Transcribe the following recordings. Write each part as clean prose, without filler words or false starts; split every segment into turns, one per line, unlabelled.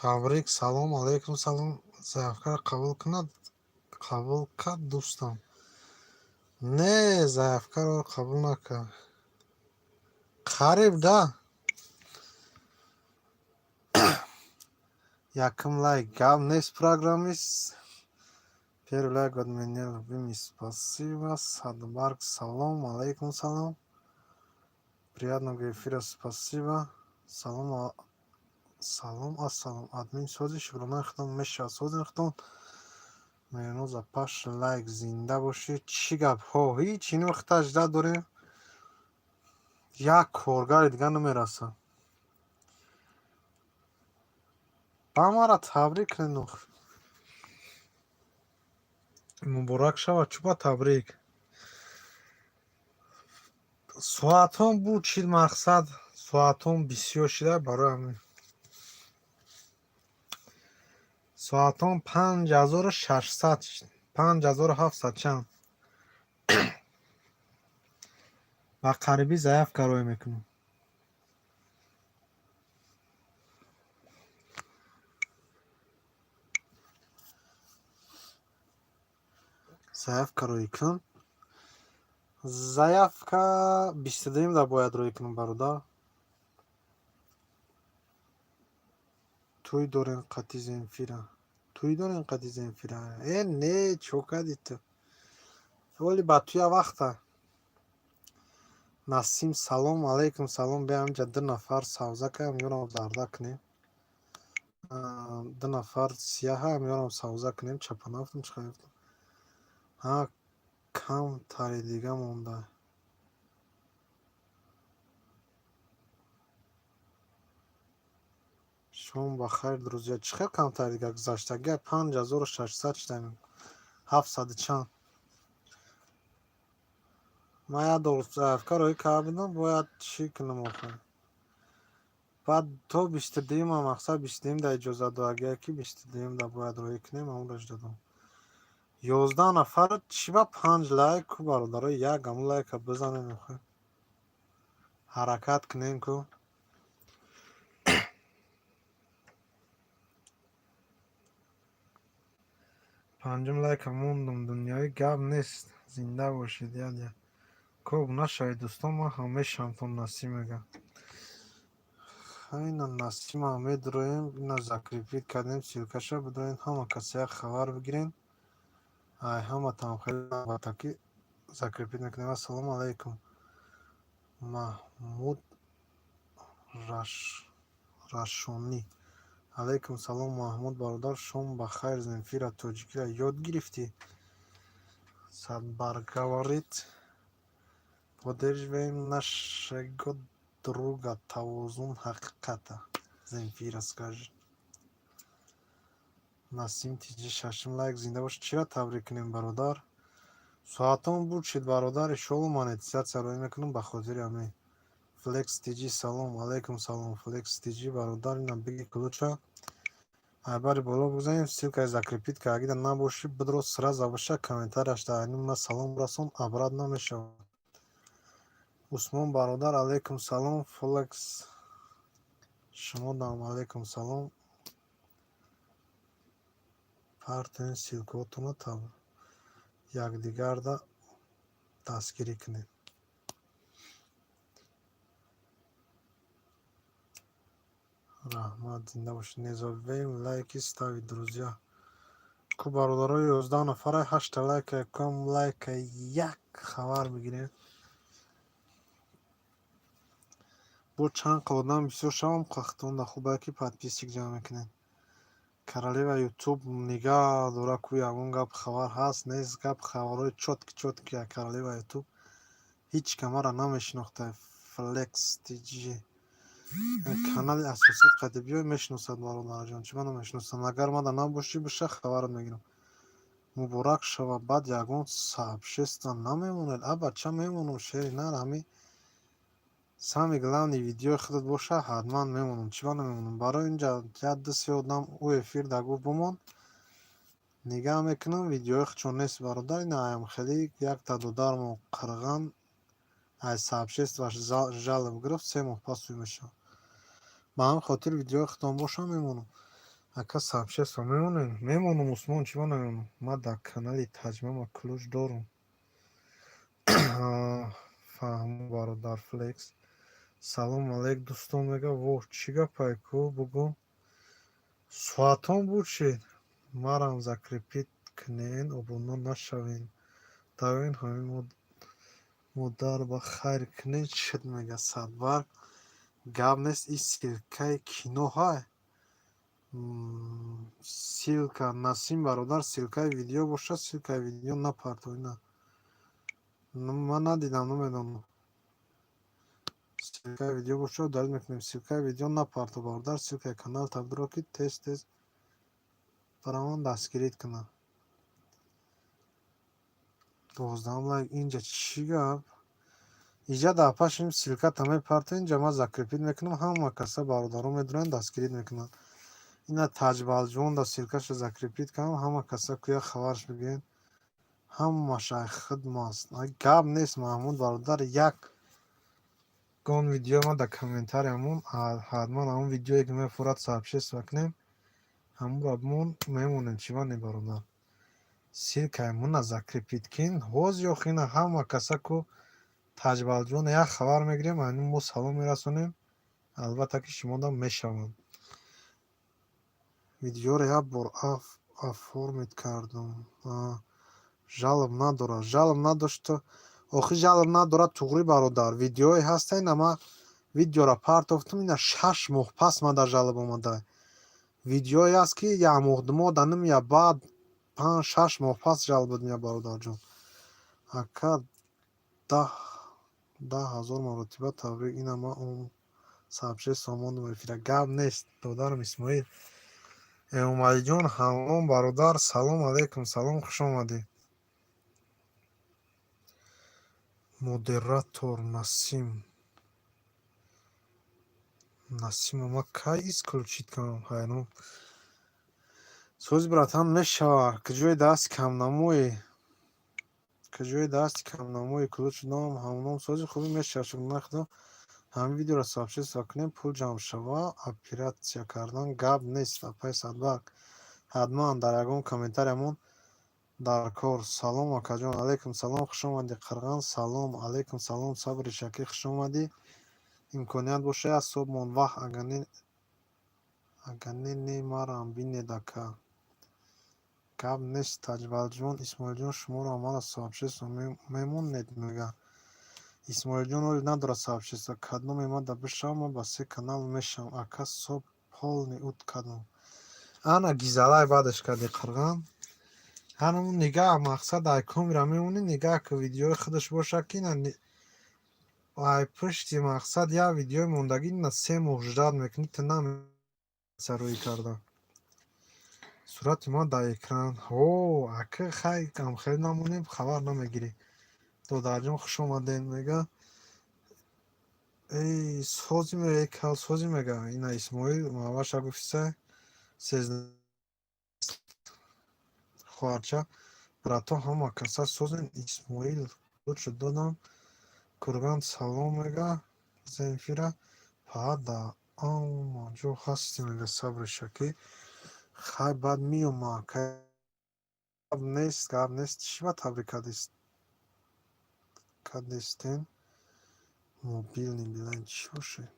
Табрик, салом алейкум, салом. Заявка қабул кард дӯстам. Не, заявкаро қабул накард. Қариб да. Яким лайк гап нест программист. Первый лайк от меня, любимый, спасибо. Садбарк, салом алейкум, салом. Приятного эфира, спасибо. Салом, ассалам. Админ сози шукрона худам, меша сози худам. Меҳнӯза паш лайк зинда бошед. Чӣ гапҳо? Ҳеҷ ин вақт ажда дорем. Як коргари дига намераса. Ба мара табрик нух. Муборак шавад. Чуба табрик. Соатҳом буд чил мақсад. Соатҳом бисёр шида барои ҳамин. Соатҳом 5600, 5700 чанд. ба қарибӣ заявка рой мекунам. Заявка рой кун. Заявка 22 да бояд рой кунам, бародар. Туй дорем қати Земфира. Туй дорем қати Земфира. Не, чокади ту. Воли ба туя вақта. Насим, салом алейкум, салом. Бе ҳамҷа 2 нафар савзака мёрам зарда кунем. 2 нафар сияҳа мёрам савза кунем. Чапанафтам чӣ гуфтам? Ҳа, кам тари дига монда. Шом ба хайр, друзья. Чӣ хел кам тари дига гузаштаги 5600 шидам. 700 чанд. Ма я дор заявка рой кардам, бояд чӣ кунам охир. Баъд то 22 ма мақсад 22 да иҷозат дод. Агар ки 22 да бояд рой кунем, ҳамонаш додам. 11 нафар чӣ ба 5 лайк ку бародаро, як ҳамон лайка бизанем охир. Ҳаракат кунем ку. Панҷум лайка мондам. Дунёи гап нест. Зинда бошед яд. Коб нашавед дӯстон, ман ҳамешам то Насим мегам. Хайна Насим Аҳмед роем, ина закрепит кардем, силкаша бидоен, ҳама касе як хабар бигирен. Ай ҳаматам хеле ватаки закрепит мекунем. Ассалому алейкум. Маҳмуд Рашони. Алейкум салом Маҳмуд бародар, шом ба хайр. Земфира тоҷикиро ёд гирифтӣ? Садбаргаварит. Поддерживаем нашего друга. Тавозун ҳақиқата. Земфира скажи. Насим тиҷи шашм лайк зинда бош. Чира табрик кунем бародар? Соатон буд шид бародар. Иншоалло монетизатсия рой мекунам ба хотири ҳамин. Флекс тиҷи салом алейкум салом. Флекс тиҷи бародар, ина биги клуча. Айбари боло бигзанем, ссилкаи закрепитка агида набоши бидро сира забаша комментарияш даҳани ма салом расон абрад намешавад. Усмон бародар алейкум салом. Флекс шумо дам алейкум салом. партои силкотуно таб якдигарда дастгирӣ кунед. Раҳмат, зинда бошед. Не забываем лайки ставить, друзья. Ку бародарои 11 нафара 8 лайка, якам лайка, як хабар бигирем. бо чанд қодам бисёр шавам қахтонда хуба ки подписчик ҷамъ мекунед. Королева ютуб нигаҳ дора ку ягон гап хабар ҳаст, нест. Гап хабарҳои чотки я королева ютуб ҳеҷ камара намешинохта. Флекс тиҷи канали асосии қади биёй мешиносад бародарҷон, чӣ ман намешиносам. Агар мада набошӣ биша хабарат мегирам. Муборак шава. Баъд ягон сообщество намемонед. Ча мемонам шери нар ҳамин сами главни видеои худат боша ҳатман мемонам. Чӣ ба намемонам? Барои инҷа як-ду се одам ӯ эфир да гуфт бимон. Нигаҳ мекунам видеои худшон нест бародар. Ина аям хеле якта додармо қирған ай сообществаш жалоб гирифт 3 моҳ пас ӯ мешавад. Ба ҳамин хотир видеои худам боша мемонам. ака сообщество мемонам усмон чима намемонам. Ма дар канали таҷмама клуч дорум. Фаҳмо бародар флекс. Салом алейк дӯстон, мега во чӣ гапай ку бугӯ соатон буд шид марам закрепит кунен обуна нашавен давен ҳамин модар ба хайр кунен шуд мега садбар гап нест и силкаи кино ҳай силка насим бародар силкаи видео бошад силкаи видео напартоина ман надидам намедонам силкаи видео бошад далил мекунем силкаи видео напарто бародар силкаи канал табдилро ки тез тез бараман дастгирит кунам 12 лайк инҷа чӣ гап иҷа дапашим силката мепарто инҷа ман закрепит мекунам ҳама каса бародаро медуранд дастгирит мекунанд ина таҷбалҷон да силкаша закрепит кунам ҳама каса куя хабарш бигирен ҳамаш ай хидмаст гап нест маҳмуд бародар як гон видео ма да комментариямон ҳатман ҳамон видеое ки мефурад сообщество кунем ҳамонро мон мемонем чиване бародар силкаи муна закрепит кин ҳоз ёхина ҳама каса ку таҷбалҷон як хабар мегирем ҳамин мо салом мерасонем албатта ки шумода мешаванд видеоро як бор оформит кардум жалоб надорад жалоб надошта охи жалоб надорад туғри бародар видеое ҳаста ина ма видеора партофтум ина 6 моҳ пас мада жалоб омада видеое аст ки як моҳ ду моҳ да намеяд баъд 5-6 моҳ пас жалоб додим бародарҷон ака 10,000 маротиба табрик ина ма он сообщество мондум эфира гап нест додарам исмоил эмомалиҷон ҳамон бародар салом алейкум салом хуш омадед модератор насим ма кай исключит кунам ҳайрон сози братан мешавад куҷои дасти камнамои клуч дом ҳамоном сози хуби мешавад шукрнахудо ҳамин видеоро сообщество кунем пул ҷамъ шава оператсия кардан гап нест апай садбак ҳатман дар ягон комментариямон дар кор салом акаҷон алейкум салом хуш омадӣ қирған салом алейкум салом сабри шакӣ хуш омадӣ имконият боша як собмон вақт аганене марам бинед ака гап нест таҷбалҷон исмоилҷон шуморо амала сообщество мемонед мега исмоилҷон оли надорад сообщество кадом мемада бишав ма ба се канал мешавам ака соб полни ут кадом ана гизалай баъдаш кади қирған ҳанамун нигаҳ мақсад ай камера мемонӣ нигаҳ ки видеои худаш боша ки ай пушти мақсад як видеои мондагӣ на 3 моҳ ждат мекунӣ ти намесароӣ карда сурати ма дар экран ака хай хеле намонем хабар намегирӣ додарҷон хуш омадед мега эй сози мекал сози мега ина исмоил маваша гуфтисай хоҳарча брато ҳама каса созен исмоил лучшо додам курган салом мега земфира пада ҷо ҳасти мега сабри шакӣ хай бад миёма гап нест чиба табрик кадестен мобилни билайн чӣ бошед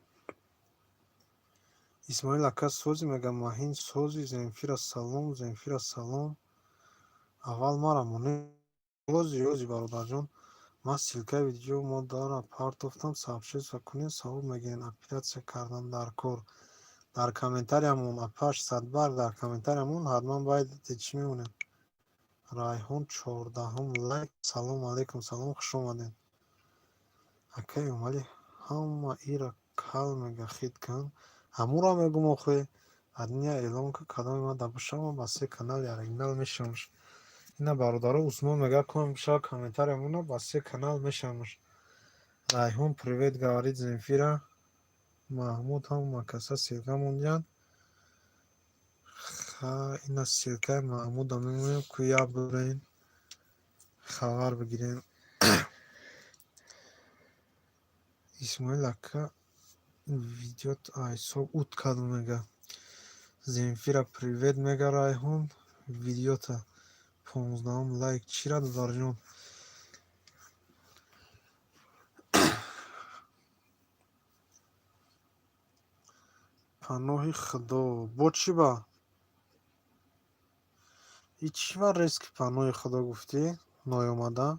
исмоил ака сози мега маҳин сози земфира салом аввал мара монӣ ёзи бародарҷон ман силкаи видео модара партофтам сообщество кунем савоб мегирем оператсия кардан дар кор дар комментариямон апаш садбарг дар комментариямон ҳатман байди чӣ мемонем райҳон 14 лайк салом алейкум салом хуш омадед ака эмомалӣ ҳама ира кал мега хит кун ҳамонро мегум охе адния эълон ку кадоми мада бошама ба се канали оригинал мешавамш ина бародаро усмон мега кум биша комментариямона ба се канал мешавамш райҳон привет говорит земфира маҳмуд ҳама каса силка мондиянд ина силкаи маҳмуда мемонем ку як бурен хабар бигирем исмоил ака видеот айсоб ут кадо мега Земфира привет мега Райҳон видеота 15 лайк чира додарҷон. паноҳи худо бо чӣ ба и чӣ варрест ки паноҳи худо гуфтӣ ноёмада.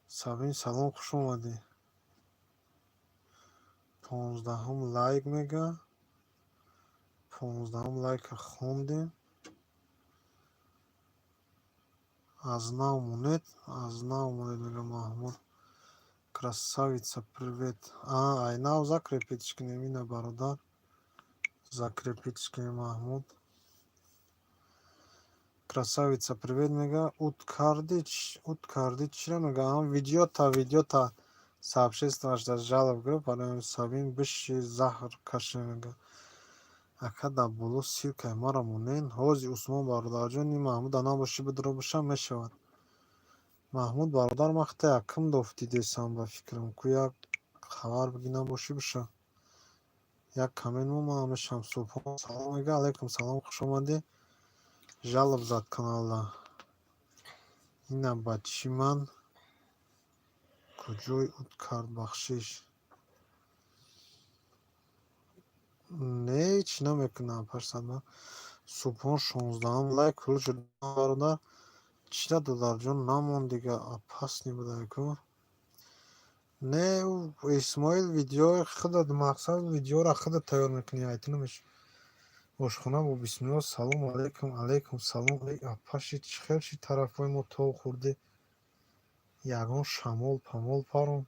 Сабин салом хуш омадӣ. 15 лайк мега 15 лайка хондем. Аз нав монед мега Маҳмуд. Красавица привет. Айнав закрепиточки немина бародар. Закрепиточки Маҳмуд. Красавица привет мега. Ут карди чира мега видеота сообщество жалоб гирифт барои Сабин биши заҳр каши мега. Ака дар боло силкаи маро монен. Ҳози Усмон бародарҷон ин Маҳмуда набоши бидро бошам мешавад. Маҳмуд бародар махта якум дофти десам ба фикрам ку як хабар бигина боши биша. Як комент мома мешам субҳон салом мега. Алайкум салом хуш омадӣ. Жалоб зад каналда. Ина ба чӣ ман куҷои ут кард бахшиш. Не ҳеч намекунам парсада. Субҳон 16 лайк кул шуд бародар. Чира додарҷон намон дига опасни будаку. Не Исмоил видеои худат мақсад видеора худат тайёр мекунӣ айти намеш. Ошхона бо бисмиллоҳ салом алайкум. Алайкум салом. Апаши чихел чи тарафҳои мо тог хӯрдӣ. Ягон шамол памол паром.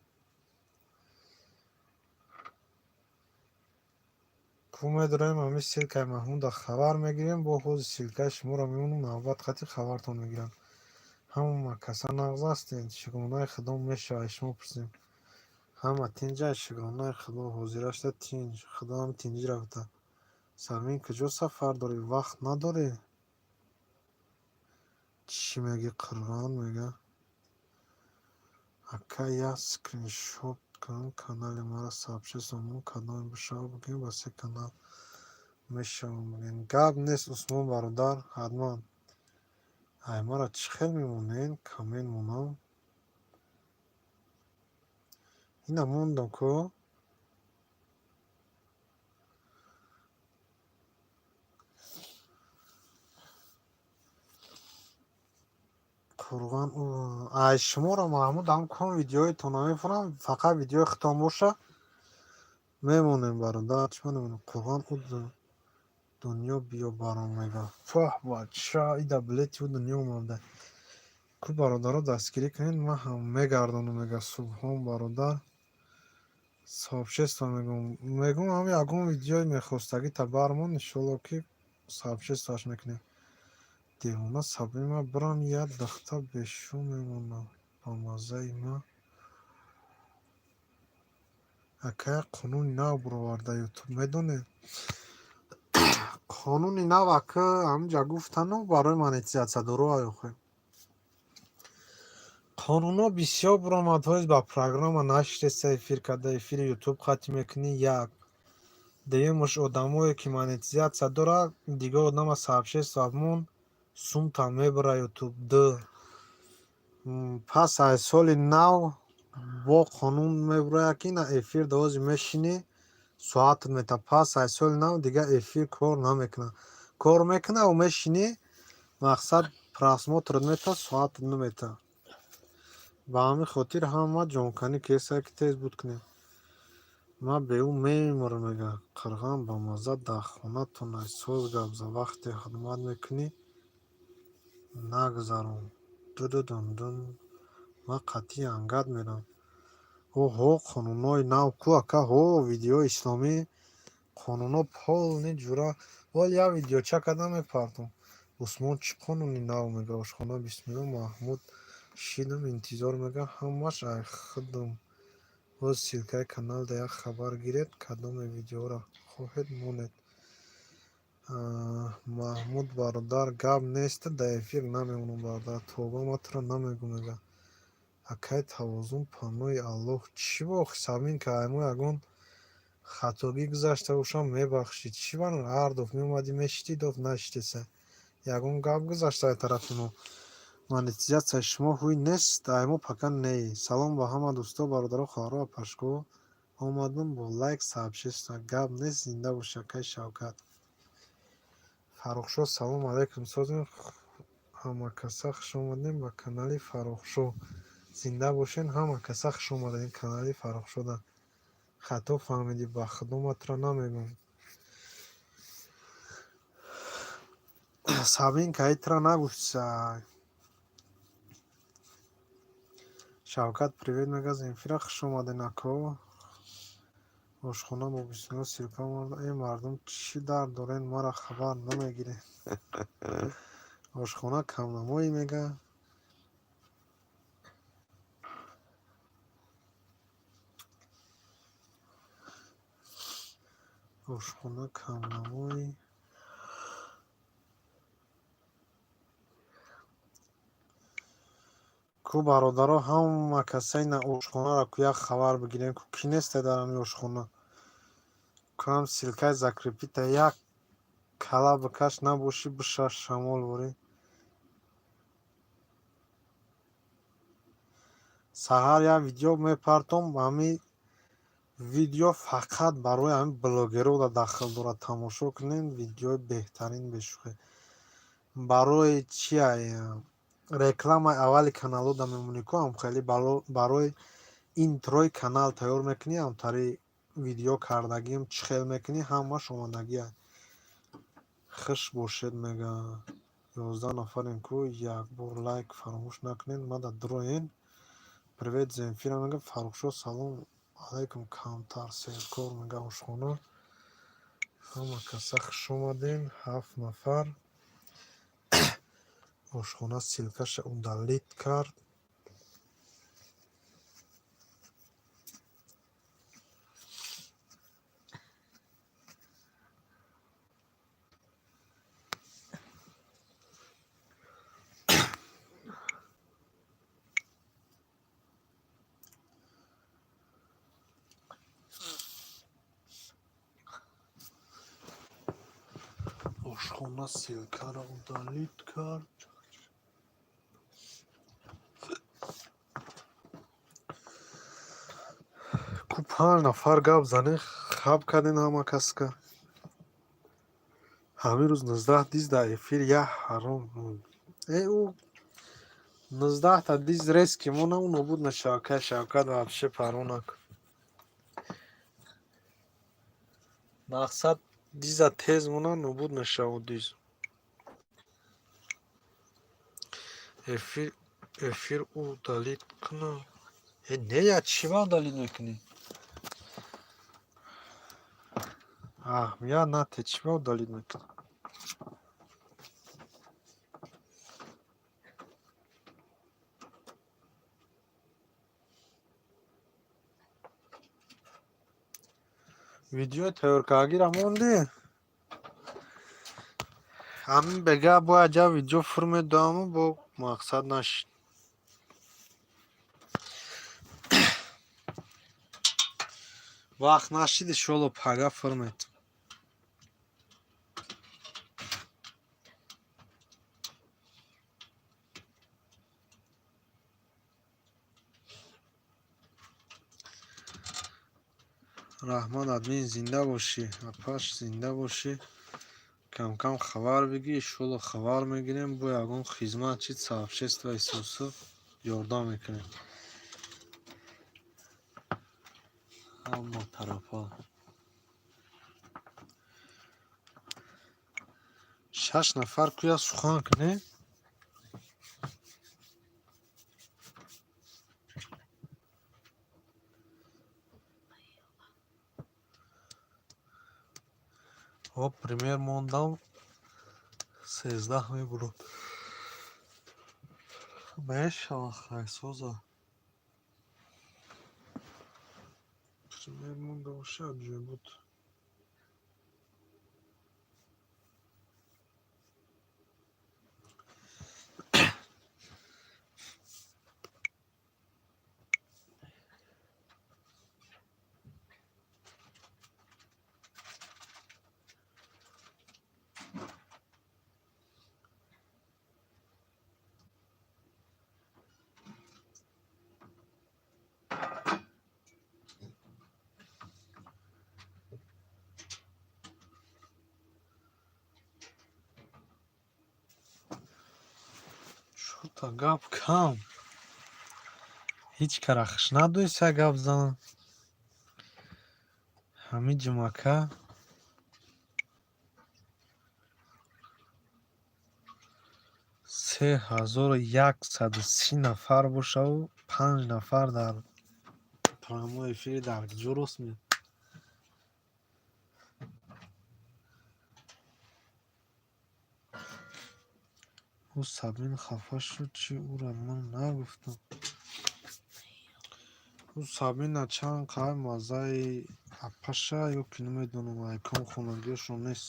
Ку медорем ҳамин силкаи Маҳмуда хабар мегирем бо ҳози силкаи шуморо мемонем навбат хати хабартон мегирам. ҳама макаса нағз ҳастед шукронаи худо мешавад шумо пурсем. ҳама тинҷай шукронаи худо ҳозира шуда тинҷ худо ҳам тинҷӣ рафта. Сабин куҷо сафар дорӣ вақт надорӣ? Чӣ меги Қирғон мега? Ака я скриншот кун канали мара сообществомон кадом бишав бигем ба се канал мешавам бигем. Гап нест Усмон бародар ҳатман. Ай мара чӣ хел мемонен камен монам. Ина мондам ку Қурбон ай шуморо Маҳмуд ҳам кун видеоитон намефурам фақат видеои худтон боша мемонем бародар чӣ намонем Қурбон у дунё биё баром мега фоҳ бача ида билети у дунё омада ку бародаро дастгирӣ кунед ман ҳам мегардонам мега субҳон бародар сообщество мегум ҳам ягон видеои мехостагита бармон иншоалло ки сообществоаш мекунем. Девона сабима бирам як дахта бешум мемонам ба маззаи ма. Ака қонуни нав буроварда ютуб медонед. қонуни нав ака ҳамҷа гуфтану барои монетизатсия дорӯ охе. қонунҳо бисёр буромадҳоест ба программа нашреса эфир карда эфири ютуб қатъ мекунӣ як. Дуюмаш одамое ки монетизатсия дорад дига одама сообществамон сумта мебара ютуб. Ду пас аз соли нав бо қонун мебурад ки на эфир дози мешинӣ соат мета пас аз соли нав дига эфир кор намекунад. Кор мекунад ва мешинӣ мақсад просмотрот мета соат намета. Ба ҳамин хотир ҳама ҷонканӣ кесае ки тез буд кунем. Ма беу мемурам мега Қирғон ба мазза дар хонатон ай соз габза вақте хидмат мекунӣ нагзарон дудудундун ма қатъи ангат мерам. Оҳо қонунҳои нав ку ака ҳо видеои исломӣ қонунҳо полни ҷура вол як видеоча карда мепартом. Усмон чӣ қонуни нав мега ошхона бисмиллоҳ Маҳмуд шидам интизор мега ҳамаш ай худам боз силкаи каналда як хабар гиред кадоме видеоро хоҳед монед. Маҳмуд бародар гап нест дар эфир намемонам бародар тоба матро намегӯ мега акай тавозун панои Аллоҳ чӣ бо Сабин ка мо ягон хатогӣ гузашта бошам мебахшед. Чӣ ван ҳардуф меомадӣ мешитидов нашитеса. Ягон гап гузаштаи тарафи мо. Монетизатсияи шумо ҳуй нест, аймо пока не. Салом ба ҳама дӯстон, бародарон, хоҳарон ва пашко. Омадам бо лайк сообщества. Гап нест, зинда бош акай Шавкат. Фаррухшо салом алейкум созим. Ҳамакаса хуш омадем ба канали Фаррухшо. Зинда бошен ҳамакаса хуш омадем канали Фаррухшода. хато фаҳмидӣ, ба худуматро намегӯм. Сабинка итра нагӯфтса. Шавкат привет мега Земфира хуш омаден ако. Ошхона бо бисмилла сирка марда. Мардум чӣ дард дорен мара хабар намегирен. Ошхона камнамоӣ мега. Ошхона камнамоӣ. ку бародаро ҳама касаи на ошхонаро ку як хабар бигирем ку кӣ несте дар ҳамин ошхона. Ку ҳам силкаи закрепита як кала бикаш набошӣ биша шамол борӣ. саҳар як видео мепартом, ҳамин видео фақат барои ҳамин блогерҳоро дахл дорад. Тамошо кунед, видеои беҳтарин бешухе. Барои чиай рекламаи аввали каналода мемонӣ ку ҳам хеле барои интрои канал тайёр мекунӣ, ҳамтари видео кардагиам чӣ хел мекунӣ, ҳамаш омадагия. хуш бошед мега 11 нафарем ку як бор лайк фаромӯш накунед. Мада дроен. Привет Земфира мега Фаррухшо салом алейкум камтар серкор мега ошхона. ҳама каса хуш омаден 7 нафар. ошхона силкаша удалит кард. ошхона силкаро удалит кард. ку 5 нафар гап занем хаб кардем ҳама каска. ҳамин рӯз 19 диз дар эфир я ҳаром. ӯ 19 диз резки мо наму нобуд мешавад. кай Шавкат вообще парво накун. мақсад диза тез мона нобуд мешавад диз. эфир удалит кунам. не я чива удалит мекунӣ? я на те чива удалит мекунӣ? видеои тайёркардагиро мондӣ? ҳамин бега бо аҷаб видео фурмед доаму бо мақсад нашид. вақт нашид иншоалло пага фурмед. раҳмат админ зинда бошӣ. апаш зинда бошӣ. кам кам хабар бигир. иншоалло хабар мегирем бо ягон хизмат чи сообществои сусу ёрдам мекунем. ҳама тарафа 6 нафар куя сухан кунем. пример мондам 13 мебурад. мешавад хайсоза. пример монда бошад ҷой буд. Та гап кам. Ҳеҷ карахш надоиса гап занам. Ҳамин ҷумака 3130 нафар бошаву 5 нафар дар программаи эфири даргиҷо рост меяд. ӯ Сабин хафа шуд чи ӯро ман нагуфтам. ӯ Сабина чанд қай маззаи апаша ё ки намедонам айкон хонагиашон нест.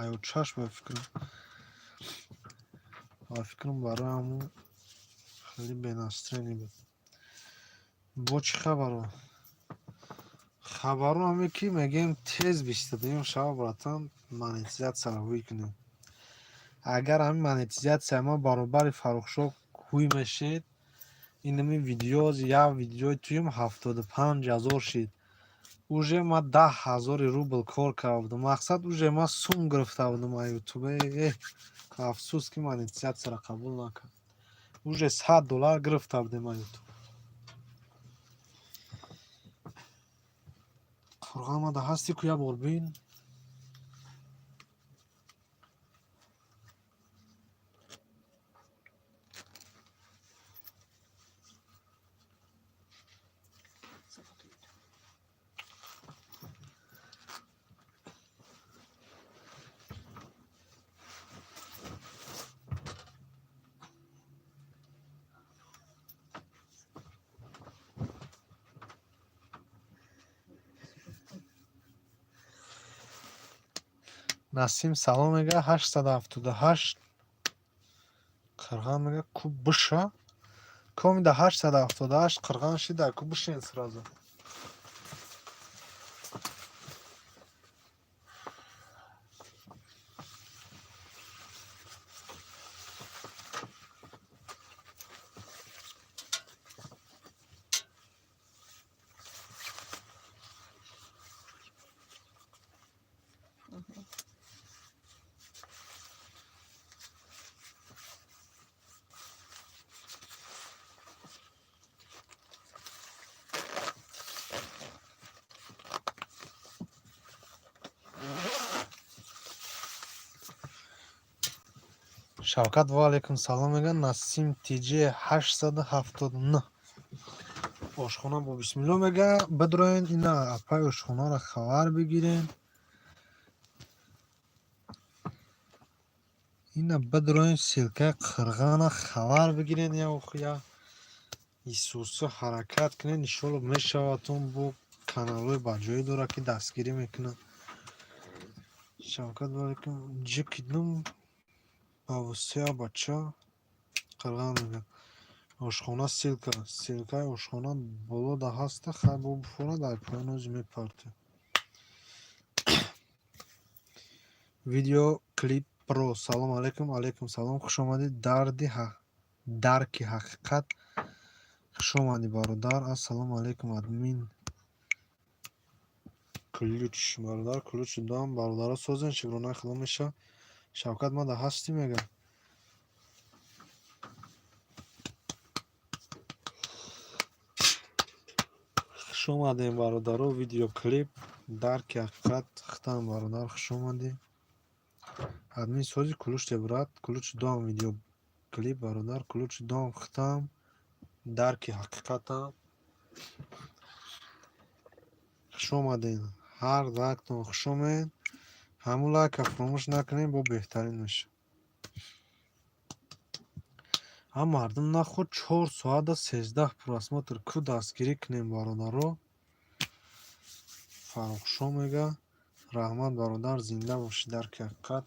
Айёчаш ба фикрам барои ҳамун хеле бенастрени буд. Бо чӣ хабаро? Хабаро ҳаме ки мегӯем тез 22 шаба братан монетизатсияро ҳуй кунем. Агар ҳамин монетизатсия ма баробари Фаррухшоҳ ҳуй мешед, инами видеоз як видеои туюм 75000 шид. Уже ма 10,000 рубл кор карда будам. Мақсад уже ма сум гирифта будам аз ютубе. Афсус ки монетизатсияро қабул накард. Уже $100 гирифта будем аз ютуб. Қурғамада ҳасти ку як бор бин. Насим салом мега 878. Қирған мега ку биша. Комида 878 қирған шида ку бишен сразу. Шавкат ва алейкум салом мега Насим тиҷи 879. Ошхона бо бисмилло мега бидроен ина апай ошхонаро хабар бигирен. Ина бидроен силкаи қирғана хабар бигирен я ухуя. Исусу ҳаракат кунен иншолло мешаватон бо каналҳои баҷое дора ки дастгирӣ мекунад. Шавкат ва алейкум ҷи кидум бавусия бача қирған мега. Ошхона силкаи ошхона болода ҳаста хай бо буфора дар поён ози мепарте. Видео клип про. Салом алейкум. Алейкум салом. Хуш омадид. Дарки ҳақиқат. Хуш омадӣ бародар. Ассалому алейкум админ ключ. Бародар ключи дом бародаро созен шукрона хило меша. Шавкат мада ҳастӣ мега. Хуш омадем бародаро. Видео клип дарки ҳақиқат хитам бародар. Хуш омадӣ. Админ сози кулучте брат. Кулучи дом видео клип бародар. Кулучи дом хитам дарки ҳақиқатам. Хуш омаден. ҳар дактон хуш омед. Ҳамун лайка фаромӯш накунем бо беҳтарин меша. ҳам мардум наход 4 соата 13 просмотр ку дастгирӣ кунем бародаро. Фаррухшоҳ мега раҳмат бародар зинда бошӣ дарки ҳақиқат.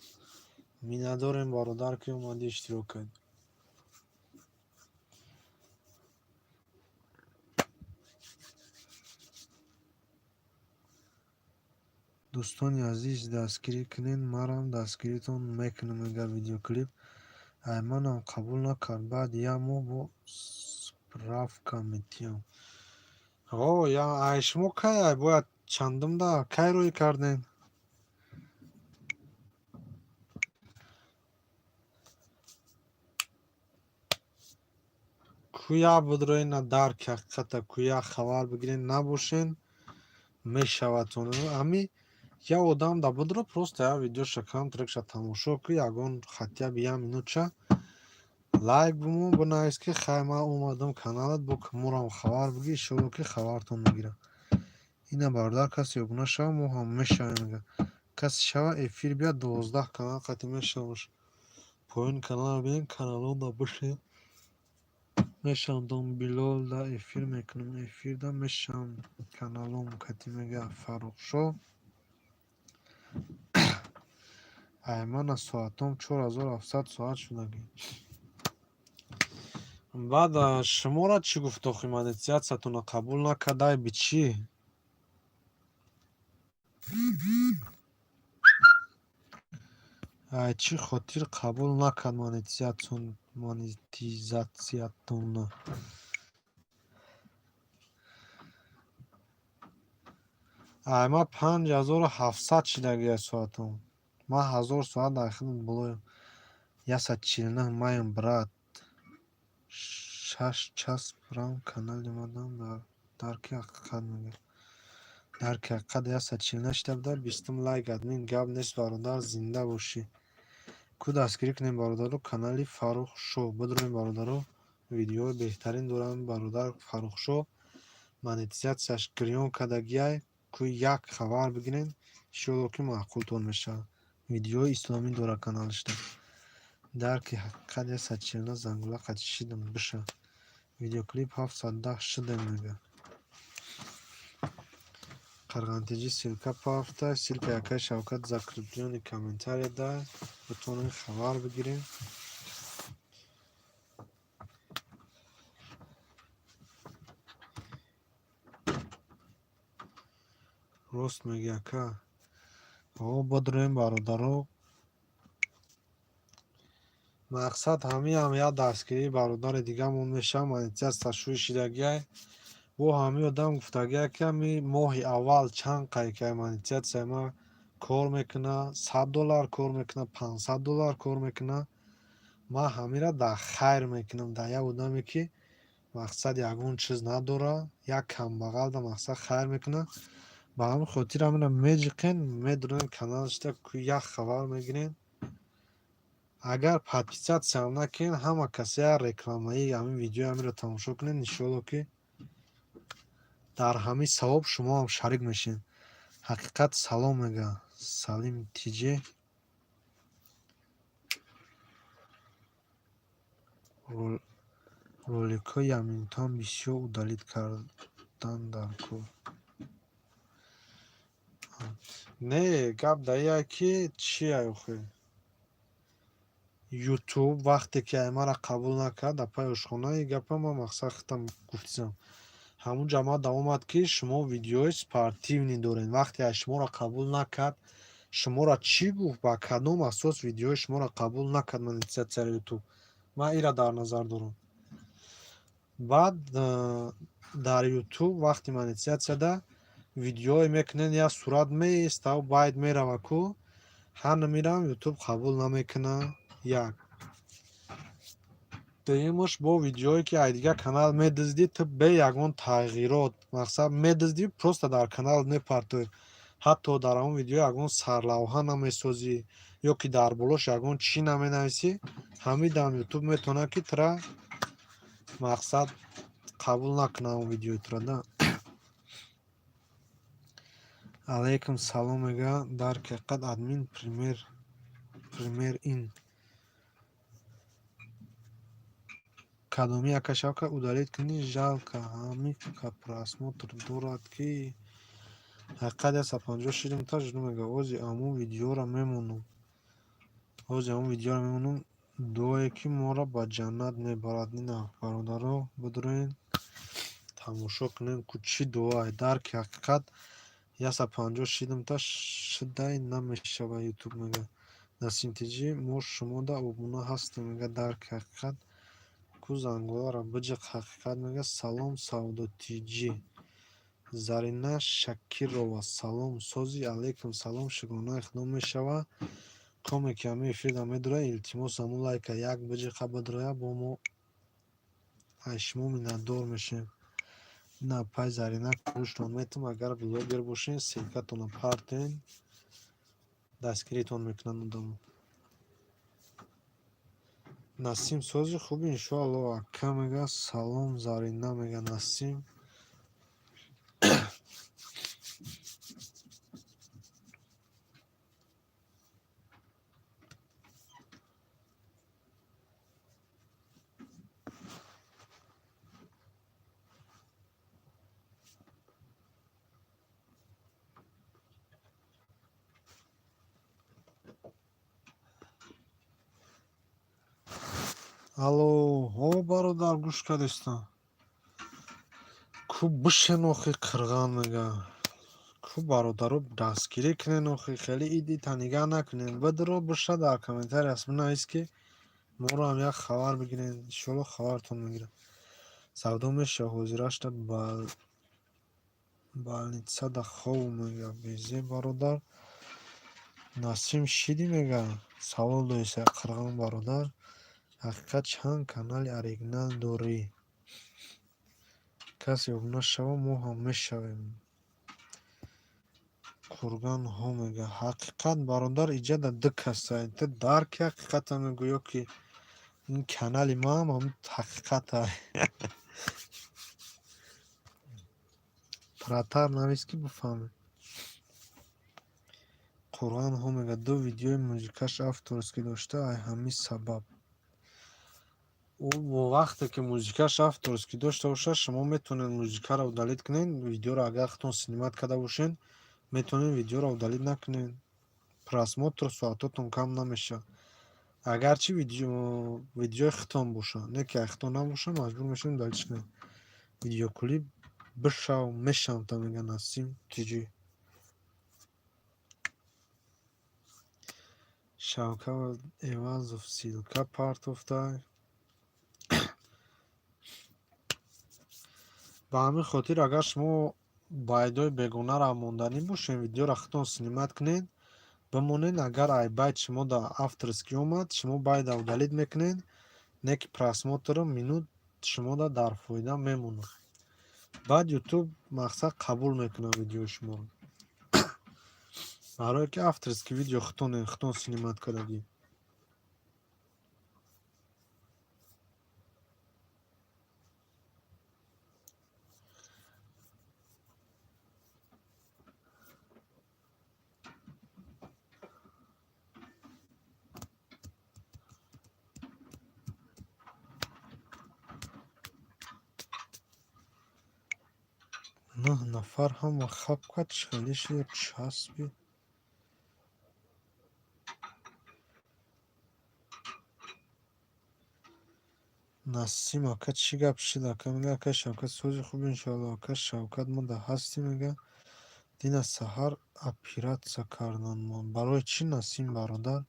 Миннатдорем бародар ки омадӣ иштирок кардӣ. дӯстони азиз дастгирӣ кунен. Марам дастгиритон мекунам мега видеоклип. Айманам қабул накард. Баъди як моҳ бо справка метиҳам. Шумо кай бояд чандумда кай рӯй карден? куя будроин на дарк ҳақиқата куя хабар бигирен набошен мешаватон ами я одам да будро просто я видео шакам трекша тамошо ки ягон хатя бия минутша лайк бумо бунавис ки хай ман омадам каналат бо мурам хабар биги иншоалло ки хабартон мегирам ина бародар касе обуна шава мо ҳам мешавем касе шава эфир бият 12 канал қати мешаваш поин канал бинем каналон да бошед мешам дом билол да эфир мекунам эфир да мешам каналом қати мега фарухшо аймана соатом 4700 соат шудаги баъд шуморо чӣ гуфт охи монетизатсиятонро қабул накардай бичӣ чӣ хотир қабул накард монетизатсиятонро ма 5700 шидагия соатом ман 1000 соат дар хидмат болоям 149 маям брат 6 час брам канали мадам дарки ҳақиқат мегӯяд дарки ҳақиқат 149 шида буда 20 лайк админ гап нест бародар зинда бошӣ ку дастгирӣ кунем бародаро канали Фаррух шоу бидроем бародаро видеои беҳтарин дорам бародар Фаррух шоу монетизатсияш гирён кардагиай ку як хабар бигирен иншоалло ки маъқултон мешавад видеои исломӣ дора каналишда дарки ҳақиқат 149 зангула қати шидам биша видеоклип 710 шидам мега қарғантиҷи силка пафта силка якай шавкат закрепленный комментария да бутонем хабар бигирем рост мегияка бодроем бародаро мақсад ҳамиам я дастгирии бародари дигамон мешавад монетизатсия шуи шидагиай бо ҳами одам гуфтагия ки ами моҳи аввал чанд қайкай монетизатсия ма кор мекуна $100 кор мекуна $500 кор мекуна ман ҳамира дар хайр мекунам дар як одаме ки мақсад ягон чиз надора як камбағал да мақсад хайр мекуна ба ҳамин хотир ҳамира меҷиқен медурен каналишда ку як хабар мегирен агар подписатсиям накунед ҳама касия рекламаи ҳамин видеои ҳамиро тамошо кунед иншоалло ки дар ҳамин савоб шумо ҳам шарик мешавед ҳақиқат салом мега салим тиҷе роликҳои якминутаам бисёр удалит кардан дар кор не гап дар ие ки чиай охе ютуб вақте ки аймара қабул накард дар пай ошхонаи гапа ман мақсад хитам гуфтизам ҳамунҷа ма давомад ки шумо видеои спортивни доред вақте ай шуморо қабул накард шуморо чӣ гуфт ба кадом асос видеои шуморо қабул накард монетизатсияи ютуб ман ира дар назар дорам баъд дар ютуб вақти монетизатсияда видеое мекунед я сурат меистав байд мерава ку ҳана мирам ютуб қабул намекуна як дуюмаш бо видеое ки ай дига канал медиздӣ ту бе ягон тағйирот мақсад медиздӣ просто дар канал мепартоӣ ҳатто дар он видео ягон сарлавҳа намесозӣ ё ки дар болош ягон чӣ наменависӣ ҳамидам ютуб метавонад ки тура мақсад қабул накуна он видеои тура да алайкум салом мега дар ҳақиқат админ пример ин кадоми яка шавка удалит кунӣ жалко ҳами просмотр дорад ки ҳақиқат 150 шидим та жуну мега ози амун видеоро мемонам дуое ки моро ба ҷаннат мебарад ина бародаро бидроен тамошо кунем ку чӣ дуае дарки ҳақиқат 150 шидим та шидай намешава ютуб мега насимтиҷи мо шумода обуна ҳастем мега дарки ҳақиқат ку зангуларо биҷиқ ҳақиқат мега салом савдотиҷи зарина шакирова салом сози алайкум салом шукрона ихдом мешава коме ки ҳамин эфирда медура илтимос ҳамун лайка як биҷиқа бидроя бо мо ай шумо миннатдор мешем. На пай заринак гӯштон метам, агар блогер бошен силкатонро партен дастгиритон мекунанд одамон. Насим сози хуби иншоалло ака мега салом Зарина мега Насим. Алло, о бародар гӯш кардистан. Ку бишен охи қирған мега. Ку бародаро дастгирӣ кунен охи, хеле иди танига накунен. Бадро биша дар комментарияс бинавис ки моро ҳам як хабар бигирен. Иншоалло хабартон мегирам. Савдо меша ҳозирашта больница дахов мега безе бародар. Насим шиди мега савол доиса қирған бародар. ҳақиқат чанд канали оригинал дорӣ? Касе обуна шава, мо ҳам мешавем. Курган ҳо мега ҳақиқат бародар иҷада дик аста. Та дарки ҳақиқата мегӯё ки ин канали маам ҳам ҳақиқата. пратар навис ки бифаҳме. Курган ҳо мега ду видеои музикаш авторски дошта, ай ҳамин сабаб. Во вақте ки музикаш авторски дошта боша, шумо метавонед музикаро удалит кунед. Видеоро агар худтон снимат карда бошед, метавонед видеоро удалит накунед. Просмотр соатотон кам намешавад. Агарчи видеои худтон боша, не ки худтон набоша, маҷбур мешавед удалитш кунед. Видеоклип бишав мешавам та мега Насим тиҷӣ. Шавкат Эвазов силка партофтай. ба ҳамин хотир агар шумо байдои бегонаро монданӣ бошен, видеоро худтон снимат кунед, бимонед. Агар айбайт шумо да авторски омад, шумо байда удалит мекунед, не ки просмотр минут шумо да дар фоида мемонад. Баъд ютуб мақсад қабул мекунад видеои шуморо. барое ки авторски видео худтон снимат кардагӣ. نه نفر هم خب کد خیلیش یه چسبی. نسیم آکد چی گپ شد؟ آکد میگه آکد شوکت سوزی خوب انشاءالله. آکد شوکت ما ده هستی میگه دینا سهر اپیراتسا کردن ما. برای چی نسیم برادر؟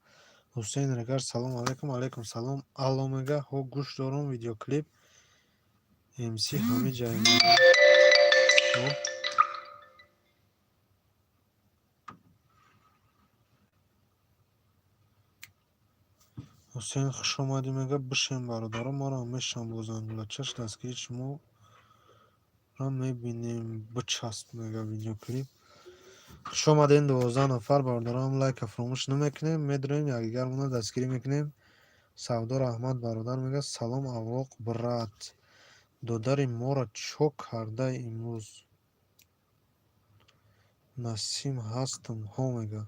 حسین رگر سلام علیکم. علیکم سلام. الله میگه ها گوش دارم ویدیو کلیپ امسی همه جای میگه. حسین خوش آمدی میگه بشین برادرم ما را میشم بازن بلچش دستگیری شما را میبینیم بچسب میگه ویدیو کلیپ. خوش آمدین 12 نفر برادرم. لایک فراموش نمیکنیم. میدونیم یکدیگر مون دستگیری میکنیم. سودار احمد برادر میگه سلام اوراق برات دادر ما را چو کرده امروز. نسیم هستم ها میگه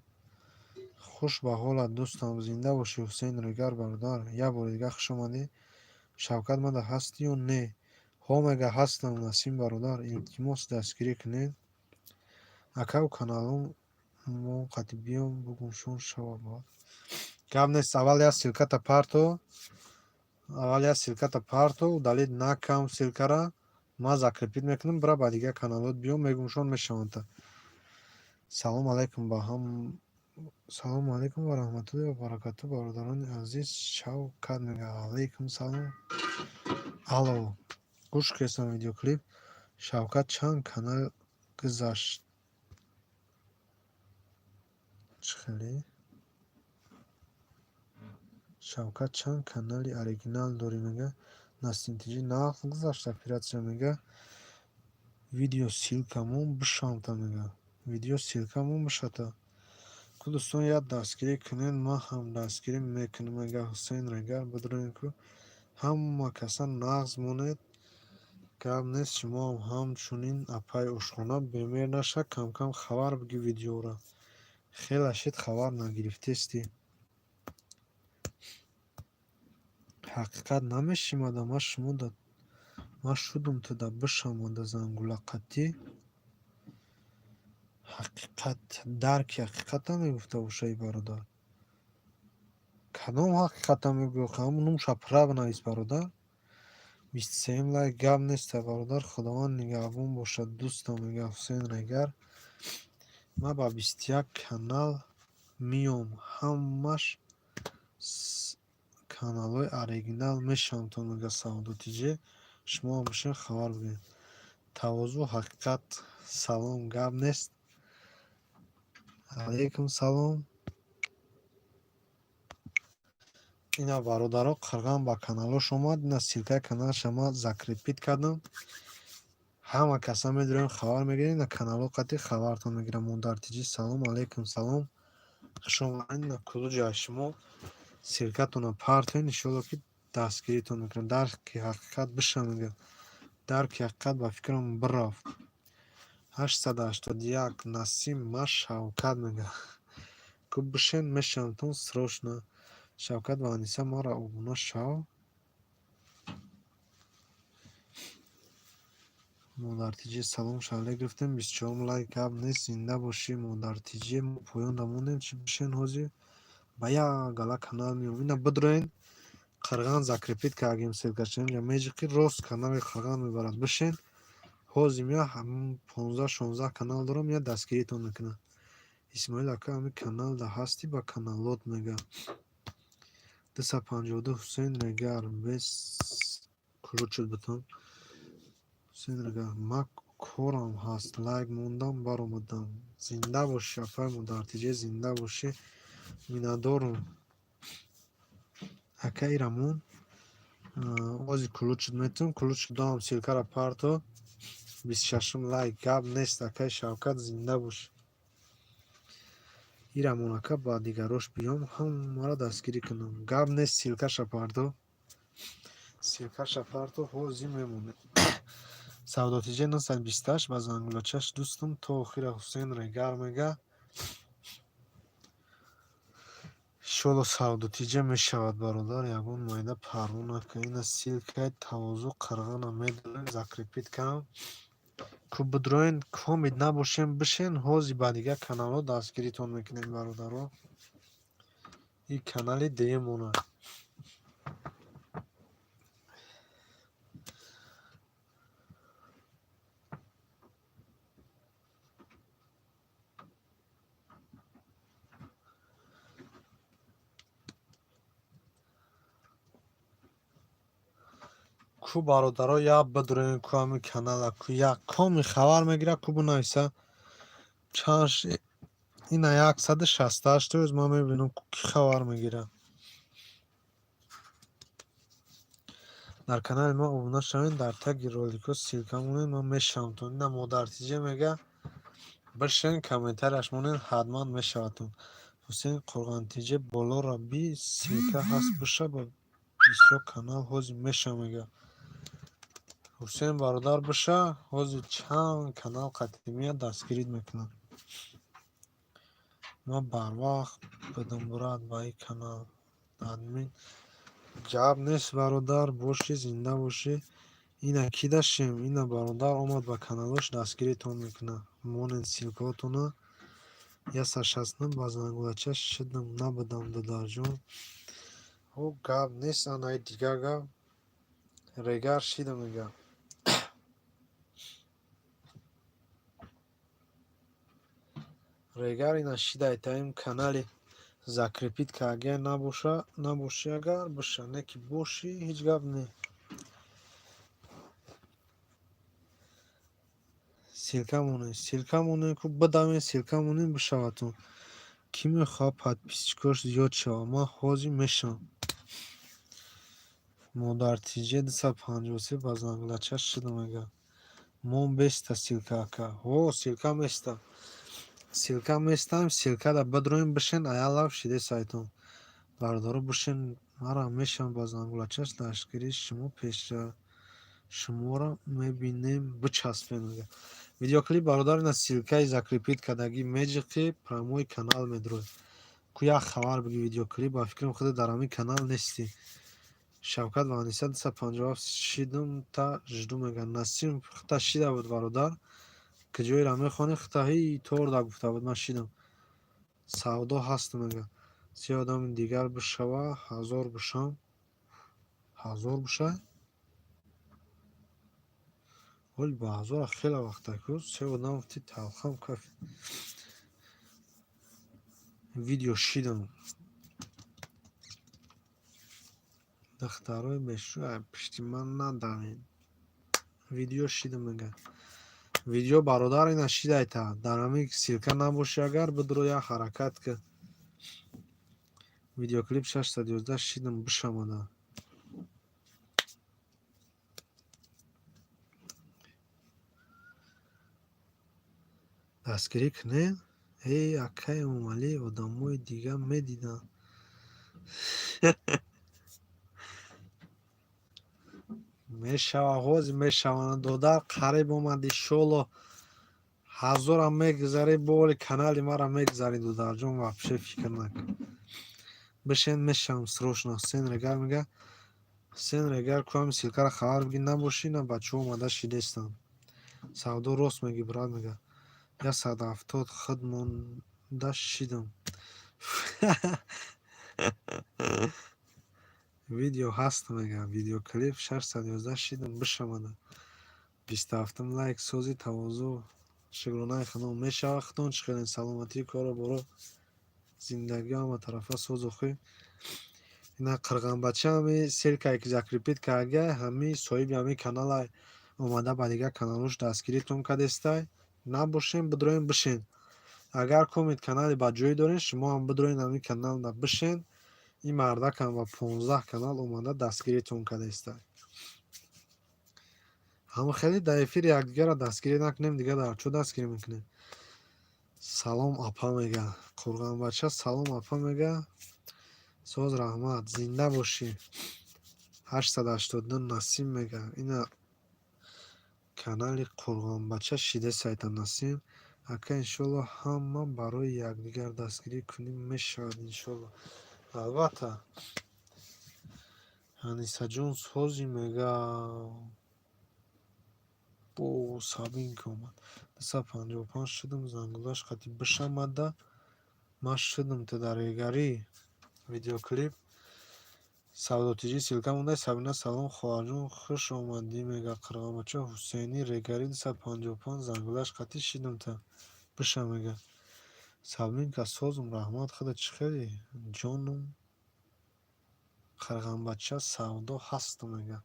خوش به حالت دوستم زنده باشی. حسین رگر برادر یک بار دیگه خوش آمدی. شوکت مده هستی یا نه؟ ها میگه هستم نسیم برادر. التماس دستگیری کنید. اکاو کانالم ما قد بیام بگوشون شوا با گپ نیست. اول یا سیلکتا پارتو удалит накам силкара ма закрепит мекунам. бара ба дигар каналот биём мегумшон мешаванд. салом алейкум ба ҳам. салому алейкум ва раҳматуллоҳи ва баракатуҳ бародарони азиз. Шавкат мега алейкум салом. алло гӯш кардам видеоклип. Шавкат чанд канал гузашт? чхеле Шавкат чанд канали оригинал дорӣ мега Настинтиҷи нағз гузашта оператсия мега видео силкамон бишамта мега видео силкамон бишата ку дӯстон як дастгирӣ кунед ман ҳам дастгирӣ мекунам мега Ҳусейн Регар бидурем ку ҳама каса нағз монед гап нест шумоам ҳамчунин апай ошхона бемер наша камкам хабар биги видеора хела шид хабар нагирифтести ҳақиқат намешимада ман шудум туда бишамада зангулақатӣ ҳақиқат дарки ҳақиқата мегуфта бошаи бародар кадом ҳақиқата мегӯ ҳамнумша прав навис бародар 23 лайк гап неста бародар худованд нигаҳбон бошад дӯстам мега Ҳусейн Регар ман ба 21 канал миём ҳамаш каналҳои оригинал мешавтон мега Саодатиҷе шумоам бошен хабар бигиред тавозу ҳақиқат салом гап нест алейкум салом ина бародаро қирған ба каналош омад ина силкаи каналаша ман закрепит кардам ҳама каса медурем хабар мегирем ина канало қати хабартон мегирам модартиҷи салом алейкум салом хушомадед ина кулуҷа шумо силкатона партен иншоалло ки дастгиритон мекунам дарки ҳақиқат биша мега дарки ҳақиқат ба фикрам бирафт 881 Насим ма Шавкат мега ку бишен мешавтон срочно Шавкат ва Аниса мара обуна шав модартиҷи салом шавле гирифтем 24 лайк гап нест зинда бошӣ модартиҷи мо поён дамонем чи бишен ҳозир ба як гала канал миём ина бидурен қирған закрепит кардем селкашинҷа меҷиқи рост канали қирған мебарад бишен ҳозим я 15-16 канал дорам я дастгиритон мекунам Исмоил ака ами каналда ҳасти ба каналот мега 252 Ҳусейн Регар бес кужо шуд бутон Ҳусейн Регар ма корам ҳаст лайк мондам баромадам зинда бошӣ апай модартиҷе зинда бошӣ миннатдорум ака ирамон ози кулучуд метун кулучуд доам силкара парто 26 лайк гап нест акай Шавкат зинда бош ирамон ака ба дигарош биём ҳамара дастгирӣ кунам гап нест силкаша парто ҳозир мемонед Саодатиҷе 928 ба зангулачаш дӯстам то охира Ҳусейн Регар мега иншоалло Саодатиҷе мешавад бародар ягон майда парвона ка ина силкаи тавозу қирғана медонем закрепит кам ку бидроен комид набошем бишен ҳозир ба дигар каналҳо дастгиритон мекунем бародаро и канали деимона ку бародаро як бидурен ку ами канала ку як коми хабар мегира ку бинависа чанш ина 168 рӯз ман мебинам ки хабар мегира дар канали ман обуна шавед дар таги ролико силка монед ман мешавтон ина модартиҷе мега бишен комментарияш монед ҳатман мешаватон Ҳусейн Қурғантиҷе болора би силка ҳаст биша ба 20 канал ҳозир меша мега Ҳусейн бародар биша ҳозир чанд канал қатимия дастгирит мекунам ман барвақт бидам бурад ба ин канал админ гап нест бародар бошӣ зинда бошӣ ина ки дашем ина бародар омад ба каналош дастгиритон мекунам монед силкаотона 169 ба зангулача шидам набудам додарҷон ҳо гап нест анаи дигар гап Регар шида мега Регар ина шидай таим канали закрепит ка агар набоши агар биша не ки боши ҳеҷ гап не силка монем ку бидавен силка монем бишаватон ки мехоҳад подписчикош зиёд шава ман ҳозир мешавам мо дар тиҷе 253 ба занглача шидам ага. Мон беста силка ака. О, силка места. Силка местам, силка да бадроим бишен аялав шиде сайтон. Бардору бишен мара мешам ба занглачаш дашгири шумо пеша шуморо мебинем бичаспен ага. Видеоклип бародарина силкаи закрепит кадаги меджиқи прамои канал медрой. Ку як хабар биги видеоклип ба фикрам худи дар ҳамин канал нести. Шавкат ва Аниса 257 шидум та жду мега. Насим хта шида буд бародар. Киҷоира мехони хтаҳи торда гуфта буд ман шидам. Савдо ҳаст мега. Се одами дигар бишава, 1000 бишам. 1000 биша? Оли ба 1000 хела вақта куд. Се одам гуфти талхам кафи. Видео шидам. Дахтарои бешуа пишти ман надавин. Видео шидам мега. Видео бародар ина шидайта. Дар ҳамин силка набоши агар бидроя ҳаракат ки. Видеоклип 611 шидам бишамада. Дастгирӣ кунем? Акай Эмомалӣ одамои дига медидан. Мешава ҳозир мешаванд додар қариб омад иншоалло 1000 мегзари боли канали мара мегзари додарҷон вообще фикр накун. Бишен мешавам срочно сен регар мега. Сен регар куам силкара хабар биги набоши на бачо омада шидестан. Савдо рост меги брат мега. 170 худ монда шидам. Видео ҳаст мега. Видеоклип 611 шидам бишамада. 27 лайк сози тавозу шукронаи ханон мешава хтон чхелен саломатии коро боро зиндагӣ ҳама тарафа созу хӯй. Ина қирғанбача ҳами селкае ки закрепит каага ҳами соҳиби ҳами канала омада ба дига каналош дастгиритон кадестай набошем бидроем бишен. Агар комит канали баҷоӣ дорен шумо ҳам бидроен ҳами каналда бишен. Ин мардакам ба 15 канал омада дастгиритон кадестай. ҳама хеле дар эфири якдигара дастгирӣ накунем дига дар чо дастгирӣ мекунем. Салом апа мега. Қурғанбача салом апа мега. Соз раҳмат зинда бошӣ. 882 Насим мега. Ина канали Қурғанбача шиде сайта Насим. Ака иншоалло ҳама барои якдигар дастгирӣ кунем мешавад иншоалло. Албатта Анисаҷон сози мега. Бо Сабинка омад. 255 шидам зангулаш қати бишамада. Ман шидам тедарегарӣ. Видеоклип савдотиҷи силка мондай Сабина салом хоҳарҷон хуш омадӣ мега. Қирғанбача Ҳусейни регарӣ 255 зангулаш қати шидам та биша мега. Сабинка созум раҳмат худа чихелӣ ҷонум. Қирғанбача савдо ҳаст мега.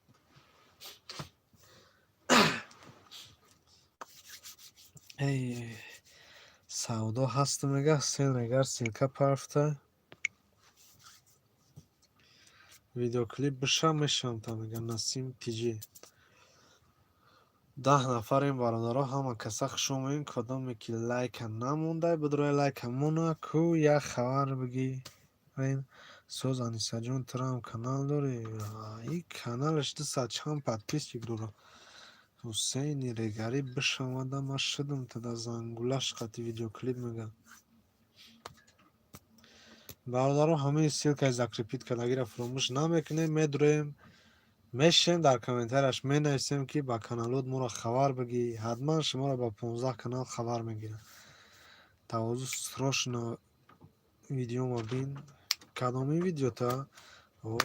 Савдо ҳаст мега. Сен регар силка пафта. Видеоклип биша мешам та мега. Насим тиҷи 10 нафарем бародаро ҳама каса хушомадин. Кодоме ки лайка намондай бидроя лайка мона ку як хабар биги. Соз Анисаҷон турам канал дорӣ? Ин каналаш 200 чанд подписчик дора. Ҳусейни регарӣ бишамада ман шидам тада зангулаш қати видеоклип мега. бародаро ҳамаи ссилкаи закрепит кадагиро фуромӯш намекунем. Медроем мешем дар комментарияш менависем ки ба каналот моро хабар бигӣ. ҳатман шуморо ба 15 канал хабар мегирам. тавозу срочно видеома бин. Кадомин видеота?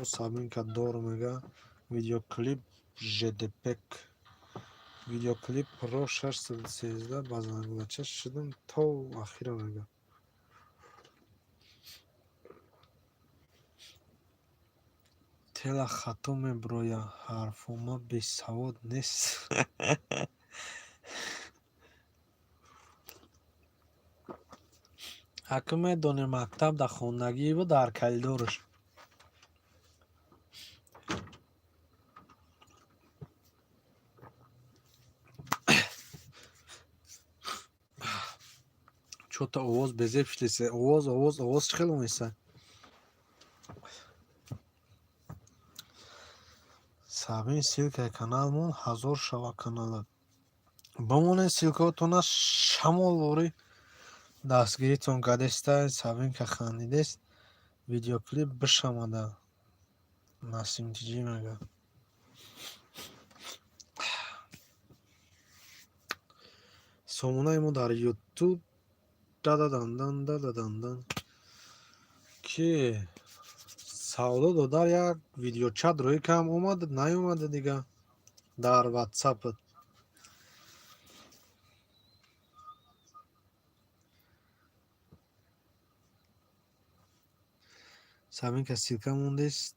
Сабинка дор мега. Видеоклип ЖДПек. Видеоклип про 613 ба зангулача шидам то ахира мега. Тела хато меброя ҳарфома бесавод нест. ака медоне мактаб да хондагӣ бу дар калидорш чё-то овоз безепишлисе. Овоз чӣ хело меса? Сабин силкаи каналмон 1000 шава каналат. Бамонед силкаотона шамолвори дастгиритон кардеста. Сабинка хандидест. Видеоклип бишамада. Насимтиҷӣ мега. Сомонаи мо дар YouTube дададандан ки савдо додар як видеочат рӯи кам омада наёмада дига дар WhatsApp-ат. Сабинка силка мондест.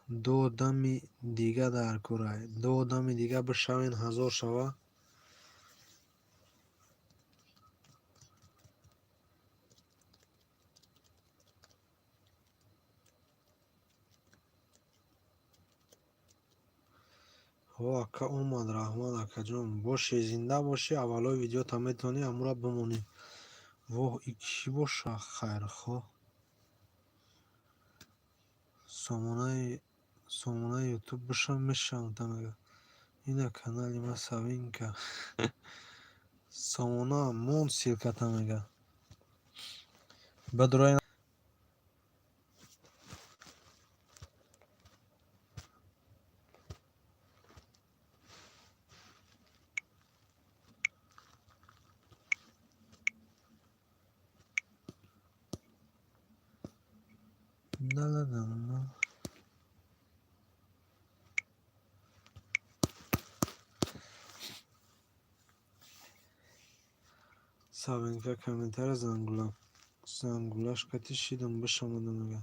2 одами дига дар курай. 2 одами дига бишавен 1000 шава. ҳо ака омад. Раҳмат акаҷон. Боши зинда бошӣ. Аввалои видеота метавонӣ амура бимонӣ. Воҳ и кӣ боша хайрхоҳ? Сомонаи YouTube бишам мешавонта мега. Ина канали ма Сабинка. Сомона мон силката мега. Бадураи даладана. Сабинка комментария зангулаш кати шидам бишамада мега.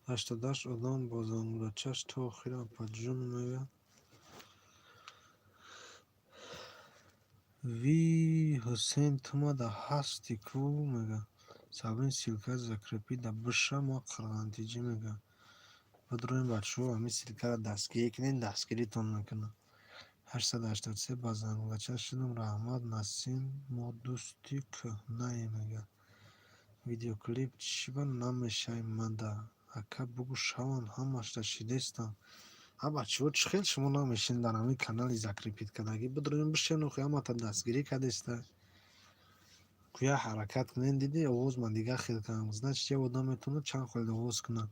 88 одам бо зангулачаш то охира падҷун мега. Ви Ҳусейн тумада ҳасти ку мега. Сабин силка закрепида бишама қирғантиҷӣ мега. Бадуроин бачаҳо ҳамин силкаро дастгирӣ кунед, дастгиритон мекунад. 883 ба зангулачаш шидам. Раҳмат Насим мо дӯсти кӯҳнае мега. Видеоклип чиба намешаймада. Ака бугу шаван ҳамашда шидестам. Бачаҳо чӣ хел шумо намешин дар ҳамин канали закрепит кардагӣ. Бадуроин бишен охи ҳамата дастгирӣ кардеста. Куя ҳаракат кунед диди овоз ма дига хел кам. Значит як одам метавонад чанд хел овоз кунад.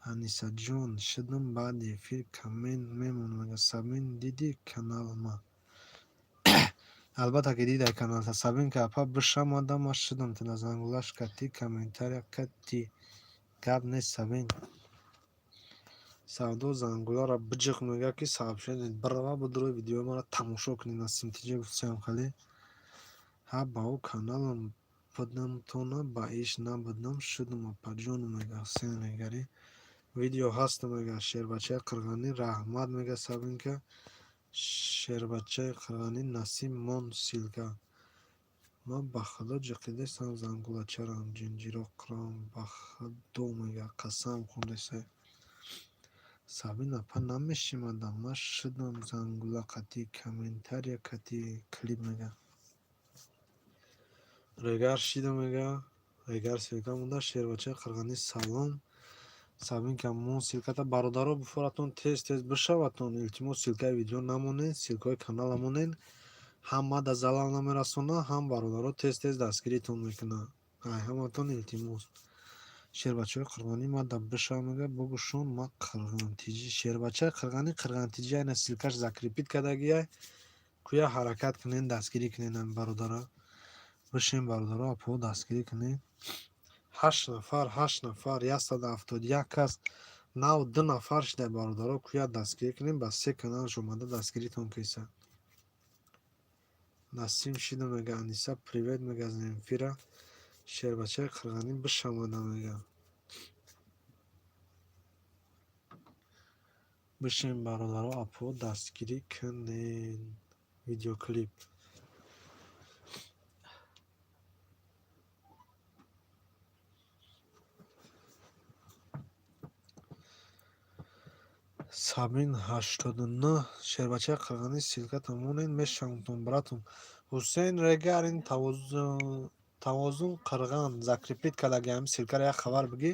Анисаҷон шидам баъди эфир коммент мемонам мега. Сабин диди каналма? Албатта ки дидай каналта. Сабинка апа бишамада ма шидам тида зангулаш кати комментария кати. Гап нест Сабин. Савдо зангулара биҷиқ мега ки сообщение барва будро видеои мара тамошо кунед. Насимтиҷӣ гуфтиям хали. Ҳа ба о каналам будамтона ба иш набудам шудам апаҷон мега. Ҳусейн Негари. Видео ҳаст мега. Шербачаи қирғанӣ раҳмат мега Сабинка. Шербачаи қирғанӣ Насим мон силка. Ма ба худо ҷиқидестам зангулачарам ҷинҷироқрам ба худо мега. қасам хӯрдеса. Сабин апа намешимада ма шидам зангула кати комментария кати клип мега. Регар шида мега. Регар силка монда. Шербачаи қирғанӣ салом. Сабинка мон силката бародаро бифоратон тез бишаватон. Илтимос силкаи видео намонед. Силкаи канала монед. ҳам мада залал намерасона, ҳам бародаро тез дастгиритон мекуна. Ай ҳаматон илтимос. Шербачаи қирғанӣ мада бишав мега. Бугушон ма қирғантиҷӣ. Шербачаи қирғанӣ қирғантиҷӣ айна силкаш закрепит кардагия. Куя ҳаракат кунед дастгирӣ кунед бародара. Бишем бародаро апо дастгирӣ кунед. 8 нафар 171 кас 92 нафар шида бародаро куя дастгирӣ кунед. Ба 3 каналш омада дастгиритон киса. Насим шида мега. Аниса привет мега Земфира. Шербачаи қирғанӣ бишамада мега. Бишем бародаро апо дастгирӣ кунед. Видеоклип. Сабин 89 шербачаи қирғанӣ силката монед мешавонтон братон. Ҳусейн Регар ин тавозун қирған закрепит кардаги ҳами силкаро як хабар бигӣ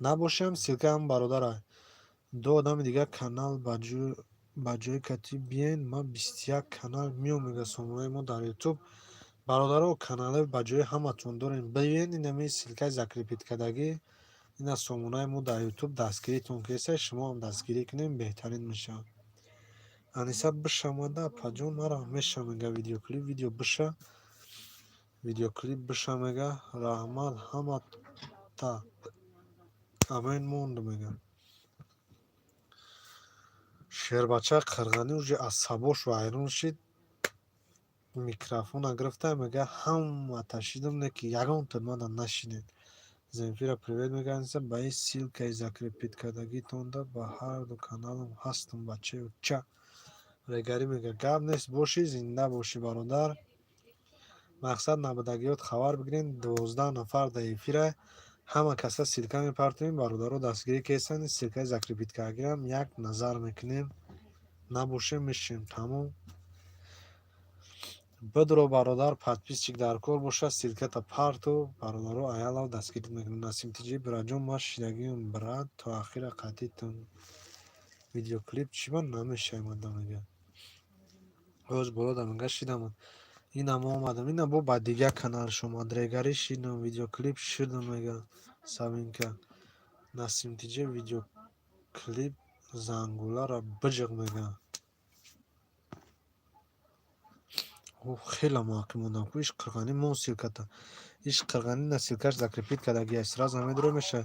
набошам силка ҳам бародарай ду одами дигар канал ба ҷои кати биен ма 21 канал миём мега сомонаи мо дар ютуб бародаро канале ба ҷои ҳаматон дорем биен инами силкаи закрепит кардаги ина сомонаи мо дар ютуб дастгиритон кеса шумо ҳам дастгирӣ кунем беҳтарин мешавад аниса бишамада апаҷон мара меша мега видеоклип биша мега раҳмат ҳамата амин монду мега шербача қирғанӣ уже асабош вайрон шид микрофона гирифта мега ҳамата шидамне ки ягонта мада нашинед Земфира привет мега аниса ба ин силкаи закрепит кардагитонда ба ҳарду каналам ҳастам бачаё ча регарӣ мега гап нест бошӣ зинда бошӣ бародар мақсад набудагиёт хабар бигирен 12 нафар дар эфира ҳама каса силка мепартоем бародаро дастгирӣ кесани силкаи закрепит кардагирам як назар мекунем набошем мешем тамом бидро бародар подписчик дар кор боша силката парту бародаро аялав дастгирӣ мекунем насимтиҷи бираҷон ма шидагиён брат то ахира қатитон видеоклип чиба намешаймада мега ҳоз болода мега шидамад ина мо омадам ина бо ба дигар каналш омад регарӣ шидам видеоклип шидам мега савинка насимтиҷи видеоклип зангулара биҷиқ мега хела муақим будам ку иш қирғани мон силката иш қирғани на силкаш закрепит кардагия сразу ҳамедро меша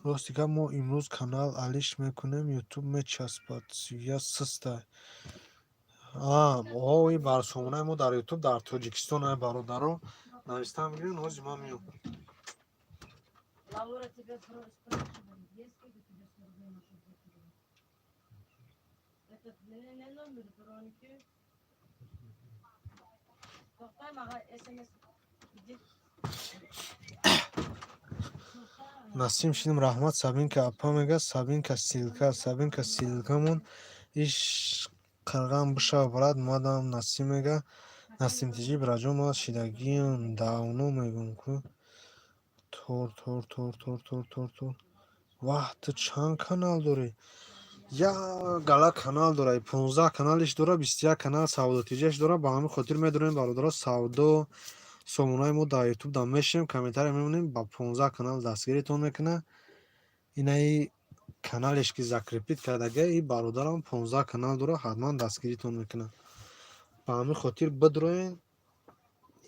рости гап мо имрӯз канал алиш мекунем ютуб мечаспад я систай ои бар сомонаи мо дар ютуб дар тоҷикистон ай бародаро навистан бигирин ҳози ма миём насим шидам раҳмат сабинка апа мега сабинка силкамон иш қирған бишава брат мадам насим мега насимтиҷи бираҷон ма шидагиён давно мегум ку тор ваҳ ту чанд канал дорӣ я гала канал дора 15 каналиш дора 21 канал савдотиҷаш дора ба ҳамин хотир медорем бародаро савдо сомонаи мо дар ютуб дам мешем комментария мемонем ба 15 канал дастгиритон мекуна инаи каналеш ки закрепит кардага и бародарам 15 канал дора ҳатман дастгиритон мекуна ба ҳамин хотир бидроен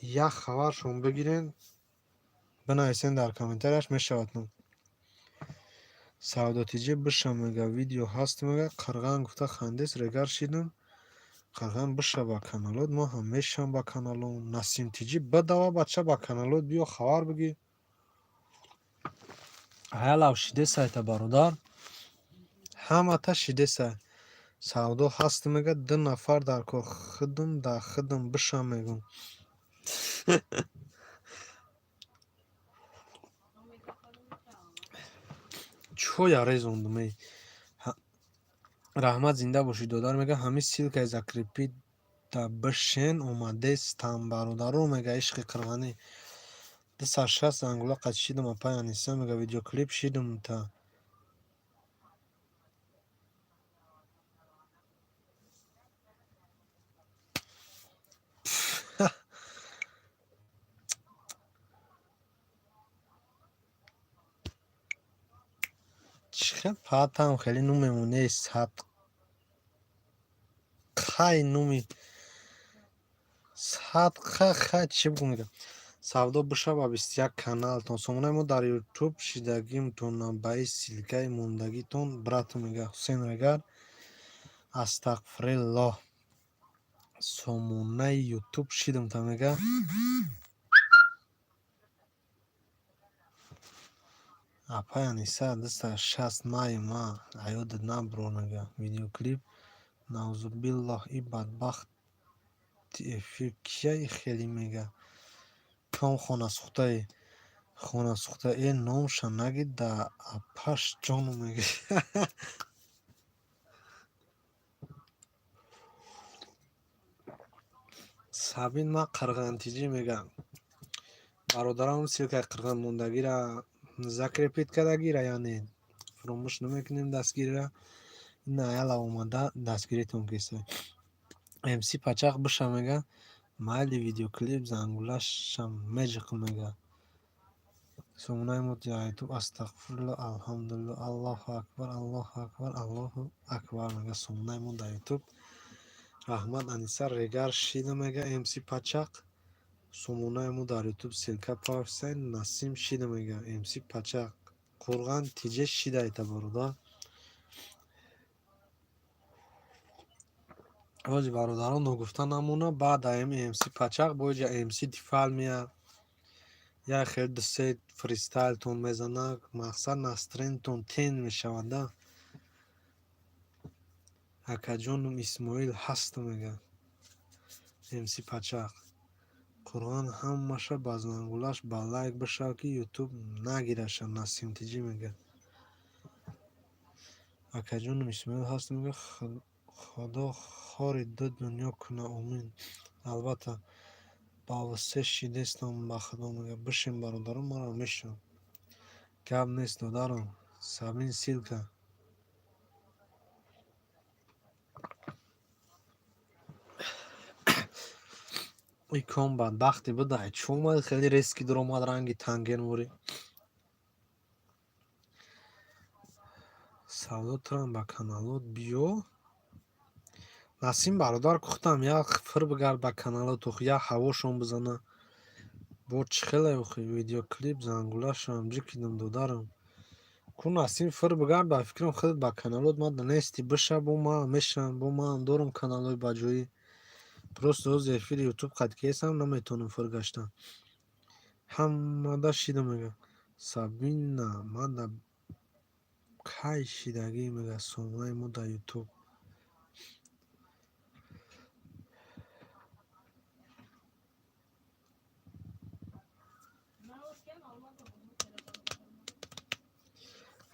як хабаршон бигирен бинависен дар комментарияш мешавадтон савдотиҷи биша мега видео ҳаст мега қирған гуфта хандес регар шидам қирған биша ба каналот мо ҳам мешам ба каналон насимтиҷи бидава бача ба каналот биё хабар бигӣ аялав шидесайта бародар ҳамата шидесай савдо ҳаст мега 2 нафар дар кор хидм биша мегум чо я резондумей раҳмат зинда бошид додар мега ҳами силкаи закрепит да бишен омадестам бародаро мега ишқи қирғанӣ 260 зангула қатӣ шидам апай аниса мега видеоклип шидам та чихе патам хеле ну мемонӣ садқай нуми садқа хай чӣ бигӯ мега савдо биша ба 21 каналтон сомонаи мо дар ютуб шидагимтон баи силкаи мондагитон брату мега ҳусейн регар астағфириллоҳ сомонаи ютуб шидамта мега апай аниса 260 май ма аёдат набро мега видеоклип наузубиллоҳ и бадбахти эфир кия хеле мега ком хонасухта номша нагида апаш ҷону мега сабин ма қирғантиҷӣ мегӯям. Бародарам силкаи қирған мондагира закрепит кардагира, яъне фуромӯш намекунем дастгирира. Ина яла омада дастгиритон кисай. МС Пачақ биша мега майли видеоклип зангулашам меҷиқ мега. Сомонаи мо ютуб астағфирулло алҳамдулилло аллоҳу акбар аллоҳу акбар аллоҳу акбар мега сомонаи мо дар ютуб. Раҳмат Аниса Регар шида мега МС Пачақ. Сомонаи мо дар ютуб Силка Павсайн Насим шида мега МС Пачақ. Қурған тиҷе шида айта бародар. Ҳоҷи бародарон ногуфта намона баъда МС Пачақ боҷа МС Дифал мея. Я хел дусет фристайлтон мезана, мақсад настринтон тен мешавада. Акаҷоным Исмоил ҳаста мега МС Пачақ. Қуръан ҳамаша ба зангулаш ба лайк бишав ки ютуб нагираша. Насим тиҷи мега. Акаҷоным Исмоил ҳаста мега худо хори ду дунё куна омин. Албатта ба васе шидестам ба худо мега бишем бародарон маро мешам. Гап нест додарон. Сабин Силка. Икон бадбахти будай. Чӣ омад хеле резки дуромад ранги танген вори. Савдо турам ба каналот биё. Насим бародар гуфтам як фир бигард ба каналот я ҳавошон бизана. Бо чӣ хеле видеоклип зангулашам ҷӣ кидам додарам. Ку Насим фир бигард ба фикрам хеле ба каналот мада нести биша бо ма мешам бо ман дорам каналои ба ҷои. Просто ҳози эфири ютуб қатъкиесам наметонам фир гаштан. Ҳамада шида мега. Сабина мада кай шидагӣ мега сомонаи мо дар ютуб.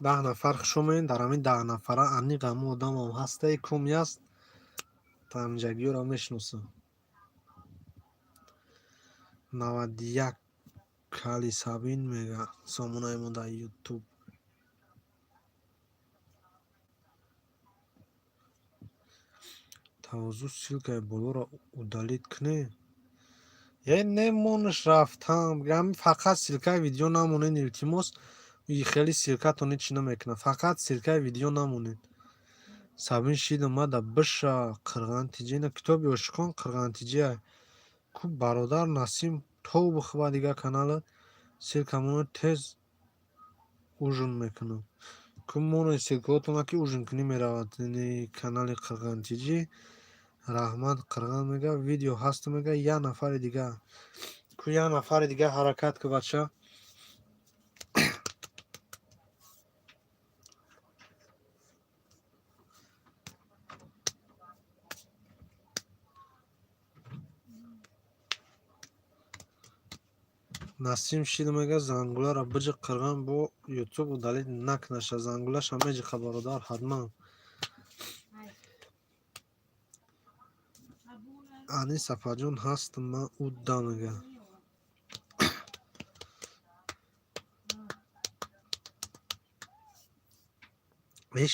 Даҳ нафар хушомед дар ҳамин 10 нафара аниқ ҳамон одамам ҳастаи куми аст. Танҷагиёро мешиносам. 91 кали Сабин мега сомонаи мо дар ютуб. тавозу силкаи болоро удалит куне. Немонаш рафтам. Ҳамин фақат силкаи видео намонед илтимос. И хеле силкатон чӣ намекунад. Фақат силкаи видео намонед. Сабин шида мада биша қирғантиҷина китоби ошиқон қирғантиҷия. Ку бародар Насим то бихуба дига канала силкамоно тез ужин мекунам. Ку моно силкаотона ки ужин кунӣ меравад. Канали қирғантиҷӣ Раҳмат қирған мега видео ҳаст мега я нафари дига. Ку я нафари дига ҳаракат ку бача. Насим шида мега зангуларо биҷи қирған бо ютуб удалит накунаша. Зангулаша меҷиқа бародар ҳатман. Анис апаҷон ҳастм ман удда мега.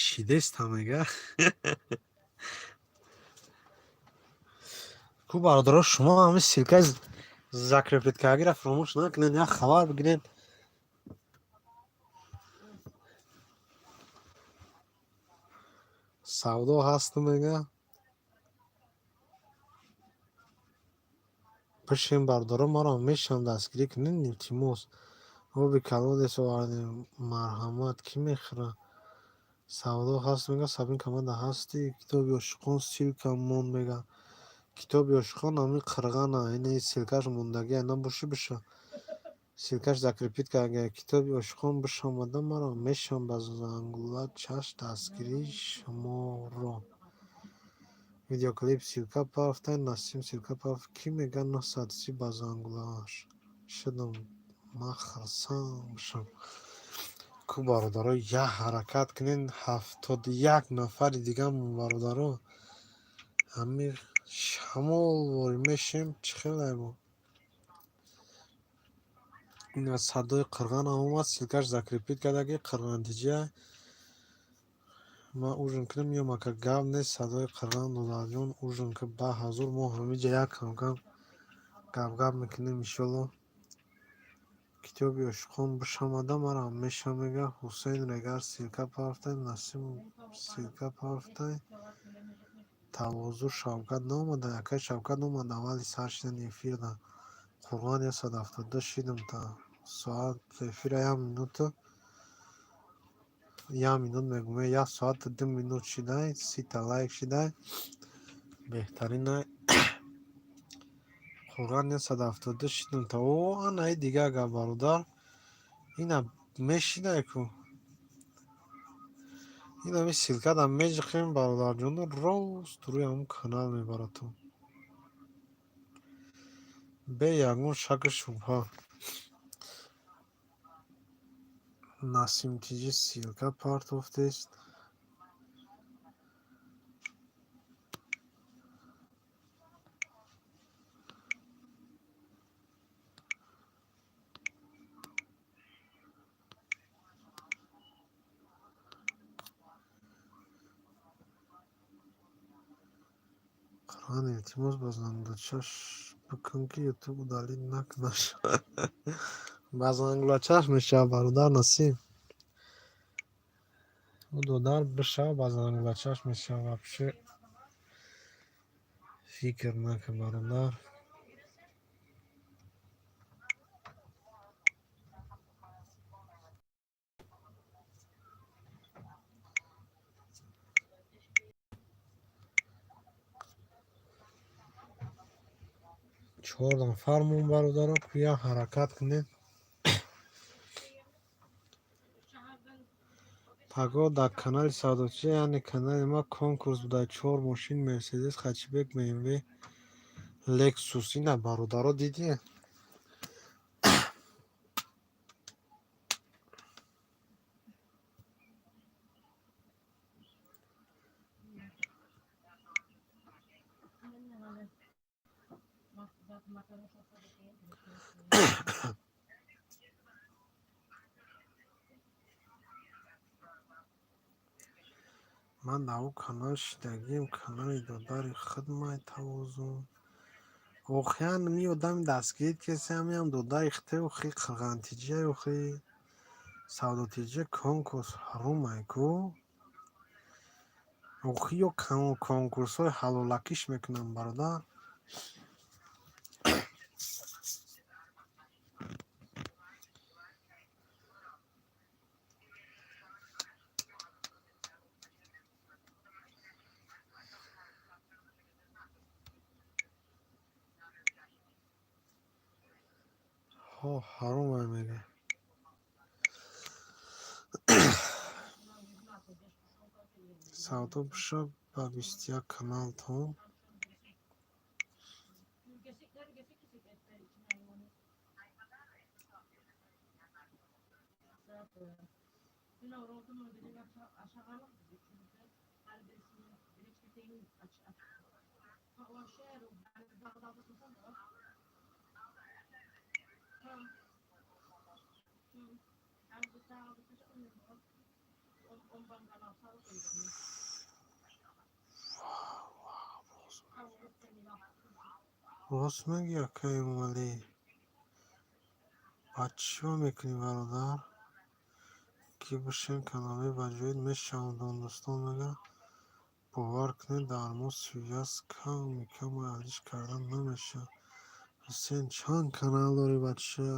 Шидеста мега. Ку бародаро шумо ҳамин силкаи закрепиткагира фуромӯш накунед. Як хабар бигиред. Савдо ҳастм мега. бишем бародаро маро мешам дастгирӣ кунед илтимос. оби калонес овардем марҳамат кӣ мехӯра. Савдо ҳаст мега Сабин камада ҳасти. Китоби ошиқон силка монд мега. Китоби ошиқон ҳамин қирғана ин силкаш мондагия набоши биша. Силкаш закрепит кардагия. Китоби ошиқон биша омада маро мешам ба зангула чаш дастгирӣ шуморо. Видеоклип Силка Павтай Насим Силка Пав ки мега 930 ба зангулаш. Шидам махрсам бишам. Ку бародаро я ҳаракат кунед 71 нафари дигам бародаро. Ҳамин ҳамон вори мешем чӣ хеле бо ин садои қирған омад силкаш закрепит кардаги қирғандиҷа ма ужин кунем ё мака гав нест садои қирған додарҷон ужин ки ба ҳазур мо ҳамиҷа як камкам гап мекунем иншолло китоби ошуқон бишамада мара ҳамеша мега ҳусейн регар силка пафтай насим силка пафтай тавозу шавкат наомада якай шавкат омада аввали сар шидани эфирда қурбон 172 шидам та соат эфира 1 минуту 1 минут мегӯме 1 соату 2 минут шидай 30 лайк шидай беҳтаринай қурбон 172 шидам та о анаи дига ага бародар ина мешидай ку инами силкада меҷиқем бародарҷону рост рӯи ҳамун канал мебаратон бе ягон шаку шубҳа насимтиҷи силка партофтест қирған илтимос ба зангулачаш бикун ки ютуб удалид накунаш ба зангулачаш мешавад бародар насим ӯ додар бишавад ба зангулачаш мешавад вапше фикр накун бародар чор нафармон бародаро ку як ҳаракат кунед пагоҳ дар канали савдочӣ яъне канали ма конкурс буда 4 мошин мерседес хачибек бмв лексус ина бародаро дидӣ ман дар ӯ канал шидагим канали додари хидмат тавозун охиян ми одами дастгирид кеси ҳамиам додари хитеу хи қирғантиҷияю хи савдотиҷия конкурс ҳарумай ку охи ё конкурсҳои ҳалолакиш мекунам бародар ҳарумай мега савдо биша ба 21 каналтон рост меги якай умалӣ бачиҳо мекунӣ бародар ки бишем каналҳои ваҷоид мешаванд достон мега бовар кунед дар мо связка микама алиш кардан намешавад ҳусейн чанд канал дорӣ бача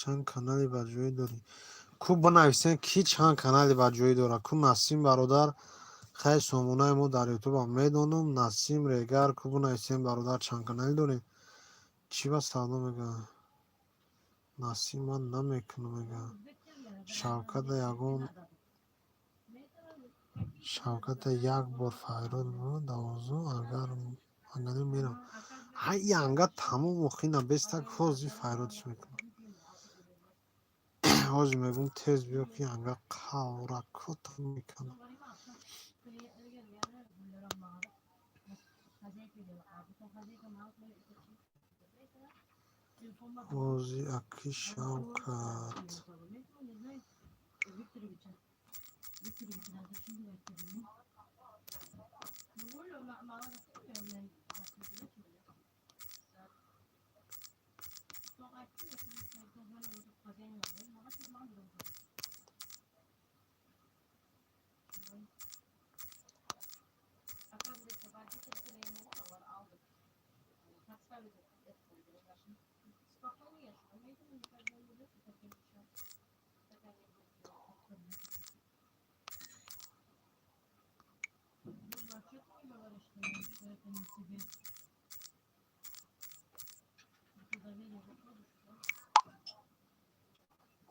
чанд канали ваҷоид дорӣ ку бинависен ки чанд канали ваҷоид дорад ку насим бародар хай сомонаи мо дар ютубам медонум насим регар ку бинависен бародар чанд канали дорем чӣ ба савдо мега насим ман намекунам мега шавката ягон шавката як бор файрод буд 12 агар мерам ҳай янга тамом охина бестак ҳози файродш мекунам ҳози мегум тез биё ки янга қавракота мекунам Ozi Aki Shavkat.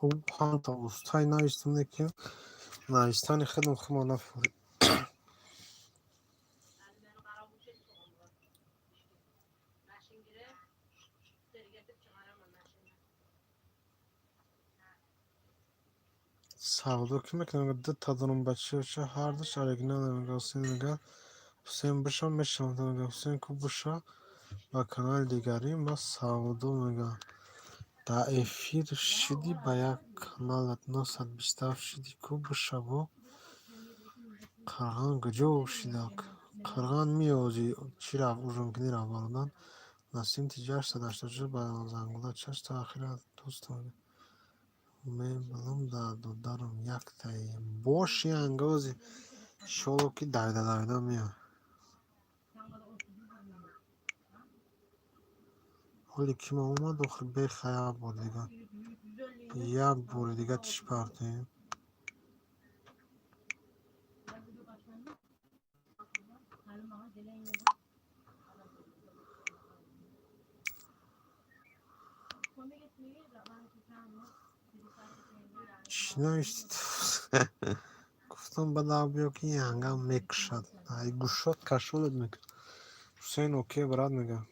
او هم تا ustay навистем که навистани худам хумо нафури. Savdo ki mekanım da tadının başı harda şarkının gasinden Hüseyin Buşa meşamdan Hüseyin Kubuşa و کانال دیگری ما سعودو میگم در افیر شدی با یک کانال 927 شدی کو بشبو قرغان گجو شدک قرغان میوزی چی را اوزون کنی را باردن نسیم تیجاش داشته با زنگولا چش تا آخر دوستان می بلوم دارم یک تایی باشی انگازی شلو که دایده میاد ولی که ما اومد آخر بی خیاب بود دیگه یک بار دیگه چش پرتیم چی نوشتید گفتم بدا بیا که یه هنگام میکشد ای گوشت کشولت میکن حسین اوکی برات میگم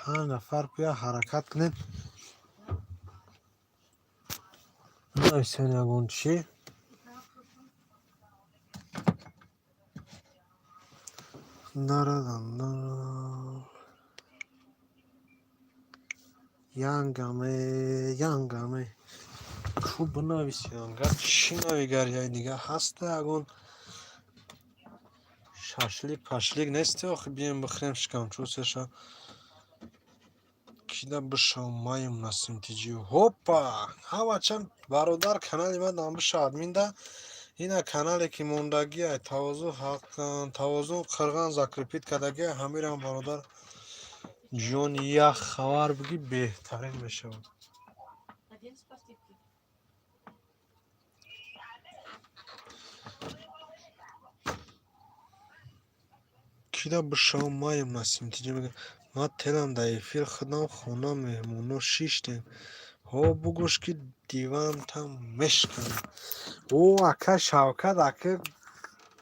پنج نفر بیا حرکت کنید نایسین یگون چی دردن ینگمه خوب بنویسی انگار چی نویگر یا دیگه هست یگون ششلیک پشلیک نیستی آخه بیم بخریم شکم چوسشا کیده بشم مایم نسیم تیجی هوپا هوا چند برادر کانالی من دام بشه ادمین ده اینا کانالی که موندگی های توازو قرغان زکرپیت کدگی همیر هم برادر جون یک خبر بگی بهترین میشه کیده بشم مایم نسیم تیجی میگه ما تلم در افیر خودم خونه مهمونو شیشتیم ها بگوش که دیوان تم مشکن او اکا شوکت اکا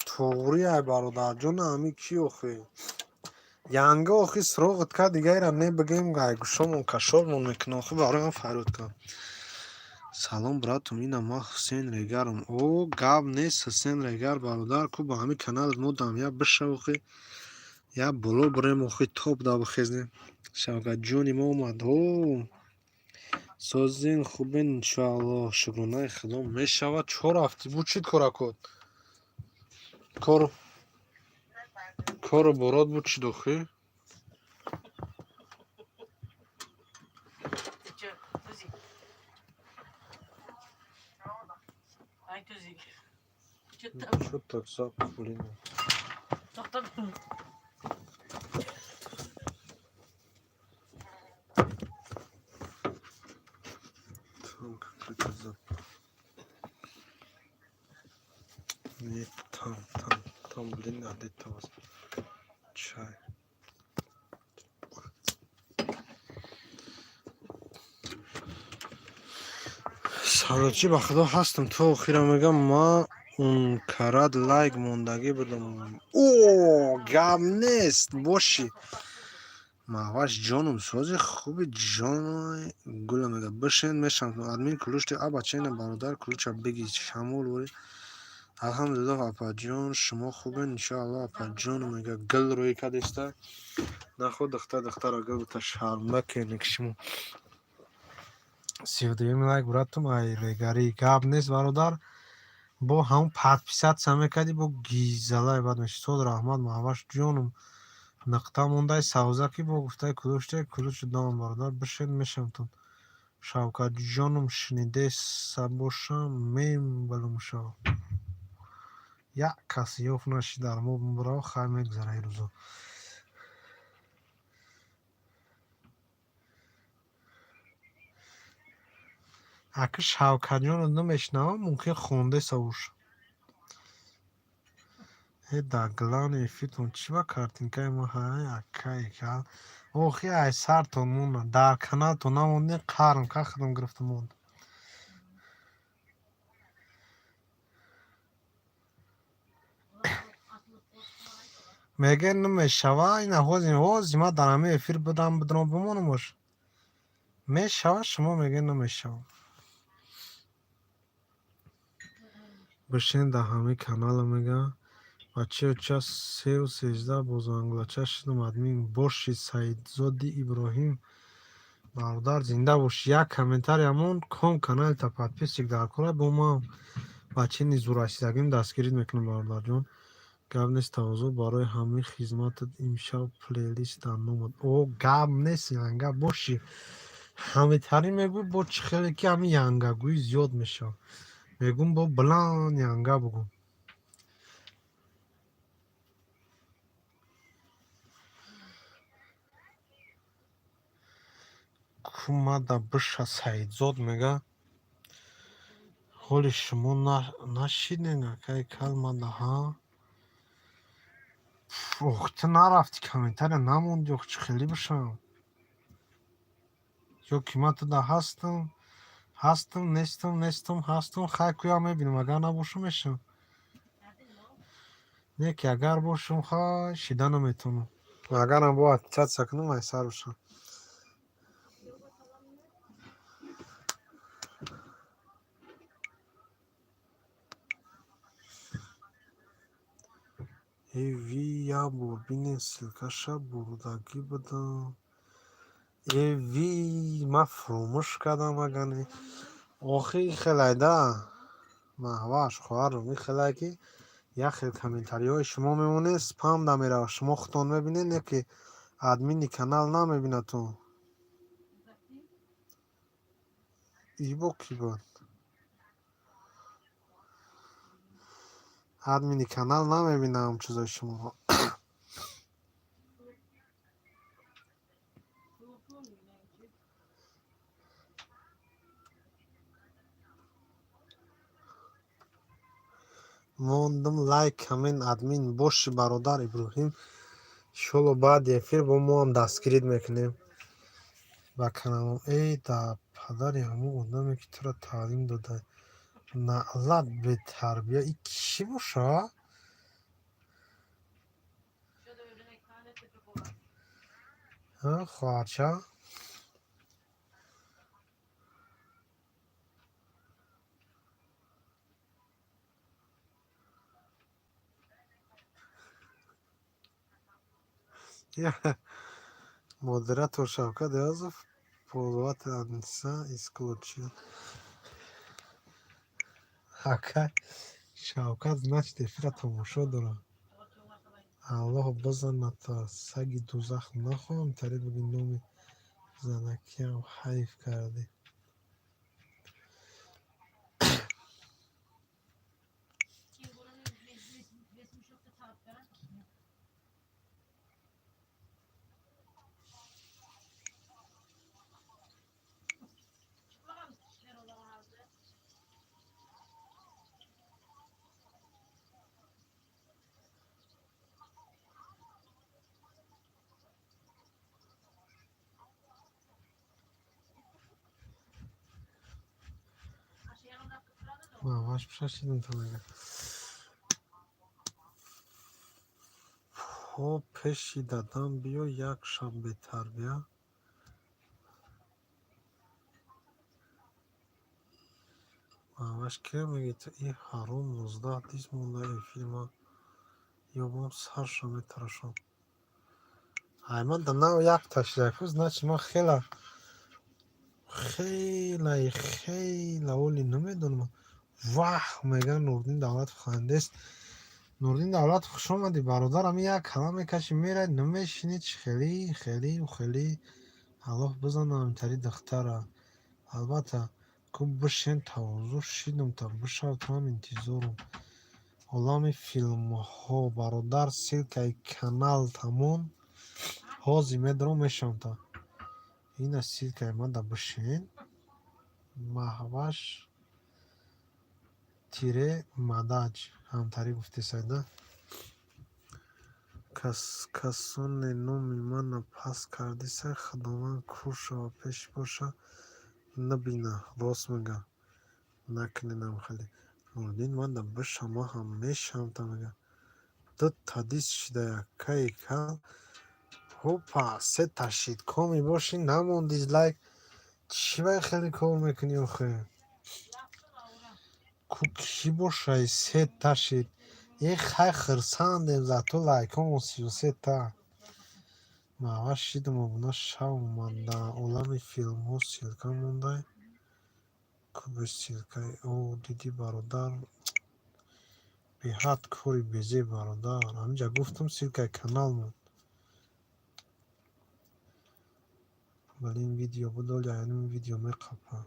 توغری ای برادر جون همی کی اخی ینگه اخی سراغت که دیگه ایرم نه بگیم گای گوشمون کشارمون میکنه اخی برای هم فرود کن سلام براتون اینم ما حسین ریگرم او گاب نیست حسین ریگر برادر کو با همی کانال مودم یا بشه اخی یا بلو بریم اخی توپ دا بخیزنیم شوکت جونی ما اومد او سازین خوبین انشاءالله شکرانه خدا میشود چهار هفته بود چید کارا کد کار برات بود چی داخل شد تاکسا پولین tam bilin adet tavas çay ҳолочи ба худо ҳастам, то охирам мегам ма карат лайк мондагӣ будам. О, гап нест, боши. Маҳваш ҷонум, сози хуби ҷонои гула мега. Бишин мешам. Админ кулушти абачена бародар кулуча беги шамол вори. Алҳамдулиллах апаҷон, шумо хубен иншоалло апаҷон мега гил рӯи кадеста. Нахо духтара гил бута шармда кене ки шумо 32 лайк братум ай регари гап нест бародар. Бо ҳам подписатсия мекарди бо гизалай бад меши. Сод раҳмат маҳваш ҷонум. Нақта мондай савзаки бо гуфтай кулучи дам бародар бишен мешамтун. Шавкат ҷонум шиниде сабошам мем балумшав. Як кас ёфт наши дар мо бро хай мегзара ин рӯзо. Аки Шавкатҷон намешнавам мумкин хонда савуш. Даглан эфитон чи ба картинкаи ма ҳай акай кал. Охи ай сартон муна дар каналтон намонде қарм кахадам гирифта монд. Меген намешава ина ҳози ма дар ҳами эфир будам бидро бимонам бош. Мешава шумо меген намешава. Бишин дар ҳами канала мега бачауча 313 бозанглача шидам админ боши Саидзоди Иброҳим бародар зинда бош. Як комментарий амон ком каналта подписчик дар кора бо ма бачи низурасидагим дастгирид мекунам бародар ҷон. Гап нест тавазу барои ҳами хизматат имшаб плейлист дар номад. О гап нест янга боши. Ҳамитарин мегӯй бо чи хеле ки ҳами янгагӯи зиёд мешав. Мегум бо билан янга бугум. Кумада биша Саидзод мега ҳоли шумо нашиден акай калмада ҳа. Ох ту нарафти комментария намонди ох чи хеле бишам. Ё ки ма туда ҳастам нестам хай куя мебинам агар набошам мешам. Не ки агар бошам хай шида наметонам. Агарам бо attestatsiya кунам айсар бошам. Эви я бор бинен силкаша бурдагӣ будам. Эви ма фурӯмӯш кардам агане. Охи хелайда маҳваш хоҳарам ихелай ки як хел комментариҳои шумо мемонед спам намерава. Шумо худтон мебинед не ки админи канал намебинатон. Ибо ки буд? Админи канал намебинам чизои шуморо. мондам лайк камен админ боши бародар Иброҳим. Иншоалло баъди эфир бо мо ҳам дастгирид мекунем ба каналам. Эй да падари ҳамон одаме ки туро таълим дода наълат бетарбия и кӣ боша? хоҳарча модератор Шавкат Язов полват Аниса исключил. Акай Шавкат значит эфира тамошо дорад. Аллоҳ бизаната саги дузах нахоҳам тари буги номи занакиам ҳайф кардӣ. Ваш пшашидам тамага. Хо пеши дадам биё як шаб бетар бия. Ваш ки мегӯяд ин ҳаром 19 дис монда ин филма ёбам сарша метарашам. Ай ман да нав як ташиякӯ значи ман хела оли намедонам. Ваҳ мегӯяд Нурдин Давлатов хандест. Нурдин Давлатов хуш омадӣ бародар, ҳамин як калам мекашӣ мерай намешинӣ чӣ хелӣ аллоҳ бизанам интари духтара. Албатта ку бишен тавозуҳ шидум та бишав туам интизорум. Олами филмҳо бародар ссилкаи канал тамон ҳози медорам мешавам та. Ина ссилкаи мада бишен маҳваш тире мадаҷ ҳамтари гуфтесайда. Касоне номи мана паст кардисай худованд кур шава пеш боша набина рост мега накуненам хеле. Нурдин мада биша ма ҳам мешавам та мега ду тадис шидая кай кал ҳопа се ташид коми боши намон дизлайк чивай хеле кор мекунӣ охе ку кӣ бошай се ташид хай хирсандем зато лайкон 33 та маъва шидум обуна шав омада олами филмҳо силка мондай куби силкаи о дидӣ бародар беҳад кори безеб бародар ҳаминҷа гуфтам силкаи канал монд вале ин видео будоля ин видео меқапа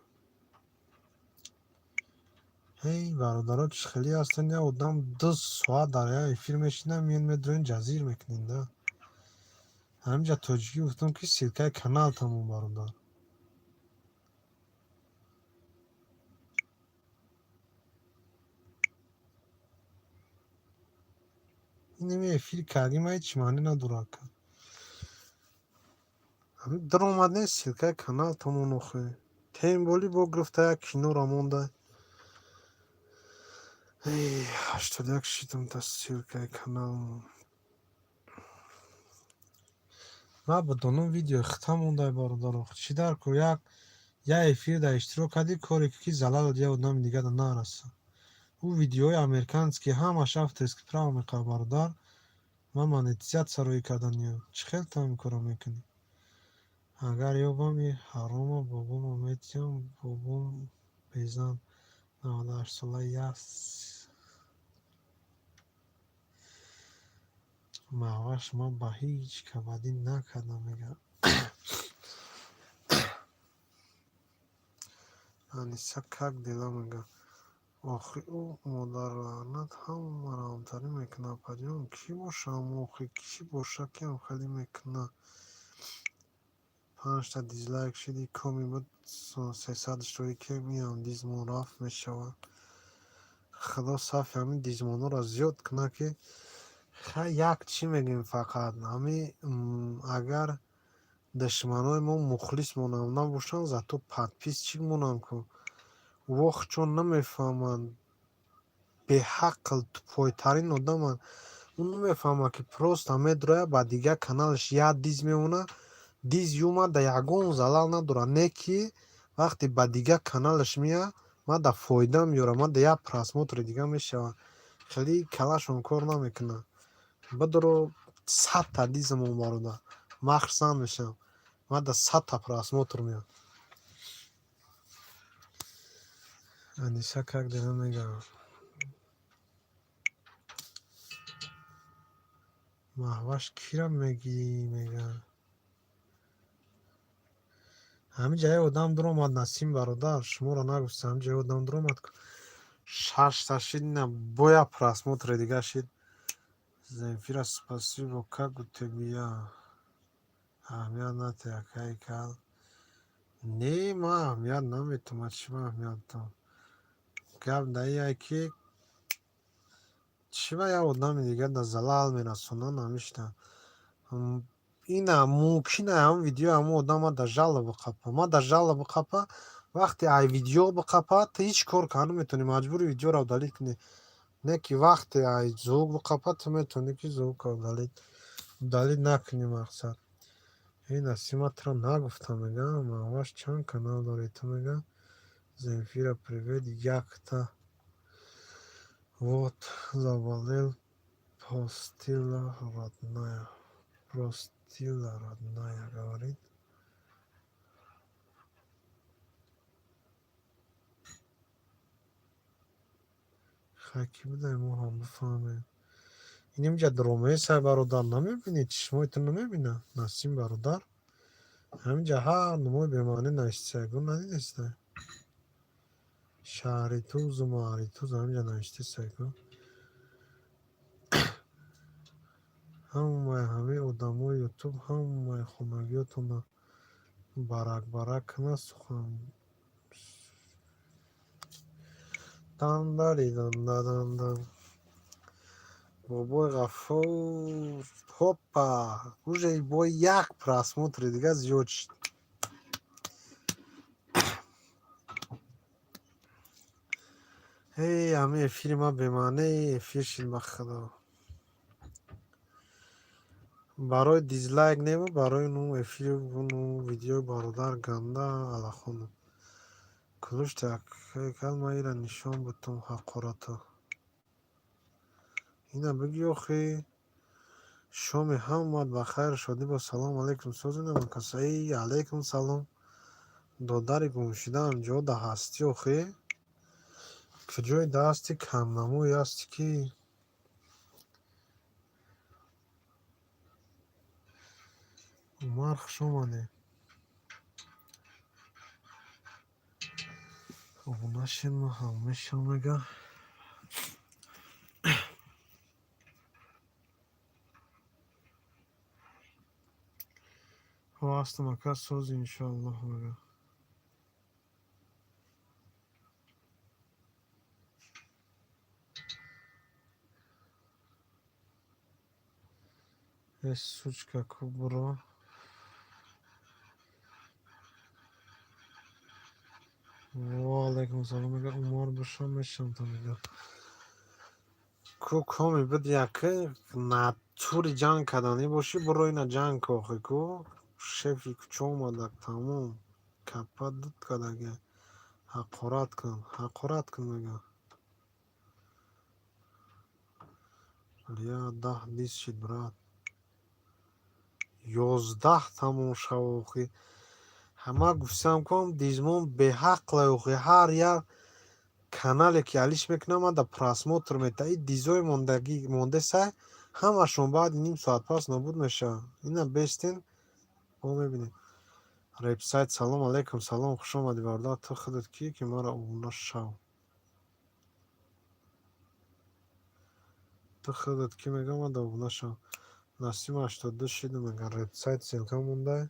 ҳей бародаро чӣ хеле ҳастан я одам 2 соат дар як эфир мешинад миён медурен ҷазир мекунем да ҳаминҷа тоҷикӣ гуфтам ки силкаи канал тамон бародар инами эфир кардӣ ма ҳеҷ маъне надорад ҳамин даромад нест силкаи канал тамон охе темболи бо гирифта як киноро монда 81 шидум та силкаи канал ма будонам видео хита мондай бародаро чӣ дар ку як эфир да иштирок кардӣ коре ки залал я одами дига да нараса ӯ видеои американский ҳамаш авторский право меқава бародар ма монетизатсияро кардан ё чӣ хел та ин кора мекунӣ агар ёбам и ҳарома бобома метиям бобом безан 98-солаи яс маъваш ма ба ҳеҷ кабадӣ накардам мега аниса как дела мега охи ӯ модарлаънат ҳамаро ҳамтарӣ мекунад падиён кӣ бошам охи кӣ боша ки ҳам хеле мекунад 5 та дизлайк шидӣ коми буд 300 иштороки миям дизмон рафт мешавад худо сафи ҳамин дизмонҳоро зиёд кунад ки хай як чӣ мегӯем фақат ҳамин агар душманои мо мухлис монам набошанд зато подписчик монанд ку вохчон намефаҳманд беҳақл тупойтарин одаманд ӯ намефаҳмад ки просто медрояд ба дига каналаш як диз мемонад диз юмад да ягон залал надорад не ки вақте ба дига каналаш меяд мада фоида меёрад мада як просмотри дига мешавад хеле калашон кор намекунад бадоро 100 та дизмон бародар махрсан мешавам мада 100 та просмотр меяд аниса как дела мега маҳваш кира мегӣ мега ҳаминҷа як одам дуромад Насим бародар шуморо нагуфтам ҳаминҷа як одам дуромад 6 та шид ина бо як просмотре дига шид Земфира спасибо как у тебя аҳамият натия кай кал не ман аҳамият наметумад чӣ ман аҳамият дам гап да ие ки чива як одами дига да залал мерасонанд ҳамишта ина мумкина ҳамн видеои ҳамон одам мада жала биқапа вақте ай видео биқапад ту ҳеҷ кор карда наметавонӣ, маҷбури видеоро авдалит кунӣ. Не ки вақте ай звук биқапад ту метавонӣ ки звук авдалит накунӣ мақсад. Насима тро нагуфтам, мегам авваш чанд канал дорӣ? Ту мегам Земфира привет якта. Вот заболел постила родная. Простила родная говорит. Хаки будай мо ҳам бифаҳмем. Инҷа дромесай бародар намебинед? Чишмоятон намебинад? Насим бародар ҳаминҷа ҳар номои бемаънӣ навиштаи гӯ надидестай? Шаҳритузу маҳритузу ҳаминҷа навиштесай гӯ. ҳамаи одамои ютуб ҳамаи хонагиётонро барак насухан. Дандаридандадандан. Бобои Ғафур. Ҳопа! Уже бо як просмотри дига зиёд шуд. Ҳамин эфири ман бемаънии эфир шуд ба худо. барои дизлайк небу, барои ну эфир ну видеои бародар ганда алахону. Кулуштак кал ма ира нишон бутум ҳақорату. Ина биги охи шоми ҳаммат ба хайр шодӣ бо салом алейкум созина макасаи алейкум салом. додари гумшудаам ҷода ҳастӣ охи? куҷои дасти камнамӯи ҳастӣ ки умар хуш омадед. обунашин ма ҳамеша мега ҳастам ака сози иншоаллоҳ мега. сучка кубро ваалейкум салом мега. умар бушам мешамта мега. ку коми бид яки натури ҷанг каданӣ бошӣ буро ина ҷанг кохӣ ку шефи куча омада тамом капа дуд кадаги ҳақорат кун мега. лия 10 дист шид брат 11 тамоша охи. ҳама гуфтам кум дизмон беҳақла охи. ҳар як канале ки алиш мекунам ада просмотр мета. И дизои монда сай ҳамашон баъди ним соат пас нобуд мешавад. ина бестин бо мебинед. репсайт салом алейкум салом хуш омадӣ бародар. ту худат кӣ ки маро обуна шав? ту худат кӣ мегам ада обуна шав? насим 82 шиду мега. репсайт селка мондай.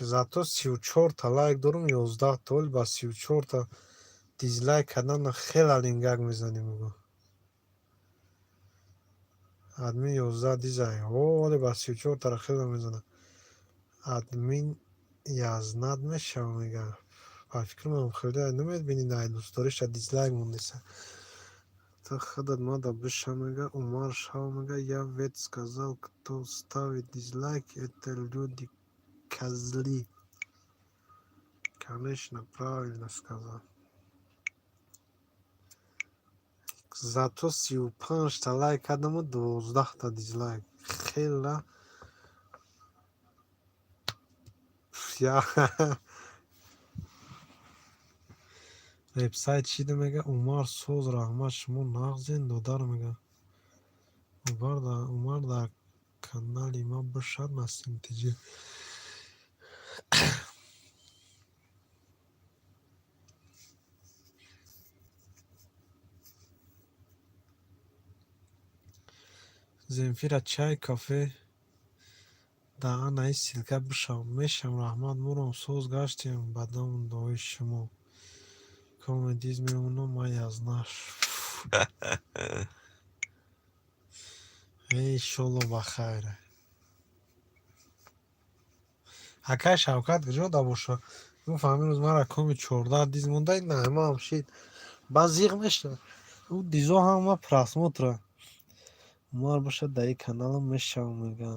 зато 34 та лайк дорум 11 та вали ба 34 та дизлайк кардан хеле алингак мезанем мегӯ. админ 11 дизай вали ба 34 тара хеле мезанам. админ язнат мешава мега. ба фикр ман хеле намебинед ай дӯстдориша дизлайк мондеса. ту худат мада биша мега. умар шав мега. я вет сказал кто ставит дизлайк это люди козли. Конечно, правильно сказал. зато 35 та лайк кардаму 12 та дизлайк. хела вебсайт чида мега. умар соз раҳмат шумо нағзен додар мега. умар дар канали ма бошад масентиҷи. земфира чай кафе да анаи силка бишав. мешам раҳмат муром соз гаштем бадам дои шумо. комедиз мемонам ма язнаш. иншолло ба хайре. акай Шавкат куҷо дабоша? Ӯ фаҳмид рӯз мара коми 14 диз мондаи наъмаам шид. Баъд зиқ мешавад. Ӯ дизо ҳама просмотра. Умар бошад дар ин каналам мешавам мега.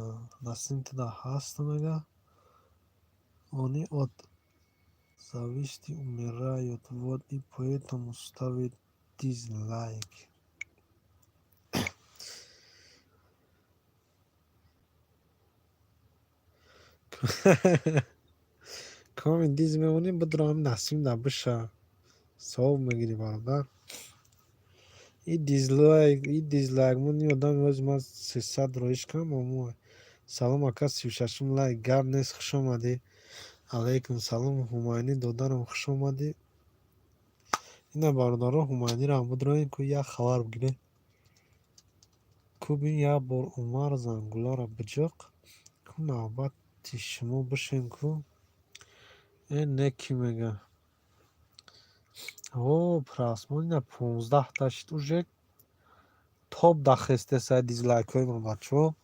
Насим туда ҳаст мега. Они от зависти умирают. Вот и поэтому ставит дизлайк. коми диз меонем бидро Насим да биша. Савоб мегири бародар. И дизлайк мон одам роз ман 300 роиш кам аммо салом ака 36 лайк гап нест хуш омадӣ. Алейкум салом Ҳумайнӣ додарам хуш омадӣ. Ина бародаро Ҳумайнирам бидроем ку як хабар бигирем. Ку бин як бор Умар Зангулара биҷоқ. Ку навбати шумо бишем ку не ки мега. О, просмотр на 15 та шид уже топ дахесте сай дизлайкҳои ман бачаҳо.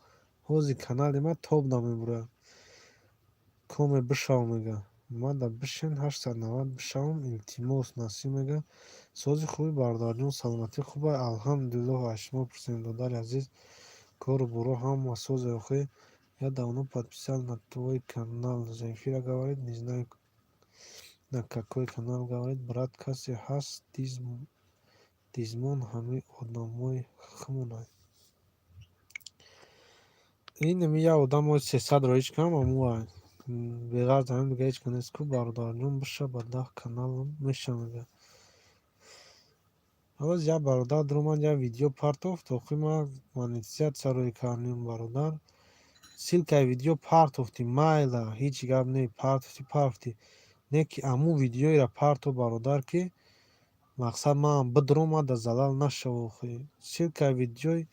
Ҳози канали ман топ намебурад. Коме бишав мега. Мада бишен 890 бишавам илтимос Насим мега. Сози хуби бародарҷон саломатӣ хубай алҳамдулиллоҳ. Шумо пурсем додари азиз кору буро ҳама сози охир. Я давно подписал на твой канал. За эфира говорит, не знаю на какой канал говорит. Брат касе ҳаст дизмон ҳами одамои хмунай. Ин я одам 300 роиш кам амуай. Беғарз ҳамин дига ҳеч нест ку бародарҷон биша ба 10 каналам мешавад. Роз я бародар дроман я видео партофт охи ма монетизатсияро карнем бародар. Силкаи видео партофти майла ҳеч гап не партофти. Не ки аму видеоира парто бародар ки мақсад ман бидромада залал нашава охи. Силкаи видеои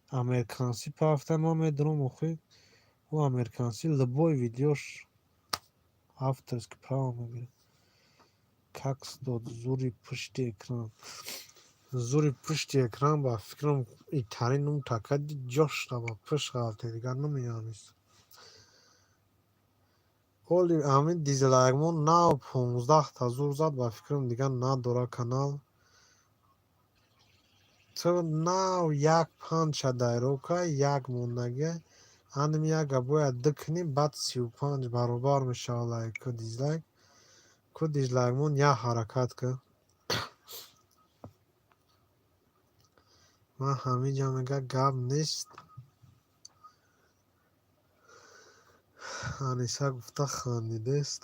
американси партофта ман медром охи. У американси любой видеош авторски право мегирад. Как дод зури пушти экран. Зури пушти экран ба фикрам итарин ум такади ҷошта ба пуш ғалте дигар намеёнист. Оли ҳамин дизлайкмон нав 15 та зур зад ба фикрам дигар надора канал. То нав як панча дайрока як мондагия. Аним яга бояд дикни баъд 35 баробар мешава лайку дизлайк. Ку дизлайкмон як ҳаракат ка. Ман ҳамиҷа мега гап нест. Аниса гуфта хандидест.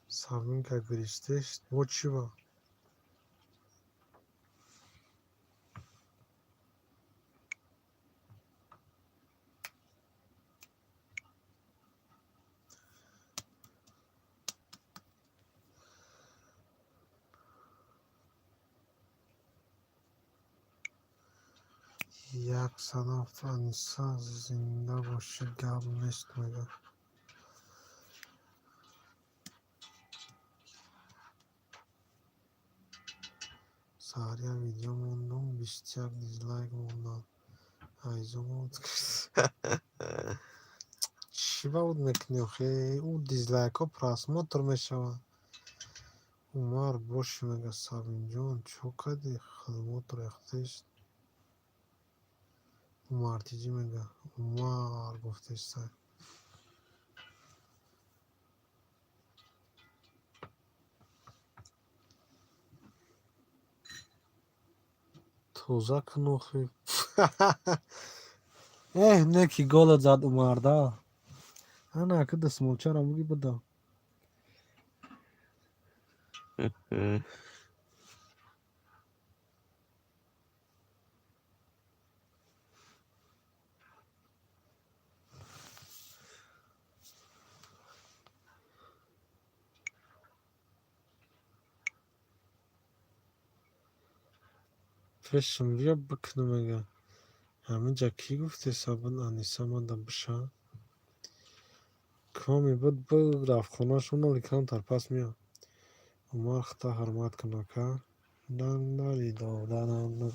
Сабинка гиристест. Вот чиба. Як санафт Аниса зинда боши гап нест мега. Сария видео мондум 21 дизлайк мондад. Айзумот чӣ бауд мекунӣ охе? Ӯ дизлайкҳо просмотр мешаванд. Умар боши мега Сабинҷон чо кади хизмот рехтест. Умартиҷӣ мега Умар гуфтестай. Тоза кун охи. Не ки голот зад Умарда. Ана ки дастмолчаро буги буда. Пешам бия бикну мега. Ҳаминҷа кӣ гуфтест абин Аниса мада биша? Коми буд рафт хонаш оно лекам тарпас меям. умар хта ҳурмат кунака дандари додананда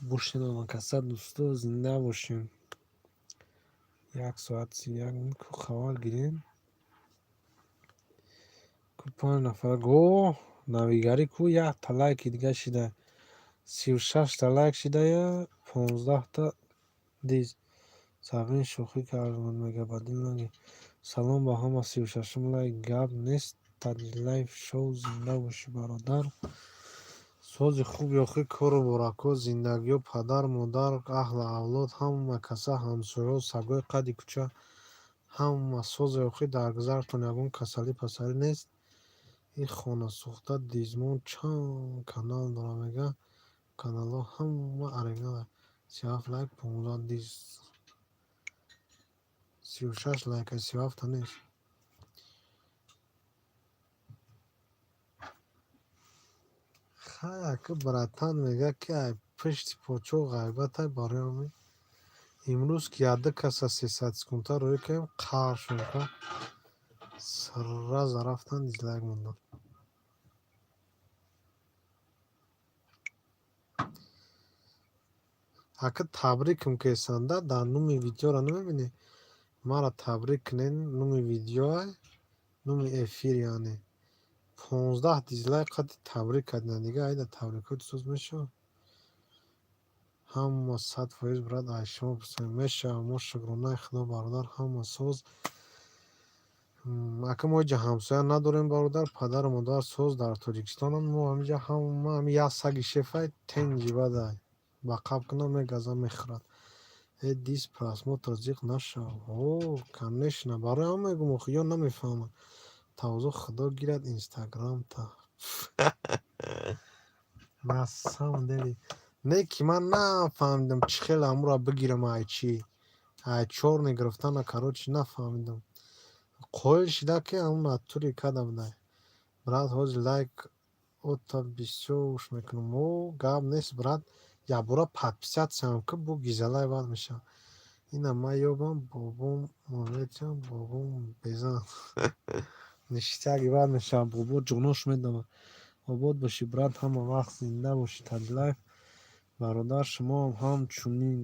бошен амакаса дӯсто зинда бошем. 1 соат 31 минут ку хабар гирем ку 5 нафар го навигари ку 1 та лайки дига шида 36 та лайк шидая 15 та диз сабин шӯхӣ кардам мега бадил наги. Салом ба ҳама 36 лайк гап нест таҷлайф шоу зинда бошӣ бародар. сози хуб ёхи кору борако зиндагиё падар модар аҳлу авлод ҳама каса ҳамсоё сагои қадди кӯча ҳама созе ёхи дар гузартон ягон касалӣ пасалӣ нест. ин хонасӯхта дизмон чанд канал дора мега каналҳо ҳама оригинал 37 лайк 15 диз 36 лайк 37 та нест. хая ки братан мега ки ай пишти почо ғайбатай барёми имрӯз ки яда каса 300 секунда рӯй кем қар шунка сразу рафтан дизлайк мондан. ака табрикм кесанда дар нуми видеоро намебинӣ мара табрик кинен нуми видеоай нуми эфир яъне 15 дизлайк қати табрик кардина дига айда табрикоти соз мешавад ҳама 100% брат ай шумо писем мешавад мо шукронаи худо бародар ҳама соз ака мо иҷа ҳамсоя надорем бародар падару модар соз дар тоҷикистонанд мо ҳамиҷа ҳама ҳами як саги шефай тенҷи бадай ба қаб кунам мегаза мехӯрад диз просмотр зиқ нашав о конечно барои ҳама мегум охи ё намефаҳмад тавзо худо гирад инстаграмта на самом деле не ки ман нафаҳмидам чӣ хеле амуро бигирам ай чӣ ай чорни гирифтана короче нафаҳмидам қоил шида ки ам натури када будай брат ҳози лайк ота бисёр уш мекунам о гап нест брат якбора подписатсиям ки бу гизалай бад мешавад ина ман ёбам бобом моветям бобом безан ништяги бад мешавад бобо ҷонош медамад обод бошӣ брат ҳама вақт зинда бошӣ таҷлайф бародар шумоам ҳамчунин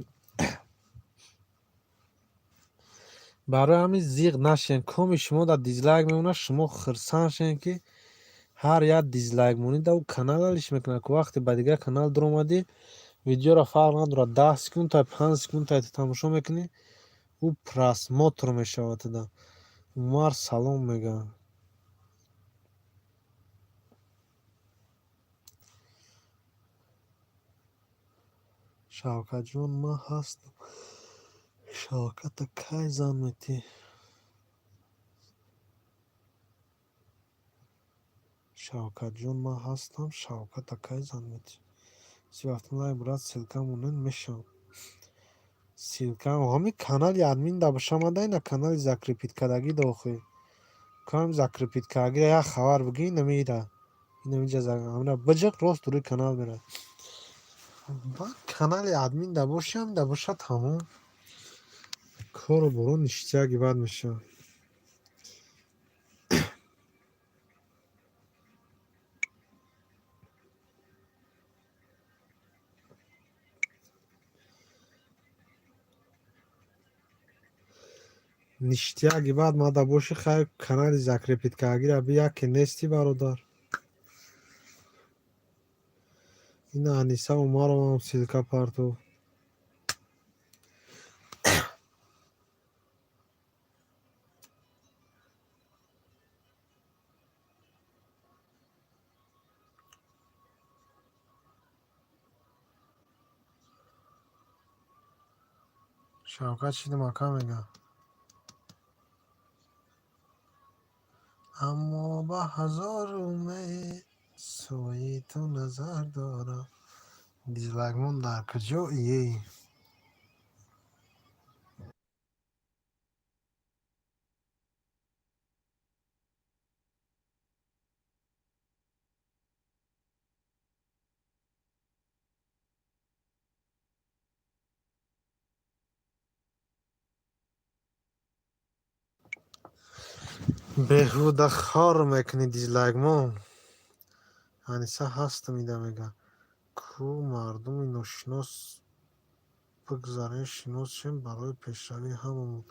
барои ҳамин зиқ нашен коми шумо дар дизлайк мемонад шумо хирсан шен ки ҳар як дизлайк монида ӯ каналалиш мекунад ки вақте ба дигар канал дуромадӣ видеоро фарқ надорад 10 секунд та 5 секунд та тамошо мекунӣ ӯ просмотр мешавад туда умар салом мегӯяд шавкатҷон ман ҳастам шавката кай зан метӣ шавкатҷон ман ҳастам шавката кай зан метӣ 37 лайк брат силка монен мешавам силка ҳамин канали админ дабошамада ина канали закрепиткадаги дохӣ кам закрепиткагира як хабар биги инамира инамиҷа амра биҷиқ рост рӯи канал мерад ба канали админ дабошам дабоша тамом кору борон ништяги бад мешавад ништяги бад ма дабоши хай канали закрепиткагира бия ки нести бародар ина аниса умаровам силка партов шавкат шидимака мега аммо ба ҳазору умед сои ту назар дорам дизлайкмон дар куҷоие беҳуда хор мекунӣ дизлайкмо. аниса ҳаст мида мега ку мардуми ношинос бигзарен шинос шем барои пешравии ҳамамон.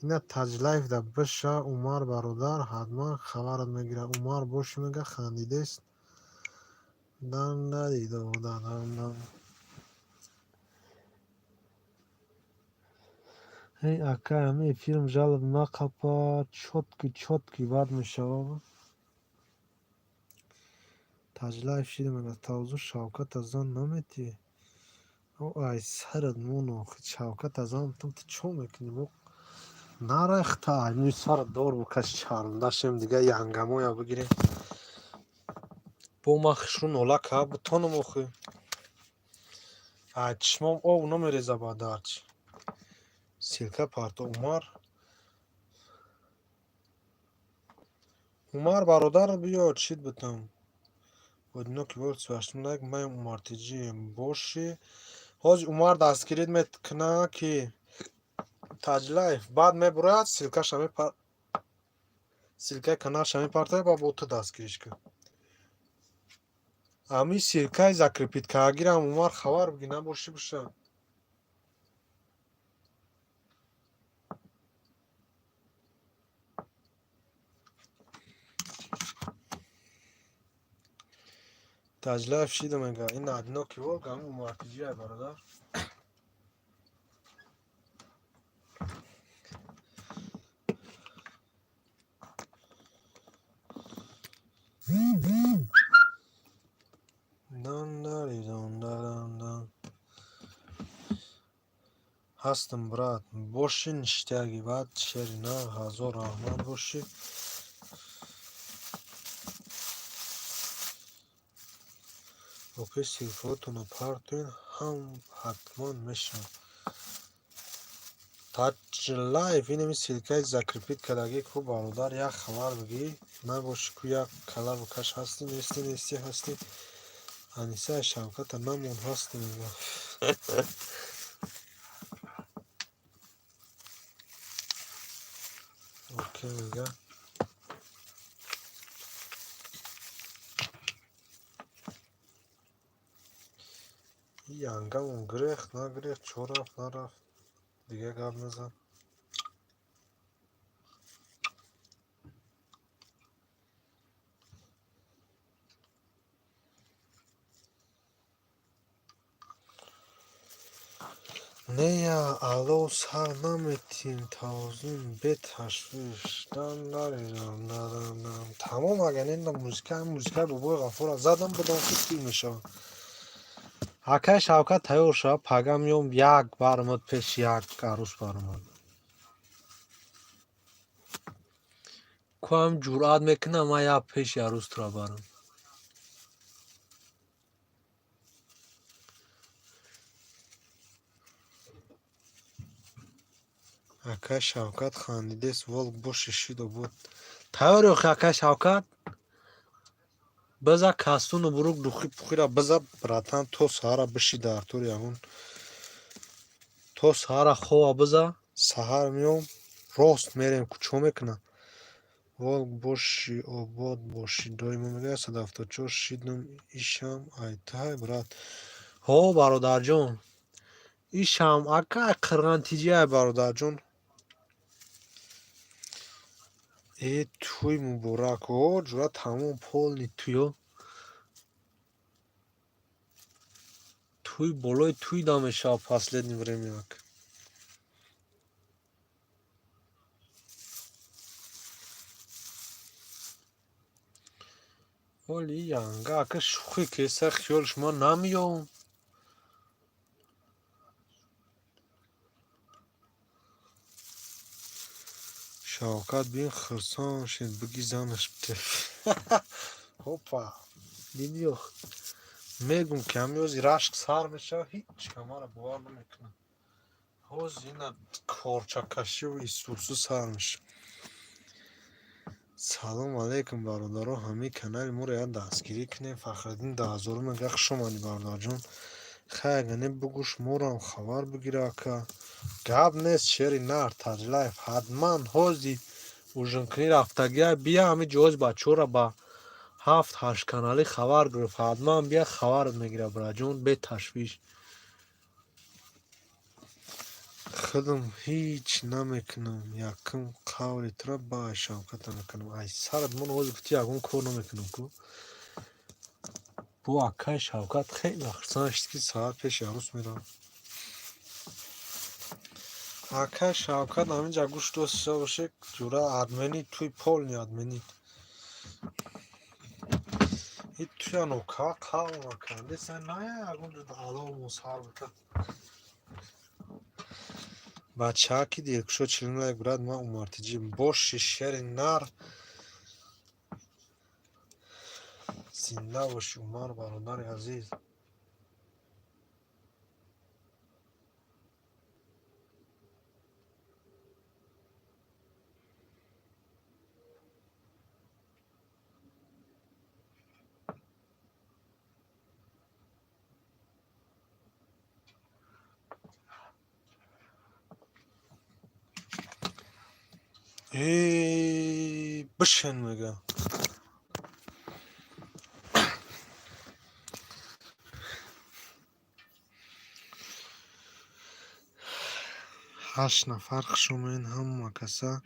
ина таҷлайфда биша Умар бародар ҳатман хабарат мегирад. Умар боши мега хандидест. эй ака ҳамаи филм жалоб нақапа чотки бад мешава. таҷлайф шида мега тавзу Шавкат азан наметӣ. ай сарат монохи Шавкат азан тум ти чо мекунӣ мо нарехта ами сар дор букаш чармдашем дига янгамоя бигирем бо махшун ола ка бутону мохи ай чишмом об намереза ба дарч силка парто Умар бародар биё чит бутам одиноки бор сваштунак маем умартиҷи боши ҳози Умар дастгирид меткна ки таҷлайф баъд мебурад силкаи канарша мепартояд ба бо ту дастгириш кун ами силкаи закрепиткагирам Умар хабар биги набоши буша таҷлайф шида мега ин одиноки бор гам умартиҷиай бародар ҳастм брат боши ништяги баъд шери на ҳазор раҳмат боши опес телефонатонро партоен ҳам ҳатман мешавад таҷлайф инами силкаи закрепит кардаги ку бародар як хабар биги набоши ку як кала букаш ҳасти нести ҳасти анисаи Шавката намон ҳасти мега окей мега янгамон гирехт нагирехт чо рафт нарафт дига гап назан нея алло сар наметим тавзун беташвиш тамом аганенда музикаи бобои ғафура задам будам ки филм мешавад акаи Шавкат тайёр шава пага меём як баромад пеш як арӯз баромад ку ҳам ҷуръат мекунам ман як пеши арӯз тура барам акаи Шавкат хандидест вол боши шида буд тайёре охи акаи Шавкат биза кастуну бурук духи пухира биза братан то саҳара бишида артури ягон то саҳара хова биза саҳар меём рост мерем ку чо мекунам вол боши обод боши доимо мега 174 шидум ишам айтай брат ҳо бародарҷон ишам акаи қирғантиҷиай бародарҷон туй муборак ҷура тамом полни туё туй болои туй да мешава последни времяк оли янга ака шухи кеса хиёли шумо намеём Шавкат бин хирсон шед биги занаш теф ҳопа дидиё мегум ки ҳами ҳози рашк сар мешава ҳеч камара бовар намекунам ҳози ина корчакашиву исусу сар меша салом алейкум бародаро ҳамаи канали моро як дастгирӣ кунем Фахриддин 10000 мега хушомадӣ бародарҷон хай агане бугӯш морам хабар бигира ака гап нест шери нар таҷлайф ҳатман ҳози ужинкунӣ рафтагия бия ҳами ҷоз бачаҳоро ба 7-8 каналӣ хабар гирифт. Ҳатман бия хабарат мегира браҷон бе ташвиш. خودم هیچ نمیکنم یکم قولی تو را با شوکت میکنم ای سرد من آز گفتی یکم کار نمیکنم کو بو اکای شوکت خیلی وقت که ساعت پیش عروس میرم اکای شوکت همینجا گوش دوست باشه جورا ادمنی توی پول نی ادمنی این توی نوکا قاو نکنده سن نه یکم جو دالا و مصحر بکن بچه ها که دیرکشو چلین لایک براد ما اومارتیجی باش شیر نر زنده باشی عمر برادر عزیز بشین میگه هشت نفر شما همه کسا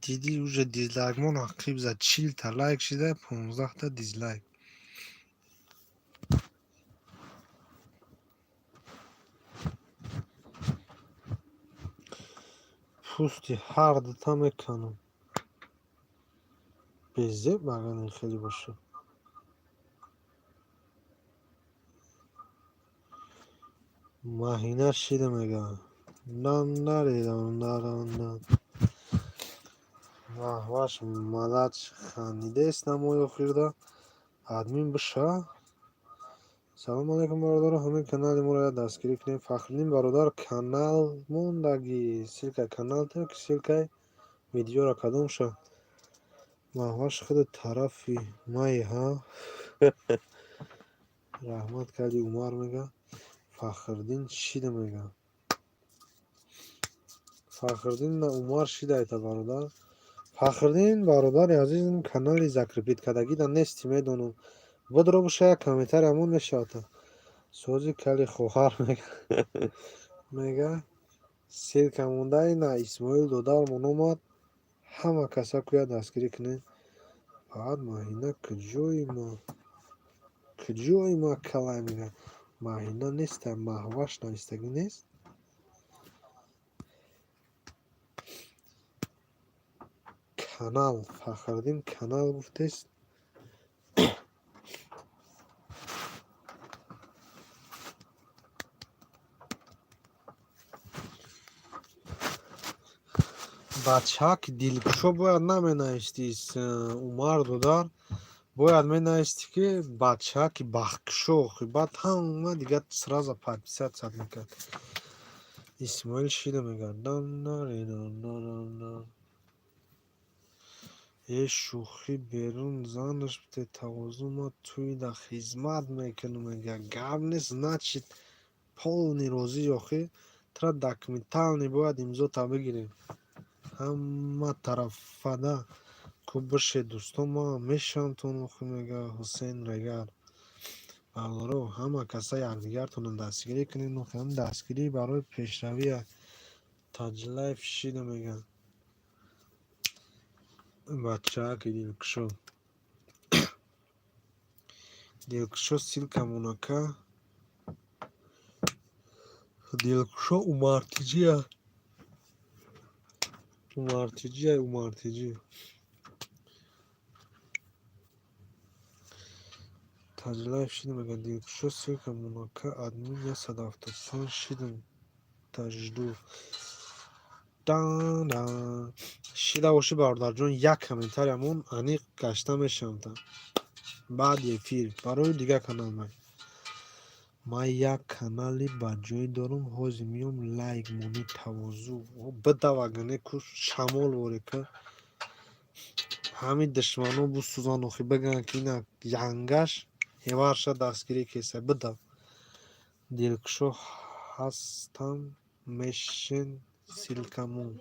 دیدی اوجا دیزلایک من عقیب زد 40 تا لایک شده 15 تا دیزلایک پوستی هر دوتا میکنم بزه بگن خیلی باشه ماهینه شیده میگه نان نریدم نان واش مدد خانیده است نمای خیرده ادمین بشه سلام علیکم برادر همه کانال ما را دستگیری کنیم فخرین برادر کانال موندگی سیلکای کانال تو که سیلکای ویدیو را کدوم شد واش خود طرفی مای ها رحمت کردی عمر میگه فخردین شیده میگه فخردین نه عمر شیده ایتا برادر فخردین برادر عزیزم کانالی закрепит کدگی دا نستی میدونم بدرو بشه کامنتر همون میشه سوزی کلی خوهر میگه سیرک مونده اینا اسماعیل دودار من اومد همه کسا کویا دستگیری کنه بعد ماهینه کجوی ما کلای میگه ماهینه نیست محوش نایستگی نیست کانال فخردین کانال گفتیست بچه ها که دیلکشو باید نمینایستیست عمر دودار باید مینایستی که بچه ها که بخکشو بعد همه دیگه سرازا پادپیسات ساد میکرد اسماعیل شیده میگه یه شوخی بیرون زنش بده توازو ما توی دا خدمت میکنم میگه گب نیست نچید полный розӣ охи тра документални бояд имзо та бигирем ҳама тарафада ку баше дӯстон ма мешавтон охи мега ҳусейн регар алро ҳама каса якдигартонро дастгирӣ кунед охи ҳам дастгирӣ барои пешравия таҷлайф шида меган бачааки дилкушо силкамонака дилкушо умартиҷия умартиҷи таҷлайф шида меган дилкушо силкамонака админ 175 шидам тажду шида боши бародарҷон як комментариямон аниқ гашта мешавам баъди эфир барои дига канал ман як канали ба ҷой дорам ҳозир меом лайк мони тавозу бидавагане ку шамол ворека ҳамин душмано бусӯзан охи биган ки ина янгаш ҳеварша дастгирӣ кеса бидав дилкушо ҳастам мешин силкамон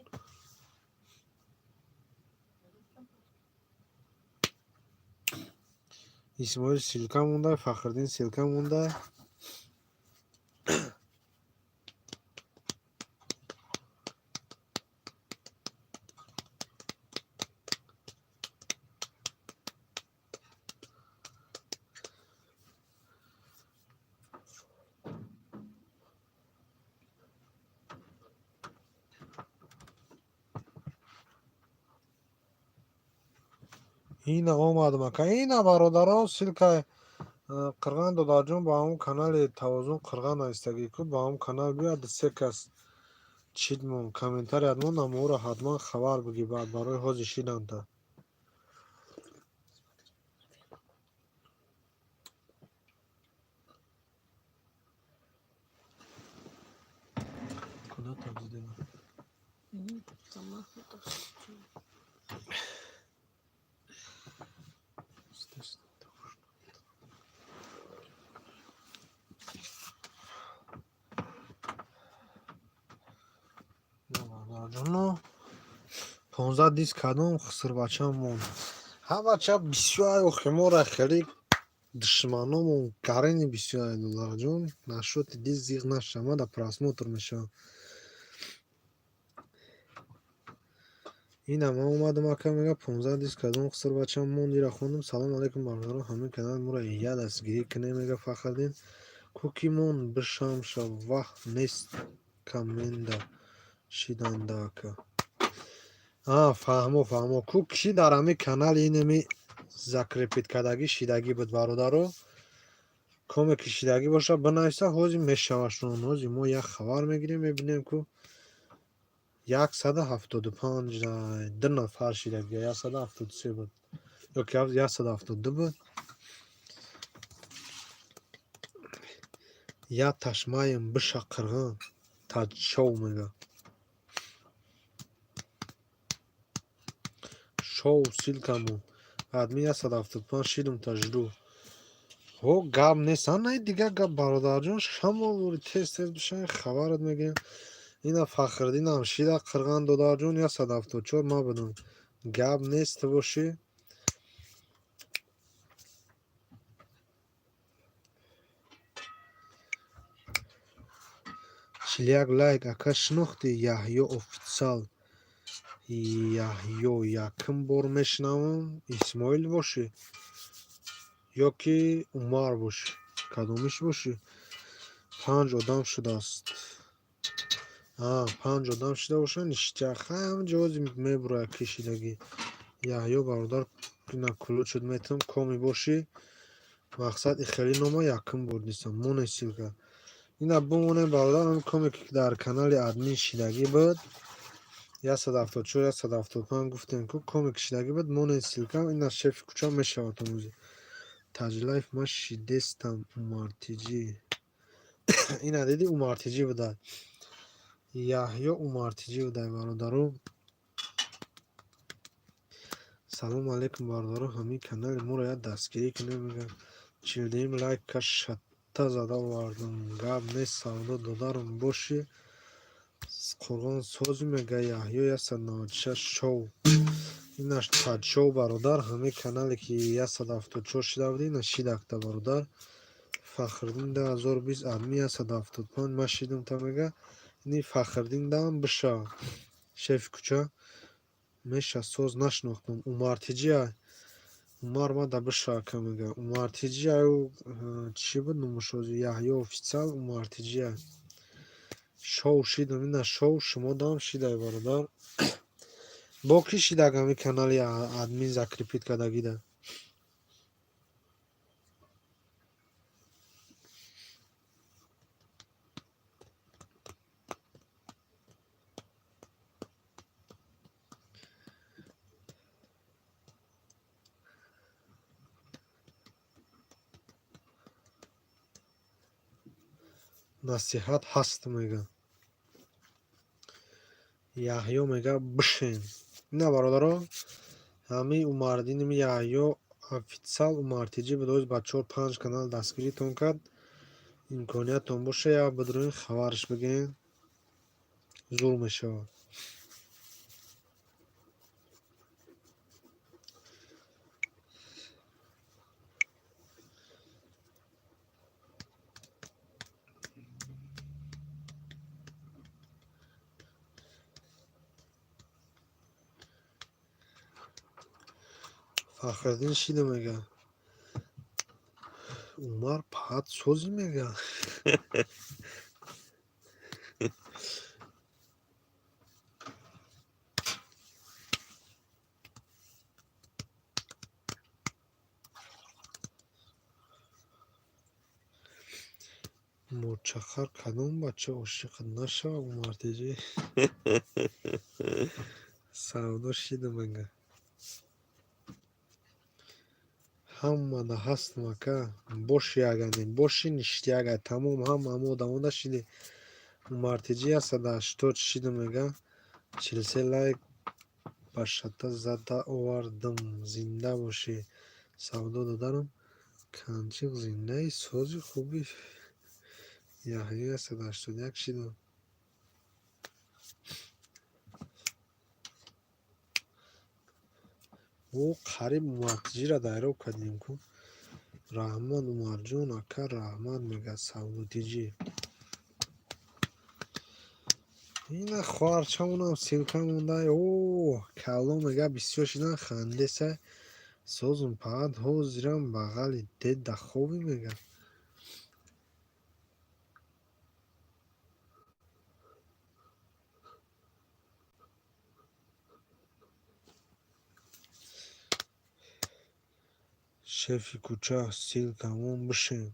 исмоил силка монда, фахриддин силка монда. ина омадам ака, ина бародарон силка қирған додаҷон ба ҳамон канали тавозун қирған аистагӣ ку ба ҳамон канал биёяд се кас чидмон комментария адмон аморо ҳатман хабар биги баъд барои ҳози шиданта куда табзидем бародарҷоно 15 дис кадом хисрбача монд ҳабача бисёр охимора хеле душманомон гарини бисёр додарҷон нашоти дис зиғ нашама да просмотр мешавам ина ман омадам ака мега 15 дис кадом хисрбача монд ира хондам салом алейкум бародарон ҳамин канал мура ия дастгирӣ кунем мега фахриддин кукимон бишамша вақт нест каменда шиданда ака фаҳмо ку кӣ дар ҳамин канали инами закрепиткадагӣ шидагӣ буд бародаро коме ки шидагӣ боша бинависа ҳози мешавашон ҳози мо як хабар мегирем мебинем ку 175 ду нафар шидагӣ 173 буд ёки 172 буд я ташмаем биша қирған таҷшов мега шоу силкаму адми 175 шидум тажду ҳо гап нест анаи дига гап бародарҷон шамолури тез бишаи хабарат мегирем ина фахриддинам шида қирған додарҷон 174 ма будам гап нест боши 41 лайк ака шинохти яҳё офитсиал яҳё якум бор мешунавам исмоил боши ёки умар боши кадомиш боши 5 одам шудааст 5 одам шуда бошанд ништяк ҳамаҷо ҳози мебурояд кишидагӣ яҳё бародар ина кулут шуд метавон коми боши мақсад ихели нома якум бор дисам моне силка ина бумонем бародар ҳамин коме ки дар канали админ шидагӣ буд 174 175 гуфтем ку коме ки шидагӣ буд моне силка ина шефи кӯча мешавад омӯзи таҷлайф ма шидестам умартиҷи ина диди умартиҷи будад яҳё умартиҷи будад бародаро салом алейкум бародаро ҳамин канали моро як дастгирӣ кунем мега 40 лайка шатта зада овардам гап нест савдо додарам боши қурғон сози мега яҳё 196 шоу инаш таҷшов бародар ҳамин канале ки 174 шида буди ина шидакта бародар фахриддин 2020 адми 175 ма шидумта мега ини фахриддин дам биша шефи кӯча меша соз нашнохтам умартиҷия умар мада биша ака мега умартиҷияю чӣ буд номушози яҳё офитсиал умартиҷия шоу шидам ина шоу шумо дам шидай бародар бо кӣ шидаг ҳамин канали админ закрепит кардагида насиҳат ҳаст мега яҳё мега бишен ина бародаро ҳамин умардинами яҳё офитсиал умартиҷи бидоз ба 4-5 канал дастгиритон кард имкониятон боша як бидроин хабарш бигем зур мешавад Фахриддин шида мега. Умар паҳат созӣ мега. Мурчахар кадом бача ошиқ нашавад умартиҷи. Савдо шида мега. Ҳаммада ҳастм ака. Боши агане боши ништиага тамом ҳам амода монда шиди. Умартиҷи 180 шида мега. 43 лайк ба шата зада овардам. Зинда бошӣ. Савдо додарам. Канчиқ зиндаи сози хуби Яҳё 181 шида. О қариб умартиҷира дайро кардем ку. Раҳмат Умарҷон ака раҳмат мега савдотиҷи. Ина хоҳарчамонам силка мондай. О кало мега бисёр шидан хандесай. Созум паҳат ҳозирам бағали деда хобӣ мега. Шефи кӯча силкамон бишем.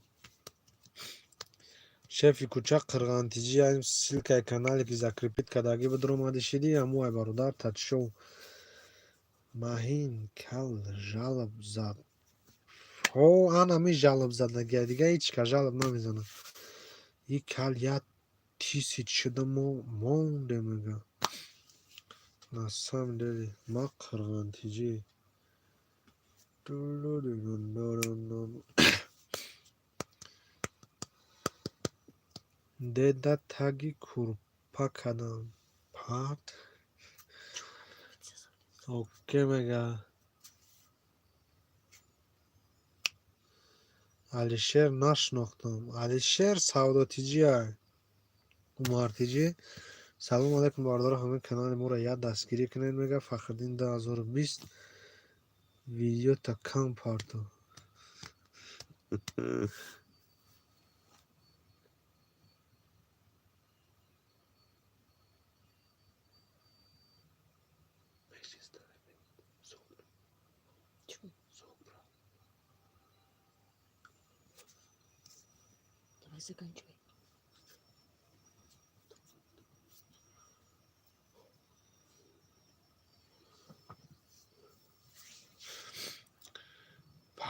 Шефи кӯча қирғантиҷи аим силкаи канале ки закрепит кардагӣ бидромади шидӣ амуай бародар татшов. Маҳин кал жалаб зад. О ан ами жалаб задагия дига ҳичка жалаб намезанад. И кал як тисит шуда монде мега. На самом деле ма қирғантиҷи. Деда таги курпа кадам пат. Оке мега. Алишер нашнохтам. Алишер савдотиҷия. Умартиҷи. Салом алейкум бардора ҳамаи канали моро як дастгирӣ кунед мега. Фахриддин 2020 видео та кам парто.
Заканчивай.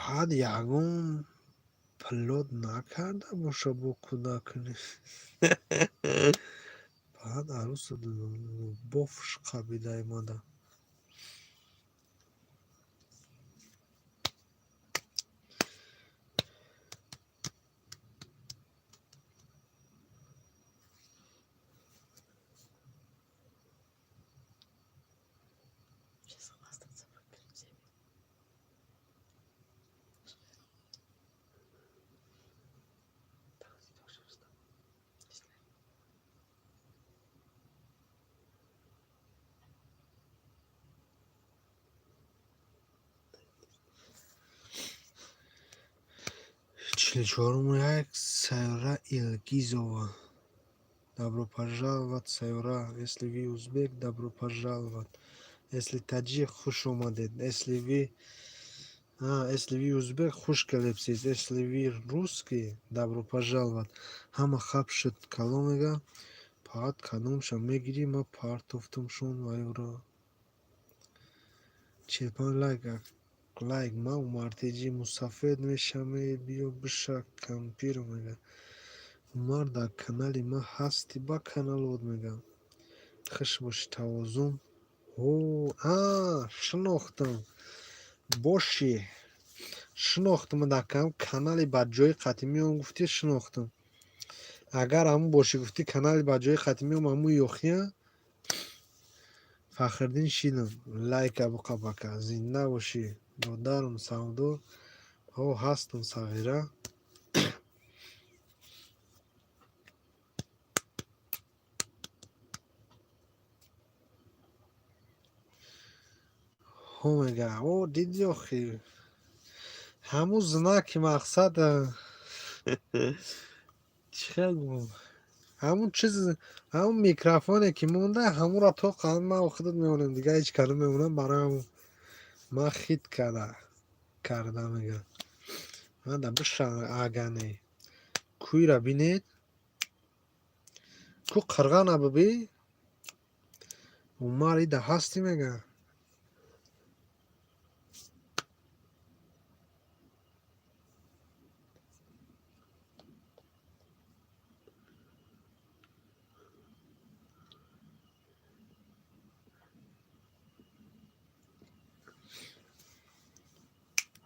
баъд ягон плод накарда боша бо кӯдакони. баъд арӯса любовь шқабидай мада.
Сейчас хвастаться выберем себе.
Чилчорум як сайёра Илгизова. Добро пожаловать, сайёра. Если вы узбек, добро пожаловать. Если таджик, хуш омадед. Если вы узбек, хуш келепсиз. Если вы русский, добро пожаловать. Ҳама хаб шуд кало мега. Паҳат кадомша мегирӣ ма партофтумшон вайёра. 45 лайк ма умартиҷи мусафед мешаме биё биша кампиру мега. Умар дар канали ма ҳасти ба каналот мега. Хуш боши тавозун. Шинохтам. Боши. Шинохтам дар канали Баҷои Қатимиён гуфтӣ шинохтам. Агар ҳамун боши гуфтӣ канали Баҷои Қатимиён ҳамун ёхия. Фахриддин шидам. Лайка буқабака. Зинда бошӣ. Додарам савдо. ҳастам сағира. ҳо мега о диди охи ҳамун знаки мақсад чиқадр ҳамун чиз ҳамун микрофоне ки монда ҳамунро то қадан ман худат меонем дига ҳеҷ кара меонам барои ҳамун ман хит карда мега ада биша агане кӯйра бинед ку қирғана биби умар ида ҳасти мега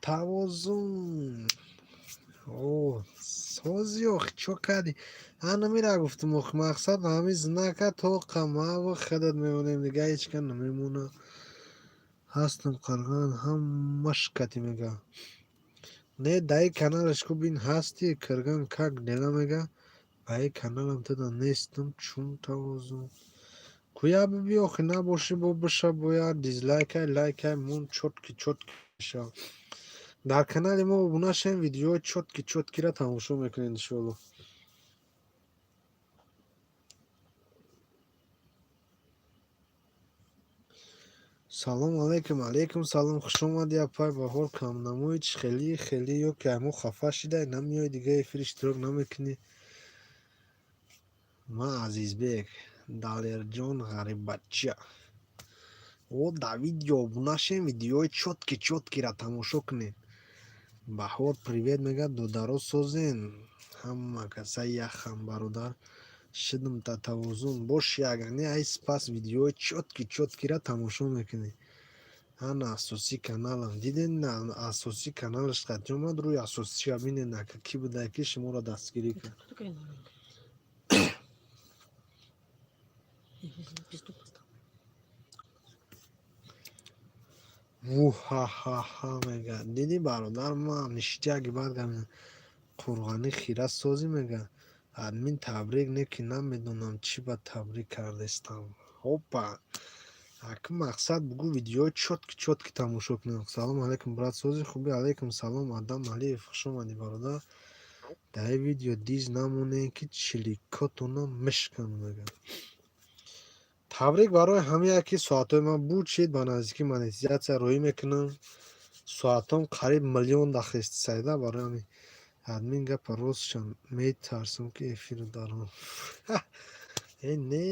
тавозун о сози охи чо кардӣ ана мира гуфтам охи мақсад ҳамин знака то қамави худат меонем дига ҳеҷ кар намемона ҳастам қарған ҳама шикати мега не даи каналаш ку бин ҳасти кирган как дела мега баи каналам тада нестам чун тавозун куя биби охи набоши бо биша бояд дизлайкай лайкай мон чотки ша дар канали мо обуна шавем видеои чоткиро тамошо мекунед иншоалло салом алейкум алейкум салом хушомадӣ апай баҳор камнамои чи хелӣ ё ки ҳамо хафа шидай намеои дига эфир иштирок намекунӣ ман азизбек далерҷон ғариббача о давид ё обуна шавем видеои чоткиро тамошо кунед баҳор привет мегӯяд додаро созен ҳама каса яхам бародар шидм та тавозун боши агар не ай сипас видеои чоткиро тамошо мекунед ана асосии каналам диден асосии каналаш қатъи омад рӯи асосиша бинед нака ки буда ки шуморо дастгирӣ кард вуҳаҳаҳа мега диди бародар ман ништияги бадгам қурғани хира созӣ мега админ табрик не ки намедонам чӣ ба табрик кардастам опа аки мақсад бугӯ видеои чотки тамошо кунем салом алейкум брат сози хубӣ алейкум салом адам алиев хушомадӣ бародар дар ин видео диз намонем ки чиликотона мешканам мега табрик барои ҳамае ки соатҳои ман бучид ба наздикии монетизатсия роҳӣ мекунам соатҳом қариб миллион дахисти сайда барои ҳамин админ гапа ростшам метарсам ки эфирро даром не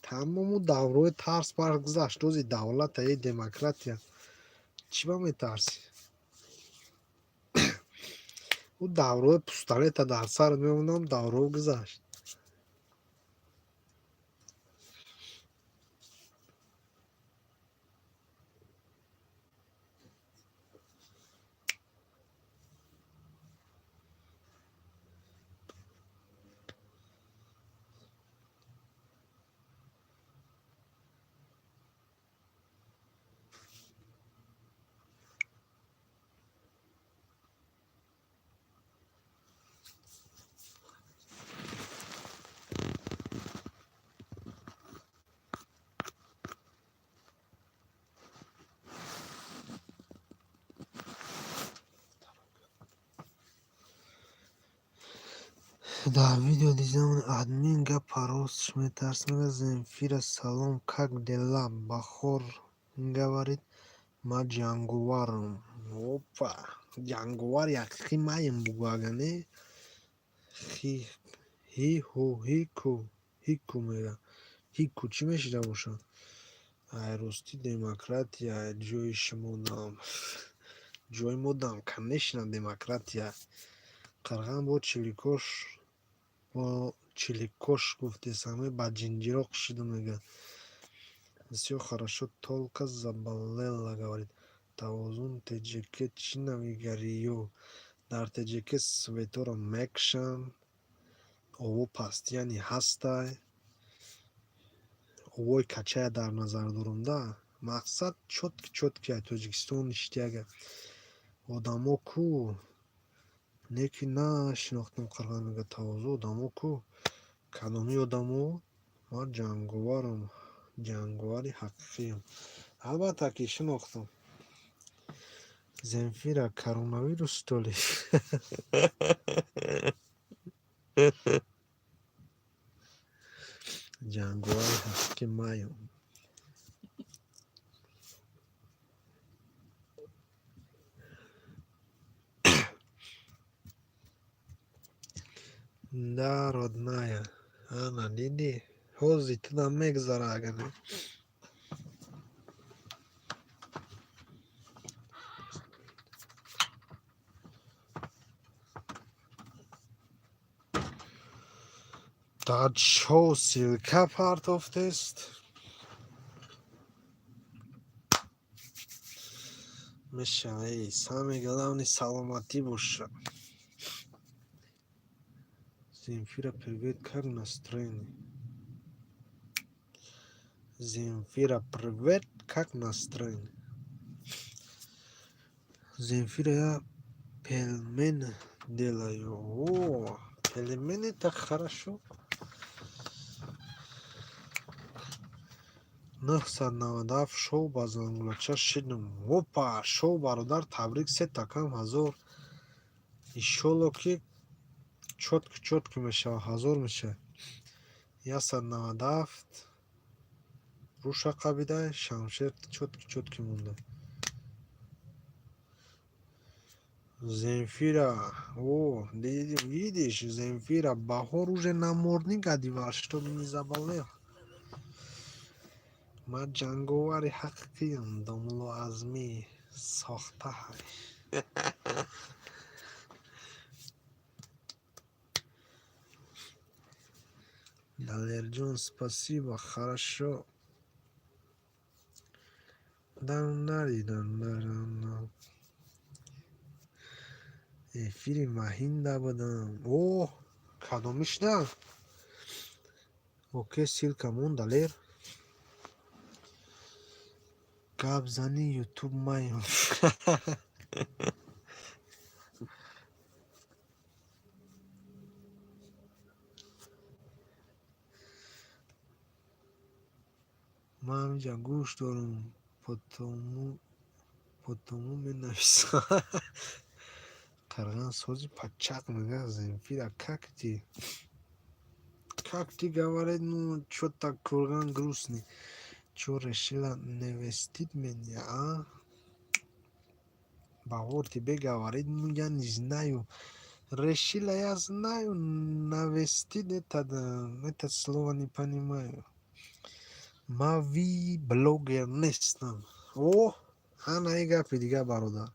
тамому давраҳои тарс парс гузашт рози давлата демократия чӣ ба метарсӣ ӯ давраҳои пӯсталета дар сарат мемонам давраҳо гузашт дар видео дидам админ гапа ростш метарсам мега земфира салом как дела бахор говорит ма ҷанговарам опа ҷанговари ҳақиқӣ маем бугӯ агар не ҳику мега ҳику чӣ мешида бошад ай ростӣ демократия ҷои шумодам ҷои модам конечно демократия қирған бо чиликош гуфтесаме ба ҷинҷироқ шида мега бисёр хорошо толка заболела говорит тавозун тjk чӣ навигариё дар tjk светоро мекшан ово пастӣ яъне ҳастай овои качая дар назар дорам да мақсад чотки тоҷикистон ништияга одамо ку не ки нашинохтам қирған мега тавозу одамо ку кадоми одамо ман ҷанговарам ҷанговари ҳақиқиям Албатта ки шинохтам. Земфира коронавирус что ли? Ҷангуари ҳақиқи маю. Да, родная. Ана, диди? Ҳози тудам мегзара агар не. Дад шо силка партофтест? Мешавӣ, самое главное саломатӣ боша. Земфира, привет, как настроение? Земфира, привет, как настроение? Земфира, я пельмени делаю. О, пельмени так хорошо. 997 шоу ба занглоча шидум. Опа, шоу бародар табрик се такам 1000. Иншолло ки чотки мешава, 1000 меша. 197 руша қабида, шамшер чотки мунда. Земфира, о, видишь, Земфира, бахор уже намордни гадивар, чтоб не заболел. Ма ҷанговари ҳақиқиям, Домло Азми сохтаҳай. Далерҷон, спасибо, хорошо. Эфири маҳинда будам. О, кадомишна? Оке, силка монда лер. Гап зани ютуб маем. Ман ҳаминҷа гӯш дорам, потому менависам. Қарған сози пачақ мега Земфира, как ты говорит, ну, чё так курган грустный? Чё решила навестить меня, а? Бахор тебе говорит, ну, я не знаю. Решила, я знаю, навестить это слово не понимаю. Мави блогер нестам. О, ана и гапи дига бародар.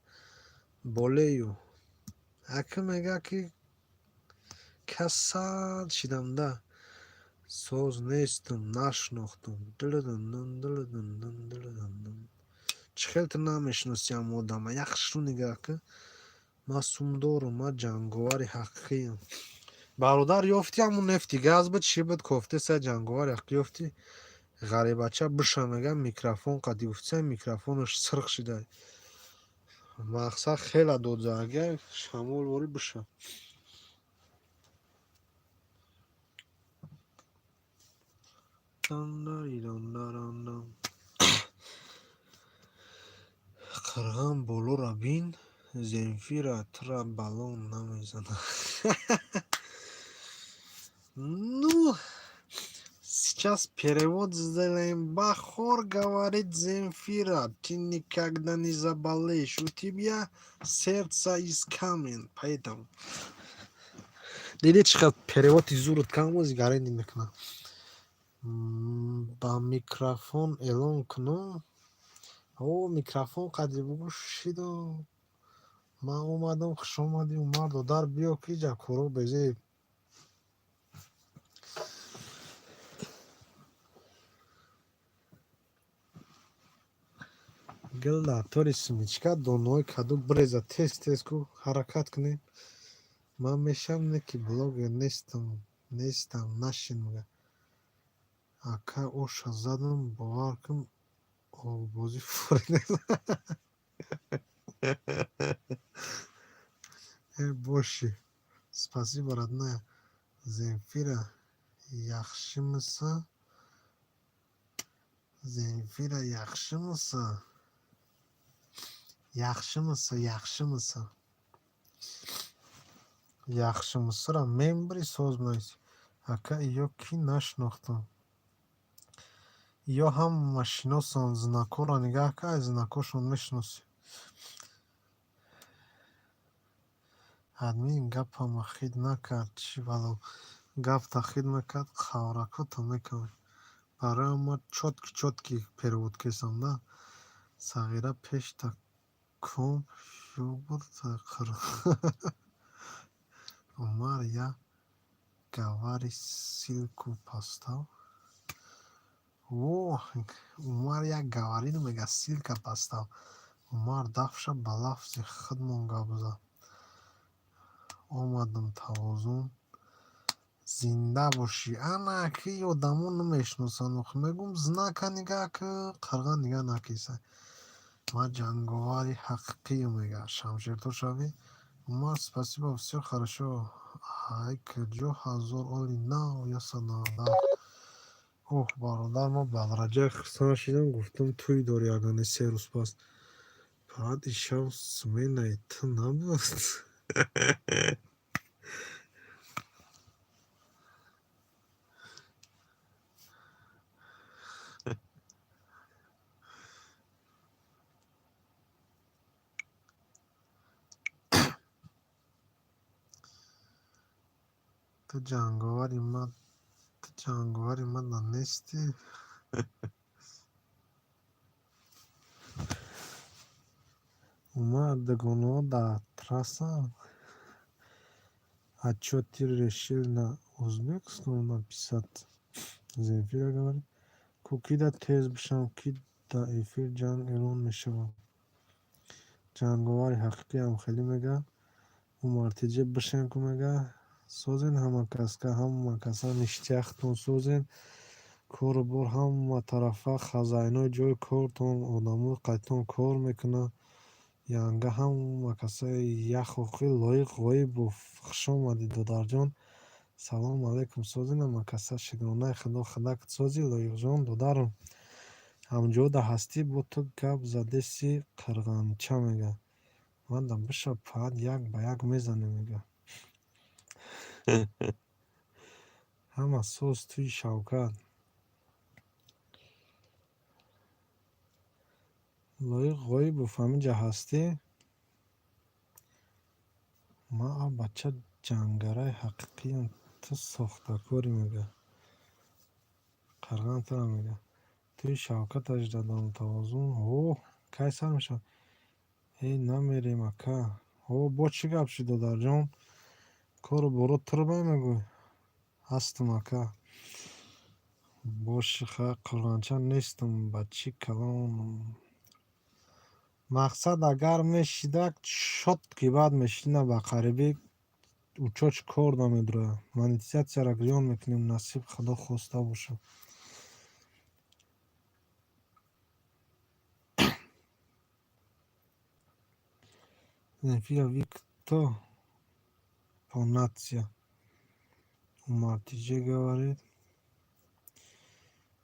Болею. Ака мега ки касал шидам да. Соз нестам, нашнохтам. Чӣ хел ту намешносиам одама? Яхширо нигоҳ кун. Ман сумдорум, ман ҷанговари ҳақиқиям. Бародар, ёфти ҳамун нефти газ буд, чӣ буд кофте сай ҷанговари ҳақиқӣ ёфти? Ғарибача биша мега микрофон қади гуфти, микрофонаш сирқ шида. Мақсад хела дод зарга, шамол вори биша. Қирған болора бин, Земфира тра баллон намезана. Ну, сейчас перевод сделаем. Бахор говорит, Земфира, ты никогда не заболеешь. У тебя сердце из камень. Поэтому. Диди чихел перевод изурут камози гарени мекунам. Ба микрофон эълон кунам. О, микрофон қади бугу шидам. Ман омадам, хуш омадӣ, мардо, дар биё ки ҷа коро безе. Гилда, тори смичка, донои каду бреза, тез ку ҳаракат кунем. Ман мешам не ки блогер нестам, нашин мега. Ака оша задам, бовар кун, овози фурид. Боши. Спасибо, родная. Земфира, яхшимисан? Земфира, yaxshimisiz? Yaxshimisiz? Yaxshimisiz? Men bir so'zmaysiz. Aka, iyo ki нашнохтам. Iyo ҳама шиносан, знакора нигаҳ кай, знакошон мешиноси. Админ гапама хид накард, чӣ вало гап тахид мекард, хавракота мекавад. Барои ма чотки перевод кесам, да? Сағира пешта ком ёбурта қыр. Умар я гавари силку пастав. О, Умар я гаварину мега силка пастав. Умар дафша ба лафзи худмон гап зад. Омадам тавозун. Зинда бошӣ. Ана ки одамон намешиносанд. Мегум знака нигаҳ ки қарған нигаҳ накеса. Ма ҷанговари ҳақиқӣ мега. Шамшертор шавӣ. Умар, спасибо, всё хорошо. Ай куҷо 1000 оли нав я 190. Оҳ, бародар, ма бадраҷаи хурсанд шидам, гуфтам туй дори ягоне 3 рӯз пас. Баъд шав сменаи ту набуд. ту ҷанговари ман нести. Умар, дагонаҳо дар трассан. А чё ты решил на узбекском написать? Земфира говорит. Кукида тез бишам, ки да эфир ҷанг эълон мешавад. Ҷанговари ҳақиқиам хеле мега. Умартиҷе бишем ку мега. Созен ҳама каса ништиахтон созен. Кору бор ҳама тарафа хазаинои ҷойи кортон, одамои қайтон кор мекунанд. Янга ҳама касаи яхоқӣ лоиқ ғоибу хушомадӣ додарҷон. Салом алейкум созин ҳама каса шикронаи худо хадакат сози лоиқҷон додарум. Ҳамҷода ҳастӣ бо ту гап задеси қирғанча мега. Манда биша фақат як ба як мезанем мега. Ҳама соз туи Шавкат. Лоиқ ғоибу фаҳмиҷа ҳастӣ? Ма а бача ҷангараи ҳақиқиям, ту сохтакорӣ мега. Қарғантара мега. Туи Шавкат аждадарум тавозун. О, кай сар мешавад? Намерем ака. Бо чӣ гап шуд додарҷон? Кору боро турбай мегӯй. Ҳастум ака. Боши ха қирғанча нестум, ба чӣ калон. Мақсад агар мешида чотки баъд мешина ба қарибӣ учоч кор намедирояд. Монетизатсияро гирён мекунем, насиб худо хоста бошад. Земфира, ви кто по нация? Умартиҷе говорит.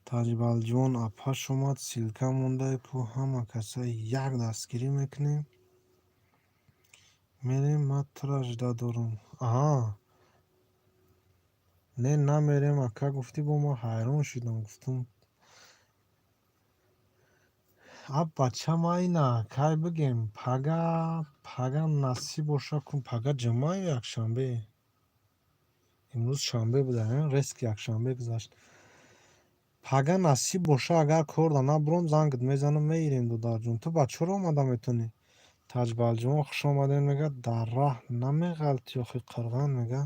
Таҷбалҷон апаш омад, силка мондаи ку ҳама каса як дастгирӣ мекунем. Мерем, ма туро ажда дорум. Аҳа. Не, намерем ака гуфтӣ, бо ма ҳайрон шудам. Гуфтам бача майна кай бигем пага насиб боша кун. Пага ҷумъаю якшанбе? Имрӯз шанбе буда, рески якшанбе гузашт. Пага насиб боша, агар кор да набурам, зангит мезанам, меирем додарҷон. Ту ба чора омада метавонӣ? Таҷбалҷон хушомадед мега. Дар раҳ намеғалти охи қирған мега.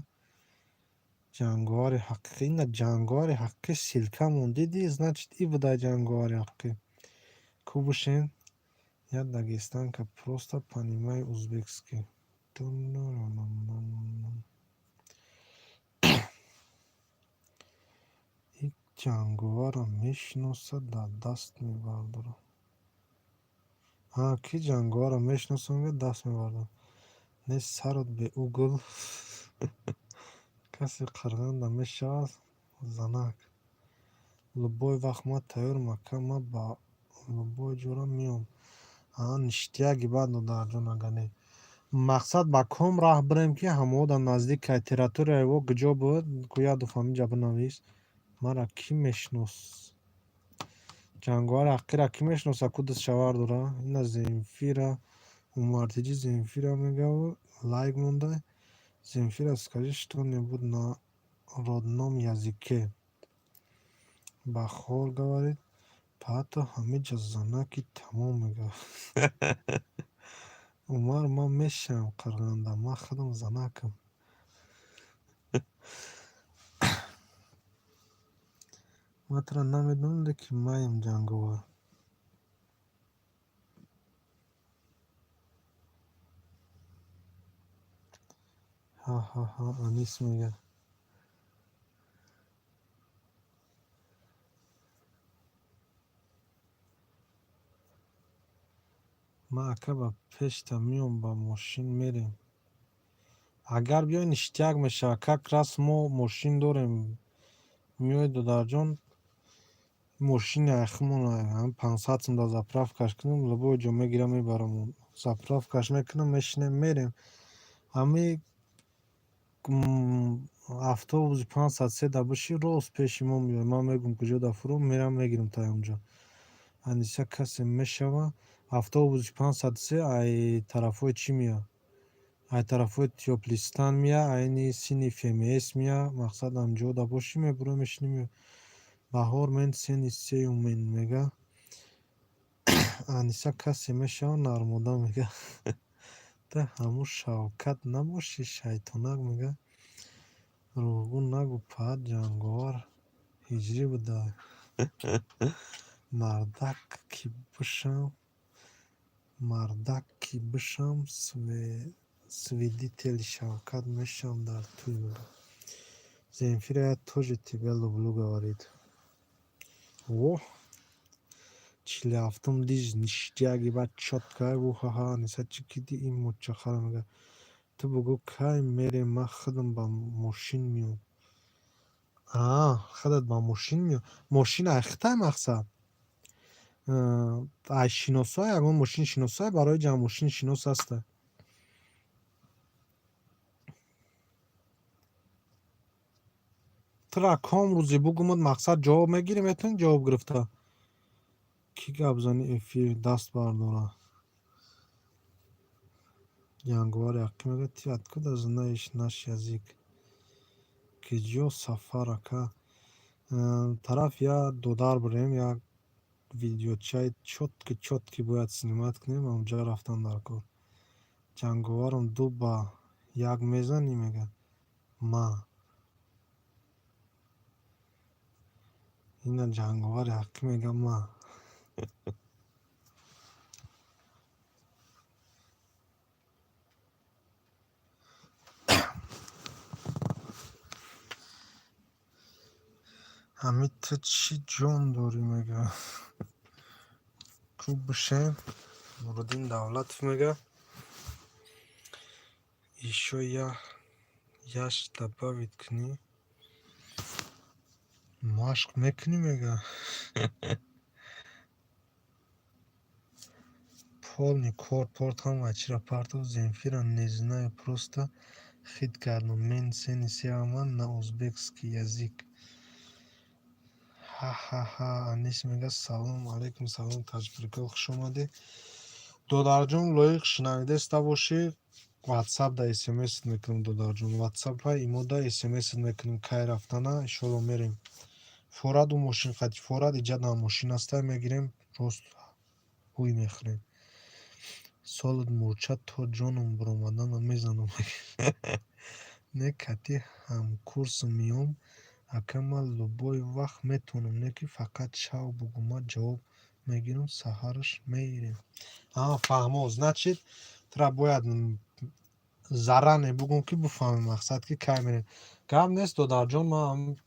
Ҷанговари ҳақиқӣ. Ина ҷанговари ҳақиқӣ силка мондидӣ, значит и буда ҷанговари ҳақиқӣ. Ку бошен? Я дагестанка, просто понимаю узбекский. И ҷанговарро мешиносад, дар даст мебардорад. Ки ҷанговарро мешиносам, даст мебардорад. Не сарот беугл. Касе қирғанда мешавад занак. любой вақт ма тайёр макам ма ба любой ҷора меом. Ништияги баъд додарҷон агане мақсад ба ком раҳ бирем ки ҳамода наздикай территорияи во куҷо буд гӯя дуфамиҷа бинавис. Мара кӣ мешинос? Ҷанговари ҳақиқира кӣ мешиноса ку дуст шавар дора? Ина Земфира Умартиҷи Земфира мегаву лайк монда. Земфира, скажи, что нибудь на родном языке. Бахор говорит, пато ҳамиҷа занаки тамом мегав. Умар, ман мешавам қарғанда, ман худам занакам. Ман тра намедонам ки маем ҷанговар. Ҳа, Анис мегӯяд. Ман ака ба пешта меом, ба мошин мерем. Агар биёин иштияк мешавад, как раз мо мошин дорем. Меои додарҷон, мошини айхимон 500 сум да заправкаш кунем, любой ҷо мегирам мебарам, заправкаш мекунам, мешинем мерем. Ҳами автобуси 500 седа боши рост пеши мо меояд, ман мегӯям куҷо да фурӯм, мерам мегирам та онҷо. Аниса касе мешава автобуси 500 се ай тарафҳои чӣ меяд? Ай тарафҳои Теоплистан меяд, айни сини ФМС меяд. Мақсад амҷо да боши мебурем мешинем. Баҳор мен сени сеюм мен мега. Аниса касе мешава нармода мега. Та ҳамун Шавкат набоши шайтонак мега. Рӯҳгун нагӯ паҳад ҷанговар ҳиҷрӣ буда. Мардак ки бишам свидетели Шавкат мешавам дар туй мега. Земфира я тоже тебя люблю говорит. О 47 диж ништияги баъд чоткай ҳа Аниса чӣ киди ин муччахара мега. Ту бугӯ кай мерем, ман худам ба мошин меом. Худат ба мошин меом. Мошин айхитай мақсад. Ай шиносай, ягон мошини шиносай, барои ҷамъ мошини шинос ҳастай. Тра ком рӯзи бугумад мақсад ҷавоб мегирӣ, метавонӣ ҷавоб гирифта. Кӣ гап зани эфир даст бардора? Ҷанговари ҳақиқӣ мега ти откуда знаешь наш язык? Киҷо сафар ака. Тараф я додар бирем, як видеочаи чотки бояд снимат кунем, онҷо рафтам дар кор. Ҷанговарам 2 ба 1 мезанӣ мега. Ма ина ҷанговари ҳақиқӣ мега ма. Ҳамид ту чӣ ҷон дорӣ мега. Ку бишем Нуруддин Давлатов мега. Ишо яш добавит кунӣ. Машқ мекунӣ мега. Полный корпорт ҳам вачира партов Земфира не знаю, просто хит кардам. Мен сени севам на узбекский язык. Ха. Анис мега салом алейкум, салом таҷбиркор, хуш омадӣ. Додарҷон лоиқ шинавидаста бошӣ. WhatsApp да SMS мекунам додарҷон. WhatsApp-а имода SMS мекунам кай рафтана, иншолло мерем. Фораду мошин қати форад иҷада мошин астай мегирем, рост ҳуй мехӯрем. Солид мурча то ҷонам биромадана мезанам. Не кати ҳамкурсу меом. Ака ман любой вақт метавонам, не ки фақат шав бугӯ, ман ҷавоб мегирам, саҳараш меирем. Фаҳмо. Значит, тра бояд зарране бугӯм ки бифаҳмем мақсад ки кай мерем. Гап нест додарҷон, ман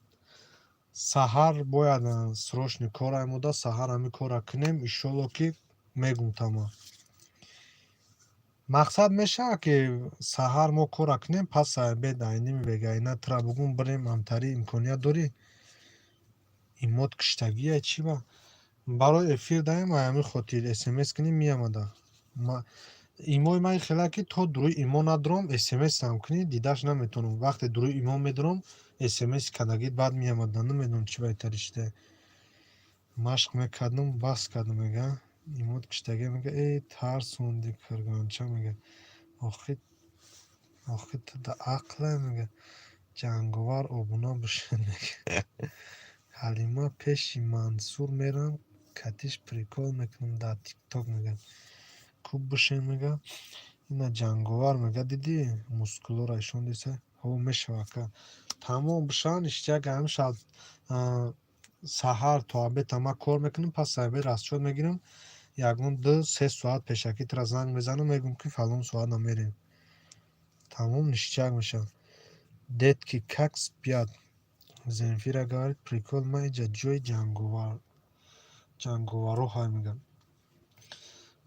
саҳар бояд срочни кора омода, саҳар ҳамин кора кунем, иншолло ки мегӯм тама. Мақсад мешавад ки саҳар мо кора кунем, пас обед айни мевега, ина тра бугӯм бирем амтари имконият дорӣ? имод киштагия чӣ ба барои эфир даем аями хотир смс кунӣ меамада имои ман хела ки то дуруи имо надорам смсам кунӣ дидаш наметавонам вақте дуруи имо медорам смс кадагит баъд меамада намедонам чӣ баҳтари шуде машқ мекардам бас кардам мега имод киштагия мега тарсонди кирганча мега охи ту да ақле мега ҷанговар обуна бишин мега ҳалима пеши мансур мерам катиш прикол мекунам дар тикток мега кӯ бишен мега ина ҷанговар мега дидӣ мускулора ишон диса ҳо мешава ка тамом бишан иштияк ам шал саҳар то обед ама кор мекунам пас обед расчет мегирам ягон 2-3 соат пешакӣ тра занг мезанам мегӯям ки фалон соата мерем тамом ништияк мешавад детки как спят Земфира говорит прикол ма иҷа ҷои ҷанговаро ҳай мегам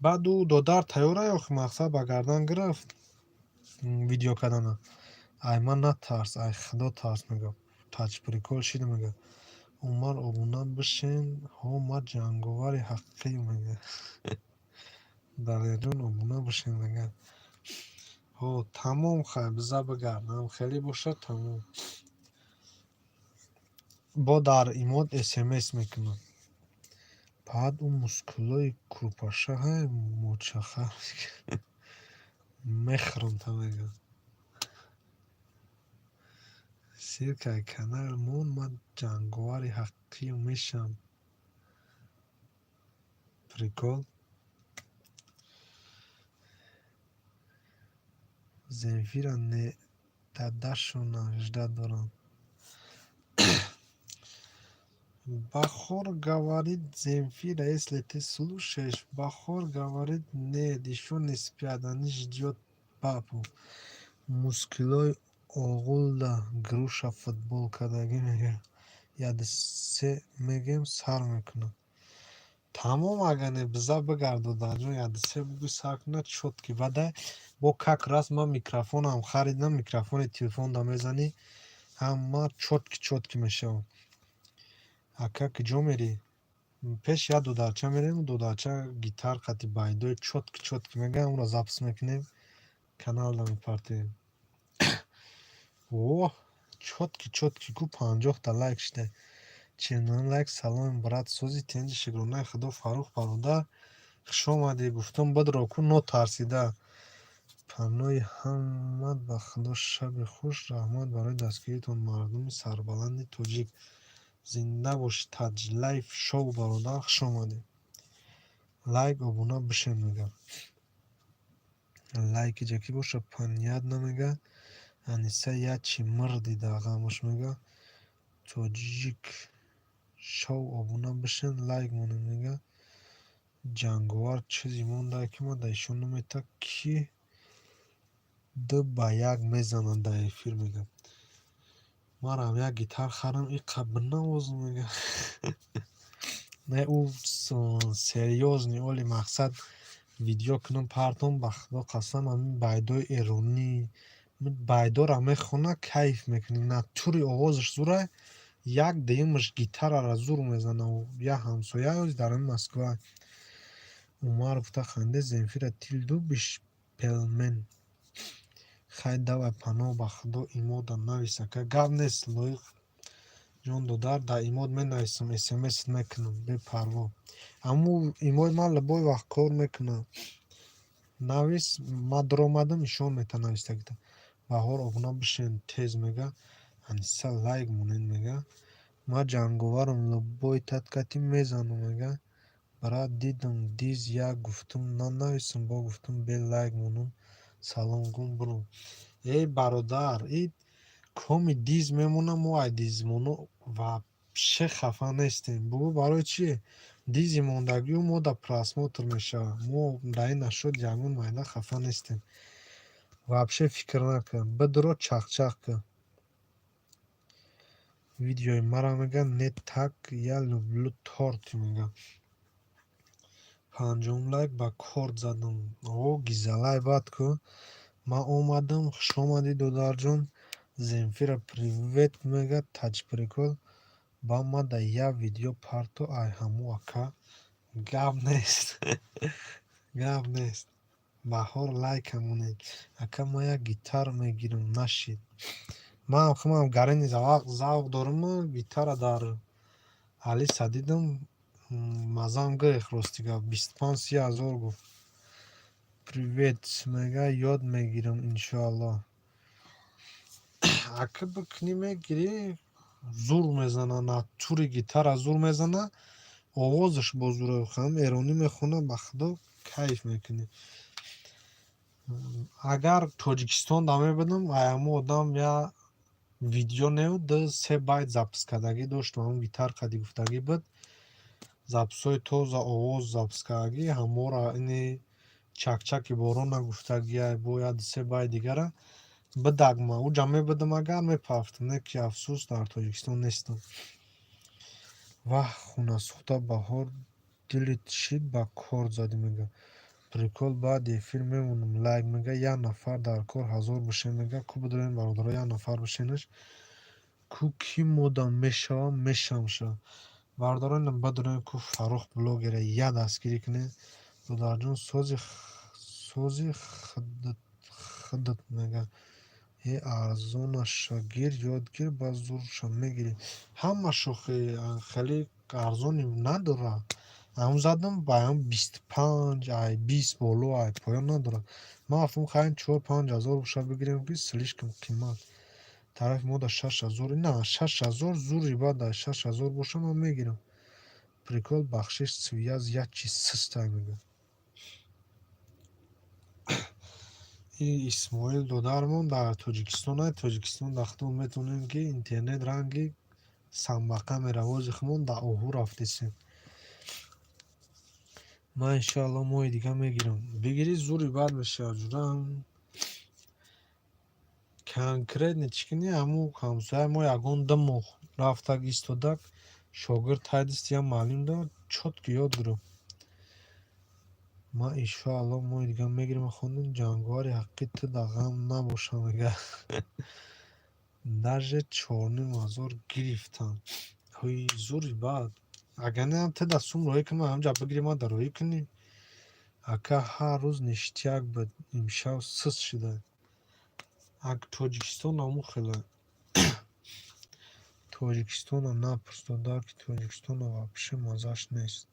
баъду додар тайёра охи мақсад ба гардан гирафт видео кардана ай ман натарс ай худо тарс мегам тач прикол шида мега умар обуна бишен ҳо ма ҷанговари ҳақиқӣ мега дарёҷон обуна бишен мега ҳо тамом хай биза бигардам хеле бошад тамом бо дар имод смс мекунам баъд ӯ мускулои курпаша ҳай мочаха мехӯрам та мега сиркай канал мон ман ҷанговари ҳақиқӣ мешам прикол Земфира не дадашо навижда дорам Бахор говорит, Земфира, если ты слушаешь, Бахор говорит, нет, еще не спят, они ждет папу. Мускулой оғулда груша футболкадаги мега. Ядисе мегем сар мекуна. Тамом агане биза бигарду даҷон ядисе буги сар куна чотки. Бадай бо как раз ма микрофонам харидам, микрофони телефон да мезани, ҳама чотки мешавам. Ака киҷо мери? Пеш я дударча мерем, дударча гитар қати байдои чотки мега, онро запис мекунем, каналда мепартоем. О, чотки ку 50 та лайк шиде. 49 лайк. Салом брат сози тенҷи шигронаи худо Фаррух бародар. Хуш омадӣ. Гуфтам бадро ку нотарсида. Панои ҳаммат ба худо шаби хуш. Раҳмат барои дастгиритон мардуми сарбаланди тоҷик. Зинда бош Таҷ лайф шоу бародар хуш омадӣ. Лайк обуна бишем мега. Лайки ҷаки боша паньядна мега. Аниса ячи мирди дағамуш мега. Тоҷик шоу обуна бишен лайк монем мега. Ҷанговар чизи монда ки ма да ишон намета ки 2-1 мезанад да эфир мега. Марам як гитар харам и қабинавоз мега. Не ӯ серьёзни оли мақсад видео кунам партом ба худо қасам ами байдои эронӣ байдора мехона кайф мекунӣ натури овозаш зура як дюймаш гитарара зур мезана я ҳамсоя ёз дар Москва Умар гуфта ханде Земфира тил дубиш пелмен хай давай паноҳ ба худо имода нависа ка гап нест лоиқ ҷон додар да имод менависам смс мекунам бепарво аммо имои ман любой вақт кор мекунам навис ма даромадам ишон мета навистагита Баҳор обуна бишен тез мега Аниса лайк монен мега ма ҷанговарам любой таткати мезанам мега брат дидам диз як гуфтум нанависам бо гуфтум бе лайк монам салом гум бро бародар и коми диз мемонам мо ай диз моно вообще хафа нестем бугӯ барои чи дизи мондагиу мо да просмотр мешава мо да ин нашуд ягон майда хафа нестем вообще фикр накун бидро чақчақ кун видеои мара мега не так я люблю торт мега 5 лайк ба корт задам о гизалай бад ку ма омадам хуш омадӣ додарҷон Земфира привет мега таҷ прикол ба ма да я видео парту ай ҳаму ака гап нест гап нест баҳор лайкамонед ака ма як гитара мегирам нашид ман хумам гарини завқ дорум гитара дар али садидам мазам гирехт рости гап 25-30 гуфт привет мега ёд мегирам иншоаллоҳ ака бикунӣ мегирӣ зур мезана натури гитара зур мезана овозаш бо зура хам эронӣ мехона ба худо кайф мекунӣ агар тоҷикистон да мебудам аяму одам я видео неуд 3 байт запис кардагӣ доштам ҳамун гитар қади гуфтагӣ буд записҳои тоза овоз запис кардагӣ ҳамора ини чакчаки борона гуфтагия бо я 3 байт дигара бидагма уҷа мебудам агар мепафтам не ки афсӯс дар тоҷикистон нестам ваҳ хунасота баҳор дилит шид ба кор задӣ мега прикол баъди эфир мемонам лайк мега як нафар дар кор 1000 бошем мега ку бидорем бародаро як нафар бошенаш ку ки модам мешавам мешамша бародаро ина бидорем ку фаррух блогера я дастгирӣ кунем додарҷон сози хидат мега арзонаша гир ёдгир ба зурша мегирӣ ҳама шохи хеле арзони надора ам задам ба 25 ай 20 боло ай поён надора ман гуфтам хайн 4-5 ҳазор боша бигирем ки слишком қимат тарафи мода 6000 на 6000 зури бада 6000 боша ман мегирам прикол бахшиш связ ячи сыстай мега и исмоил додармон дар тоҷикистон дахтон метавонем ки интернет ранги самбақа меравози хумон да оҳу рафтесем ман иншоалло моҳи дига мегирам бигирӣ зури бад мешавад журам конкретно чӣ кунӣ ҳаму ҳамсояи мо ягон 2 моҳ рафтак истодак шогирд ҳайдисти я маълим дорад чотки ёд гирам ман иншоалло моҳи дига мегирам хонум ҷангуари ҳаққӣ ту да ғам набоша мега даже 4500 гирифтам ҳои зури бад агар неам ту да сум роҳӣ кунам ҳамҷа бигирӣ ма да роҳӣ кунӣ ака ҳар рӯз ништияк буд имшаб сус шуда ак тоҷикистон ҳамун хела тоҷикистона напурс додар ки тоҷикистона вообще мазаш нест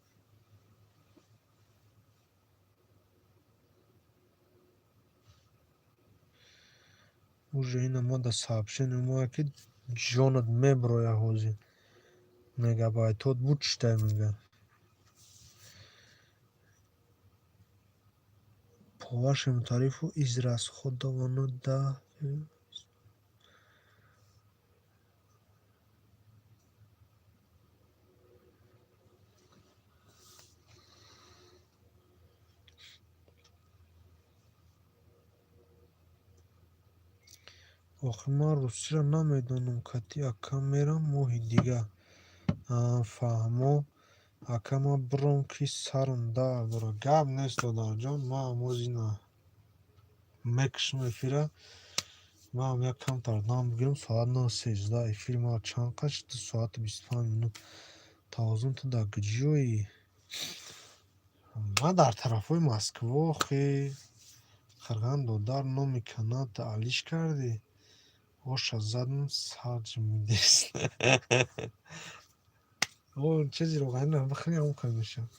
уже ина ма да сообщение моя ки ҷонат меброя ҳозир мегабайтот буд читай мега по вашему тарифу израсходовано да охир ман русиро намедонам кати ака мерам моҳи дига фаҳмо ака ман биром ки сарм дард дорад гап нест додарҷон ман ҳамозина мекушам эфира ман як камтар дам бигирам соат 9:13 эфири мара чанд қад 2 соати 25 минут тавозун ту дар куҷои ман дар тарафҳои москво хе қирған додар номи каналта алиш кардӣ оша задам сарҷ мидест о чизи роғанина бихӯрӣ ҳамон кай мешавад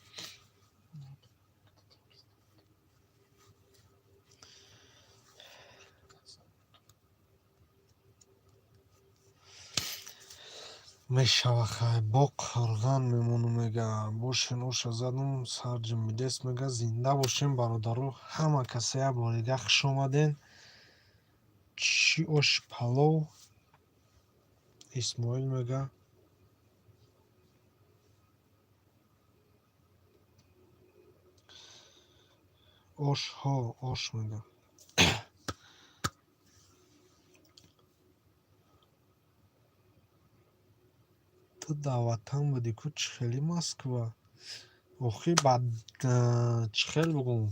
мешава хай бо қирған мемонам мега бошен оша задам сарҷ мидест мега зинда бошем бародаро ҳама касая борига хуш омаден чӣ оши палов исмоил мега ошҳо ош мега ту дар ватан будӣ ку чихели москва охи ба чихел бугум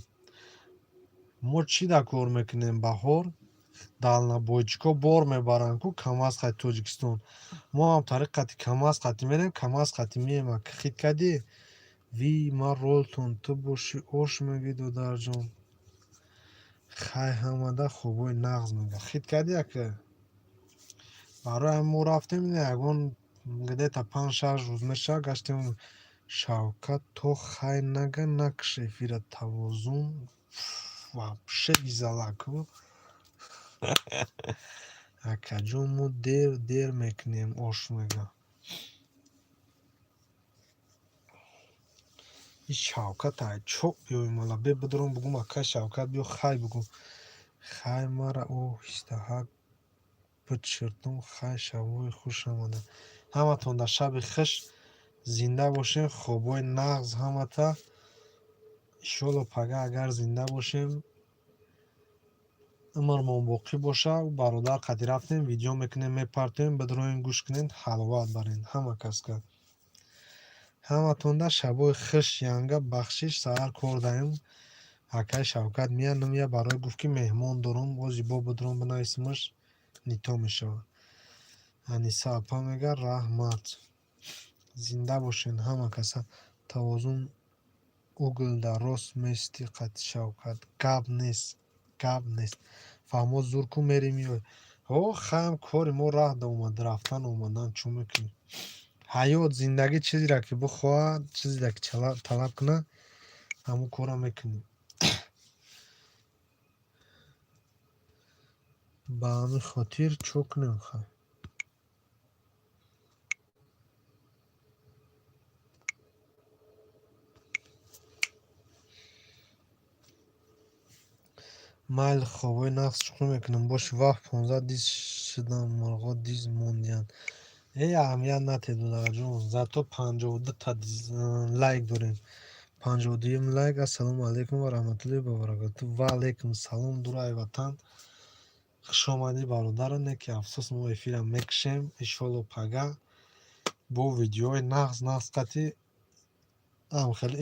мо чӣ да кор мекунем баҳор далнабойчико бор мебаранд ку Камасқати Тоҷикистон. Мо ҳам тариқати Камасқати мерем, Камасқати меема. Хит кади? Ви ман ролтон ту бошӣ ош меги додарҷон. Хай ҳамада хубои нағз мега. Хит кади ака? Барои ҳам мо рафтем ягон где-то 5-6 рӯз меша гаштем Шавкат то хай нага накш эфира тавозун вообще гизалаку. Акаҷон мо дер мекунем ош мега. И Шавкат ай чоп биёем ала бе бидорон бугум ака Шавкат биё хай бугу. Хай мара оҳистаҳак бичиртум хай шабои хуш омада. Ҳаматон дар шаби хиш зинда бошем, хобои нағз ҳамата. Иншолло пага агар зинда бошем умрмон боқӣ боша. Бародар қади рафтем видео мекунем мепартоем бидроен гӯш кунед ҳаловат барен ҳама каска. Ҳаматонда шабои хиш янга бахшиш саҳар кор даем. Акай Шавкат мия намия барои гуфт ки меҳмон дорум ози бо бидрон бинависимаш нито мешавад. Аниса апа мега раҳмат. Зинда бошен ҳама каса. Тавозун угилда рост мести қати Шавкат. Гап нест. Фаҳмот зурку мерим ёй. О хаам кори мо раҳда омад рафтан омадан чӯ мекунем? Ҳаёт зиндагӣ чизера ки бихоҳад, чизера ки талаб кунад, ҳамон кора мекунем. Ба ҳамин хотир чӯ кунем хай? Майли хобои нағз чуқур мекунем. Боши вақт 15 диз шидам марғо диз мондиянд. Аҳамият натед додарҷон. Зато 52 та лайк дорем. 52 лайк. Ассалому алайкум ва раҳматуллоҳи ва баракатуҳ. Ва алайкум салом. Дураи ватан. Хушомадӣ бародароне ки афсӯс мо эфира мекушем. Иншолло пага бо видеои нағз қати ам хеле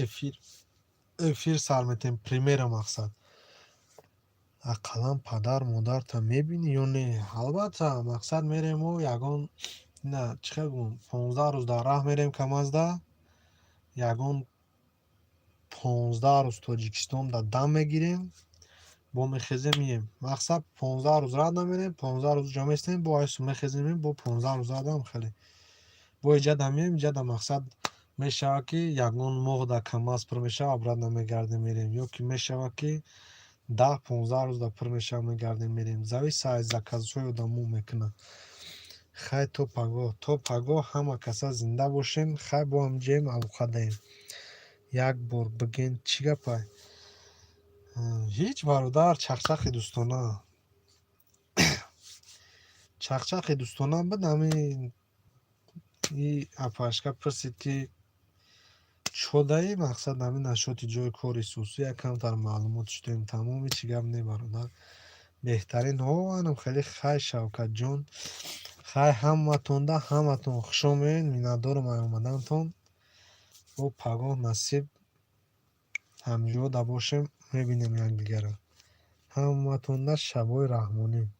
эфир сар метем. Примера мақсад. Ақаллан падар модарта мебинӣ ё не? Албатта мақсад мерем мо ягон на чӣ хел гӯям 15 рӯз дар раҳ мерем камазда. Ягон 15 рӯз Тоҷикистон да дам мегирем. Бо мехезем мием. Мақсад 15 рӯз раҳ намерем, 15 рӯз ҷо местем, бо айсу мехезем бо 15 рӯз радам хеле. Бо иҷада мием, иҷада мақсад мешавад ки ягон моҳ да камаз пур мешавад, обрат намегардем мерем. Ё ки мешавад ки 10-15 рӯз да пур мешавад мегардем мерем. Зависа аз заказҳои одамон мекунад. Хай то пагоҳ ҳама каса зинда бошем. Хай бо ҳам ҷоем алоқа даем. Як бор биген чӣ гапай? Ҳеҷ бародар чахчахи дӯстона. Чахчахи дӯстона бидами и апашка пирсид ки чо даӣ мақсад ҳамин ашоти ҷои кори сусӣ якамтар маълумот шудем тамоми чӣ гап не бародар. Беҳтарин ҳованам хеле хай Шавкатҷон. Хай ҳаматонда ҳаматон хушомед. Миннатдорум аз омадантон. Бо пагоҳ насиб ҳамҷода бошем мебинем якдигарро. Ҳаматонда шабои раҳмонӣ.